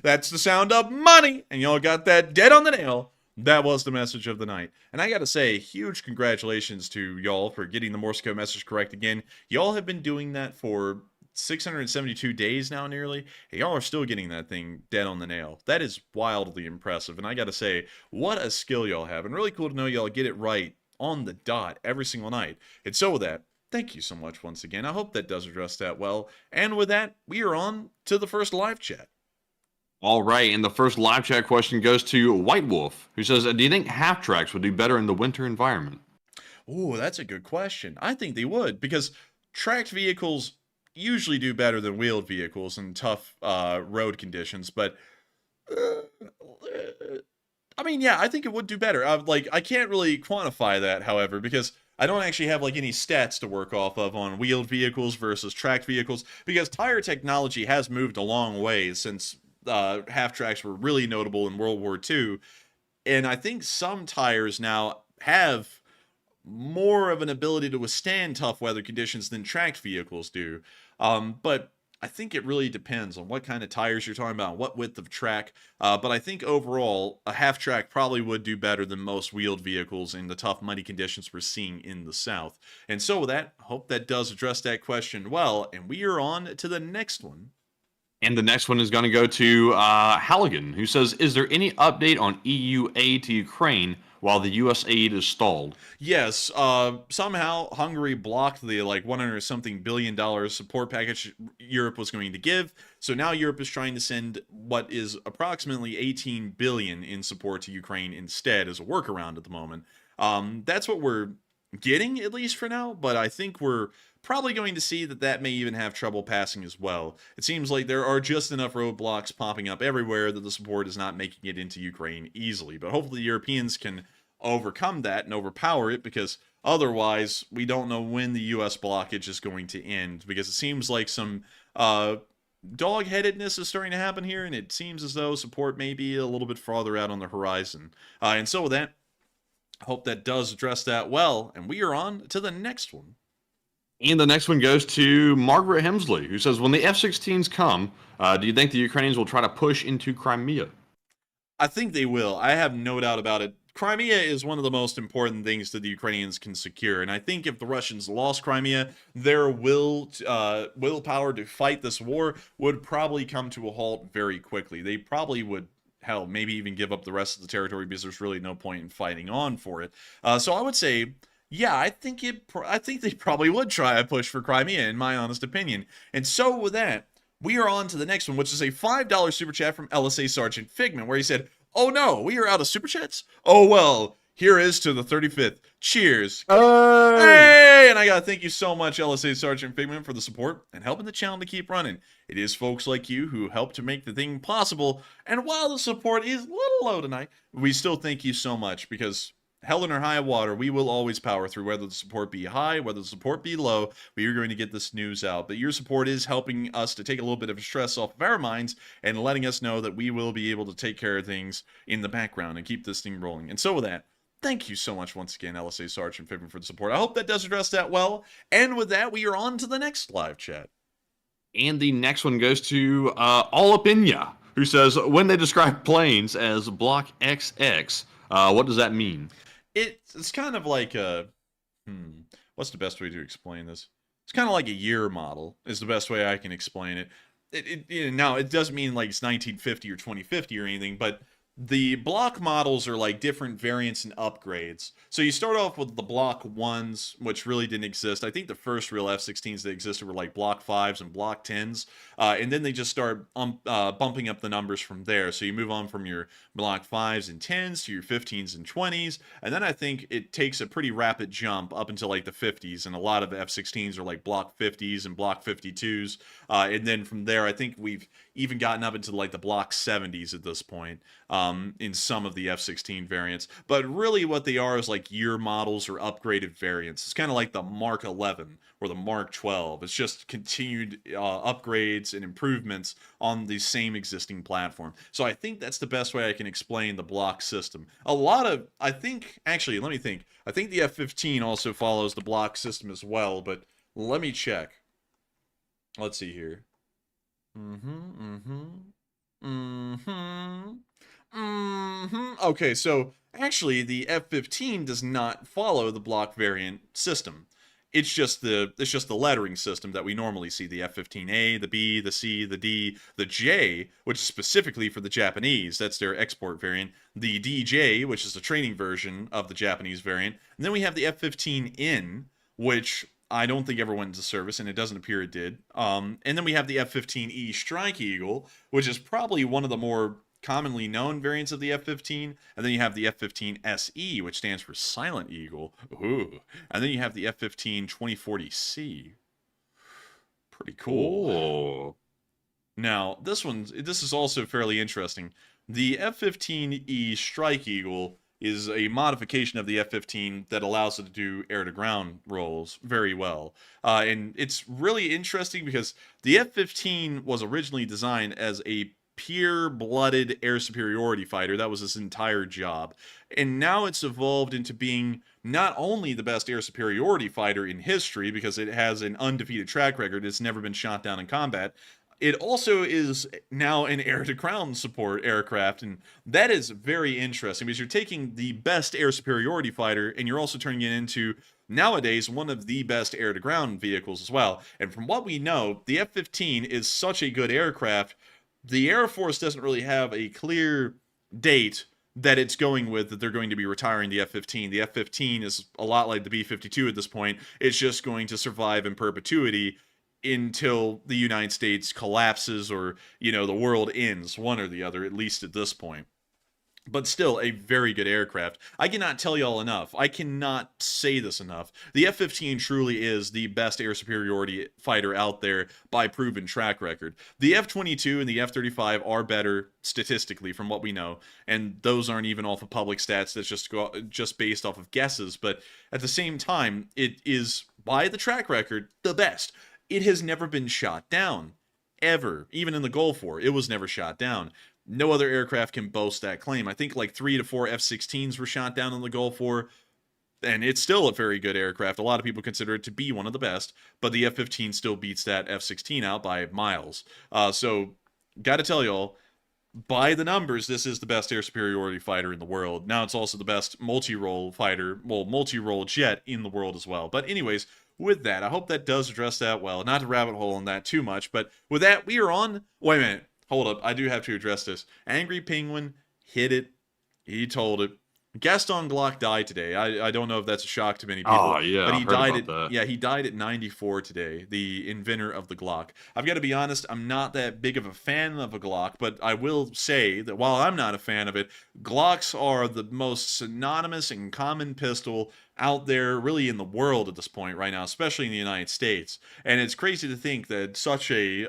that's the sound of money, and y'all got that dead on the nail. That was the message of the night. And I gotta say, huge congratulations to y'all for getting the Morse code message correct again. Y'all have been doing that for 672 days now nearly, and y'all are still getting that thing dead on the nail. That is wildly impressive, and I gotta say, what a skill y'all have, and really cool to know y'all get it right on the dot every single night. And so with that, thank you so much once again. I hope that does address that well. And with that, we are on to the first live chat. All right, and the first live chat question goes to White Wolf, who says, do you think half-tracks would do better in the winter environment? Oh, that's a good question. I think they would, because tracked vehicles usually do better than wheeled vehicles in tough road conditions, but I mean, yeah, I think it would do better. I can't really quantify that, however, because I don't actually have like any stats to work off of on wheeled vehicles versus tracked vehicles, because tire technology has moved a long way since half-tracks were really notable in World War II, and I think some tires now have more of an ability to withstand tough weather conditions than tracked vehicles do. But I think it really depends on what kind of tires you're talking about, what width of track. But I think overall, a half-track probably would do better than most wheeled vehicles in the tough, muddy conditions we're seeing in the South. And so with that, I hope that does address that question well, and we are on to the next one. And the next one is going to go to Halligan, who says, is there any update on EU aid to Ukraine while the U.S. aid is stalled? Yes, somehow Hungary blocked the $100-something billion support package Europe was going to give. So now Europe is trying to send what is approximately $18 billion in support to Ukraine instead as a workaround at the moment. That's what we're getting, at least for now, but I think we're probably going to see that may even have trouble passing as well. It seems like there are just enough roadblocks popping up everywhere that the support is not making it into Ukraine easily, but hopefully the Europeans can overcome that and overpower it, because Otherwise, we don't know when the U.S. blockage is going to end, because it seems like some dog-headedness is starting to happen here, and it seems as though support may be a little bit farther out on the horizon. And so with that, I hope that does address that well, and we are on to the next one. And the next one goes to Margaret Hemsley, who says, when the F-16s come, do you think the Ukrainians will try to push into Crimea? I think they will. I have no doubt about it. Crimea is one of the most important things that the Ukrainians can secure, and I think if the Russians lost Crimea, their willpower to fight this war would probably come to a halt very quickly. They probably would, hell, maybe even give up the rest of the territory, because there's really no point in fighting on for it. So I would say, yeah, I think they probably would try a push for Crimea, in my honest opinion. And so with that, we are on to the next one, which is a $5 super chat from LSA Sergeant Figment, where he said, "Oh no, we are out of super chats? Oh well, here is to the 35th. Cheers." Hey! And I gotta thank you so much, LSA Sergeant Figment, for the support and helping the channel to keep running. It is folks like you who help to make the thing possible, and while the support is a little low tonight, we still thank you so much, because hell or high water, we will always power through, whether the support be high, whether the support be low. We are going to get this news out. But your support is helping us to take a little bit of stress off of our minds and letting us know that we will be able to take care of things in the background and keep this thing rolling. And so with that, thank you so much once again, LSA Sergeant Figment, for the support. I hope that does address that well. And with that, we are on to the next live chat. And the next one goes to All Up In Ya, who says, when they describe planes as Block XX, what does that mean? It's kind of like a, what's the best way to explain this? It's kind of like a year model is the best way I can explain it. Now, it doesn't mean like it's 1950 or 2050 or anything, but the block models are like different variants and upgrades. So you start off with the block 1s, which really didn't exist. I think the first real F-16s that existed were like block 5s and block 10s. And then they just start bumping up the numbers from there. So you move on from your block 5s and 10s to your 15s and 20s. And then I think it takes a pretty rapid jump up until like the 50s. And a lot of F-16s are like block 50s and block 52s. And then from there, I think we've even gotten up into like the block 70s at this point. In some of the F-16 variants, but really what they are is like year models or upgraded variants. It's kind of like the Mark 11 or the Mark 12. It's just continued upgrades and improvements on the same existing platform. So I think that's the best way I can explain the block system. I think the F-15 also follows the block system as well, but let me check. Let's see here. Okay, so actually the F-15 does not follow the block variant system. It's just the lettering system that we normally see: the F-15A, the B, the C, the D, the J, which is specifically for the Japanese. That's their export variant. The DJ, which is the training version of the Japanese variant. And then we have the F-15N, which I don't think ever went into service, and it doesn't appear it did. And then we have the F-15E Strike Eagle, which is probably one of the more commonly known variants of the F-15, and then you have the F-15 SE, which stands for Silent Eagle. Ooh. And then you have the F-15 2040C. Pretty cool. Oh. Now, this is also fairly interesting. The F-15E Strike Eagle is a modification of the F-15 that allows it to do air-to-ground rolls very well. And it's really interesting because the F-15 was originally designed as a pure-blooded air superiority fighter. That was its entire job. And now it's evolved into being not only the best air superiority fighter in history, because it has an undefeated track record, it's never been shot down in combat, it also is now an air-to-ground support aircraft, and that is very interesting because you're taking the best air superiority fighter and you're also turning it into, nowadays, one of the best air-to-ground vehicles as well. And from what we know, the F-15 is such a good aircraft, the Air Force doesn't really have a clear date that it's going with, that they're going to be retiring the F-15. The F-15 is a lot like the B-52 at this point. It's just going to survive in perpetuity until the United States collapses or, the world ends, one or the other, at least at this point. but still a very good aircraft. I cannot tell y'all enough. I cannot say this enough. The F-15 truly is the best air superiority fighter out there by proven track record. The F-22 and the F-35 are better statistically from what we know, and those aren't even off of public stats. That's just based off of guesses, but at the same time, it is, by the track record, the best. It has never been shot down. Ever. Even in the Gulf War, it was never shot down. No other aircraft can boast that claim. I think like 3 to 4 F-16s were shot down in the Gulf War, and it's still a very good aircraft. A lot of people consider it to be one of the best, but the F-15 still beats that F-16 out by miles. So, gotta tell y'all, by the numbers, this is the best air superiority fighter in the world. Now it's also the best multi-role fighter, well, multi-role jet in the world as well. But anyways, with that, I hope that does address that well. Not to rabbit hole on that too much, but with that, we are on... Wait a minute. Hold up, I do have to address this. Angry Penguin hit it. He told it. Gaston Glock died today. I don't know if that's a shock to many people. Oh, yeah, but I he heard died about at that. he died at 94 today, the inventor of the Glock. I've got to be honest, I'm not that big of a fan of a Glock, but I will say that while I'm not a fan of it, Glocks are the most synonymous and common pistol out there really in the world at this point right now, especially in the United States. And it's crazy to think that such a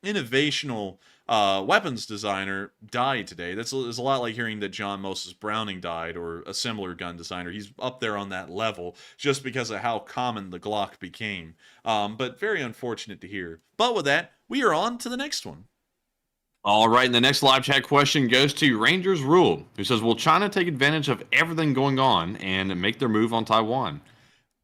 innovational weapons designer died today. It's a lot like hearing that John Moses Browning died, or a similar gun designer. He's up there on that level just because of how common the Glock became. But very unfortunate to hear. But with that, we are on to the next one. All right, and the next live chat question goes to Rangers Rule, who says, will China take advantage of everything going on and make their move on Taiwan?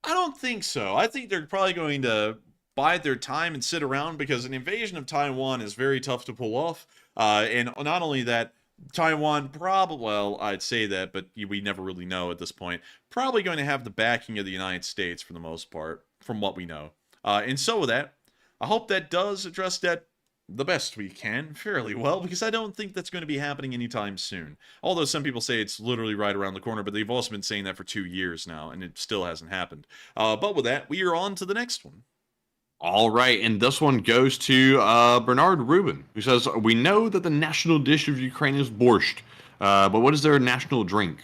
I don't think so. I think they're probably going to bide their time and sit around, because an invasion of Taiwan is very tough to pull off. And not only that, Taiwan probably, well, I'd say that, but we never really know at this point, probably going to have the backing of the United States for the most part, from what we know. And so with that, I hope that does address that the best we can, fairly well, because I don't think that's going to be happening anytime soon. Although some people say it's literally right around the corner, but they've also been saying that for 2 years now, and it still hasn't happened. But with that, we are on to the next one. All right, and this one goes to Bernard Rubin, who says, we know that the national dish of Ukraine is borscht, but what is their national drink?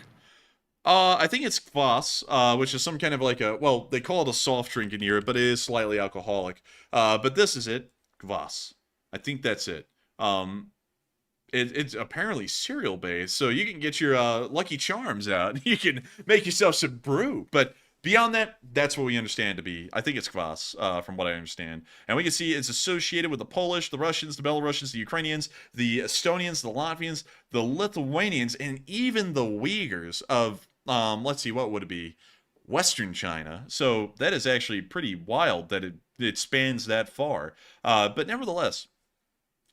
I think it's kvass, which is some kind of like a, well, they call it a soft drink in Europe, but it is slightly alcoholic. But this is it, kvass. I think that's it. It's apparently cereal based, so you can get your Lucky Charms out. You can make yourself some brew, but beyond that, that's what we understand to be. I think it's kvass, from what I understand. And we can see it's associated with the Polish, the Russians, the Belarusians, the Ukrainians, the Estonians, the Latvians, the Lithuanians, and even the Uyghurs of, let's see, what would it be? Western China. So that is actually pretty wild that it spans that far. But nevertheless,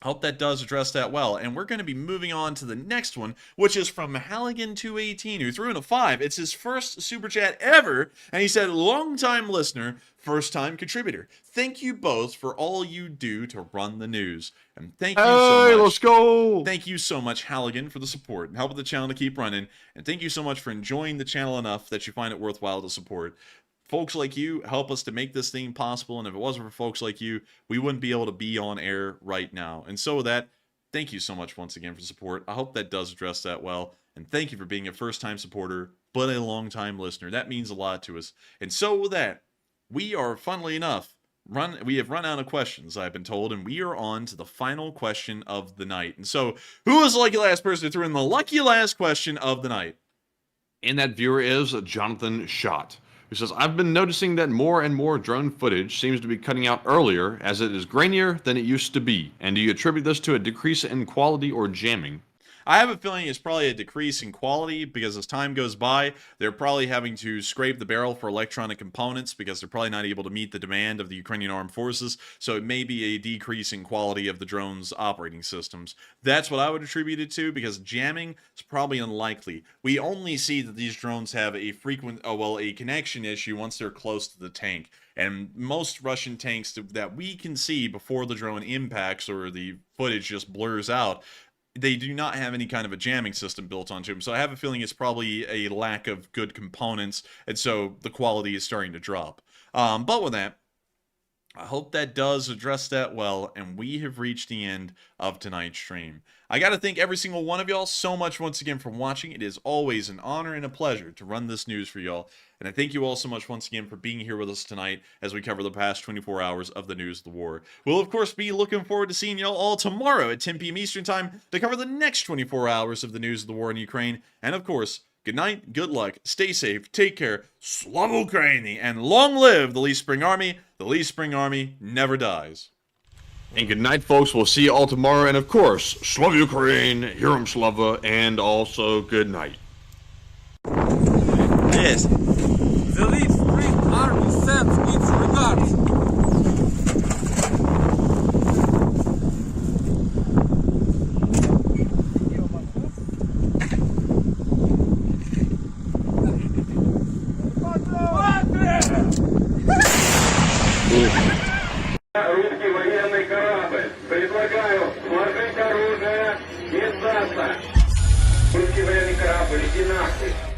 I hope that does address that well. And we're going to be moving on to the next one, which is from Halligan218, who threw in a 5. It's his first Super Chat ever, and he said, long-time listener, first-time contributor. Thank you both for all you do to run the news. And thank you so much. Let's go! Thank you so much, Halligan, for the support and helping the channel to keep running. And thank you so much for enjoying the channel enough that you find it worthwhile to support. Folks like you help us to make this thing possible, and if it wasn't for folks like you, we wouldn't be able to be on air right now. And so with that, thank you so much once again for support. I hope that does address that well, and thank you for being a first-time supporter, but a long-time listener. That means a lot to us. And so with that, we are, funnily enough, we have run out of questions, I've been told, and we are on to the final question of the night. And so, who is the lucky last person who threw in the lucky last question of the night? And that viewer is Jonathan Schott, who says, I've been noticing that more and more drone footage seems to be cutting out earlier as it is grainier than it used to be. And do you attribute this to a decrease in quality or jamming? I have a feeling it's probably a decrease in quality because as time goes by, they're probably having to scrape the barrel for electronic components because they're probably not able to meet the demand of the Ukrainian armed forces. So it may be a decrease in quality of the drone's operating systems. That's what I would attribute it to, because jamming is probably unlikely. We only see that these drones have a a connection issue once they're close to the tank. And most Russian tanks that we can see before the drone impacts or the footage just blurs out, they do not have any kind of a jamming system built onto them. So I have a feeling it's probably a lack of good components, and so the quality is starting to drop. But with that, I hope that does address that well, and we have reached the end of tonight's stream. I got to thank every single one of y'all so much once again for watching. It is always an honor and a pleasure to run this news for y'all, and I thank you all so much once again for being here with us tonight as we cover the past 24 hours of the news of the war. We'll, of course, be looking forward to seeing y'all all tomorrow at 10 p.m. Eastern Time to cover the next 24 hours of the news of the war in Ukraine, and of course, good night, good luck, stay safe, take care, Slava Ukraini, and long live the Lee Spring Army. The Lee Spring Army never dies. And good night, folks. We'll see you all tomorrow. And of course, Slava Ukraine, Herom Slava, and also good night. Yes. The Lee Spring Army sends its regards. Русский военный корабль. Предлагаю сложить оружие и сдаться. Русский военный корабль, иди нахуй.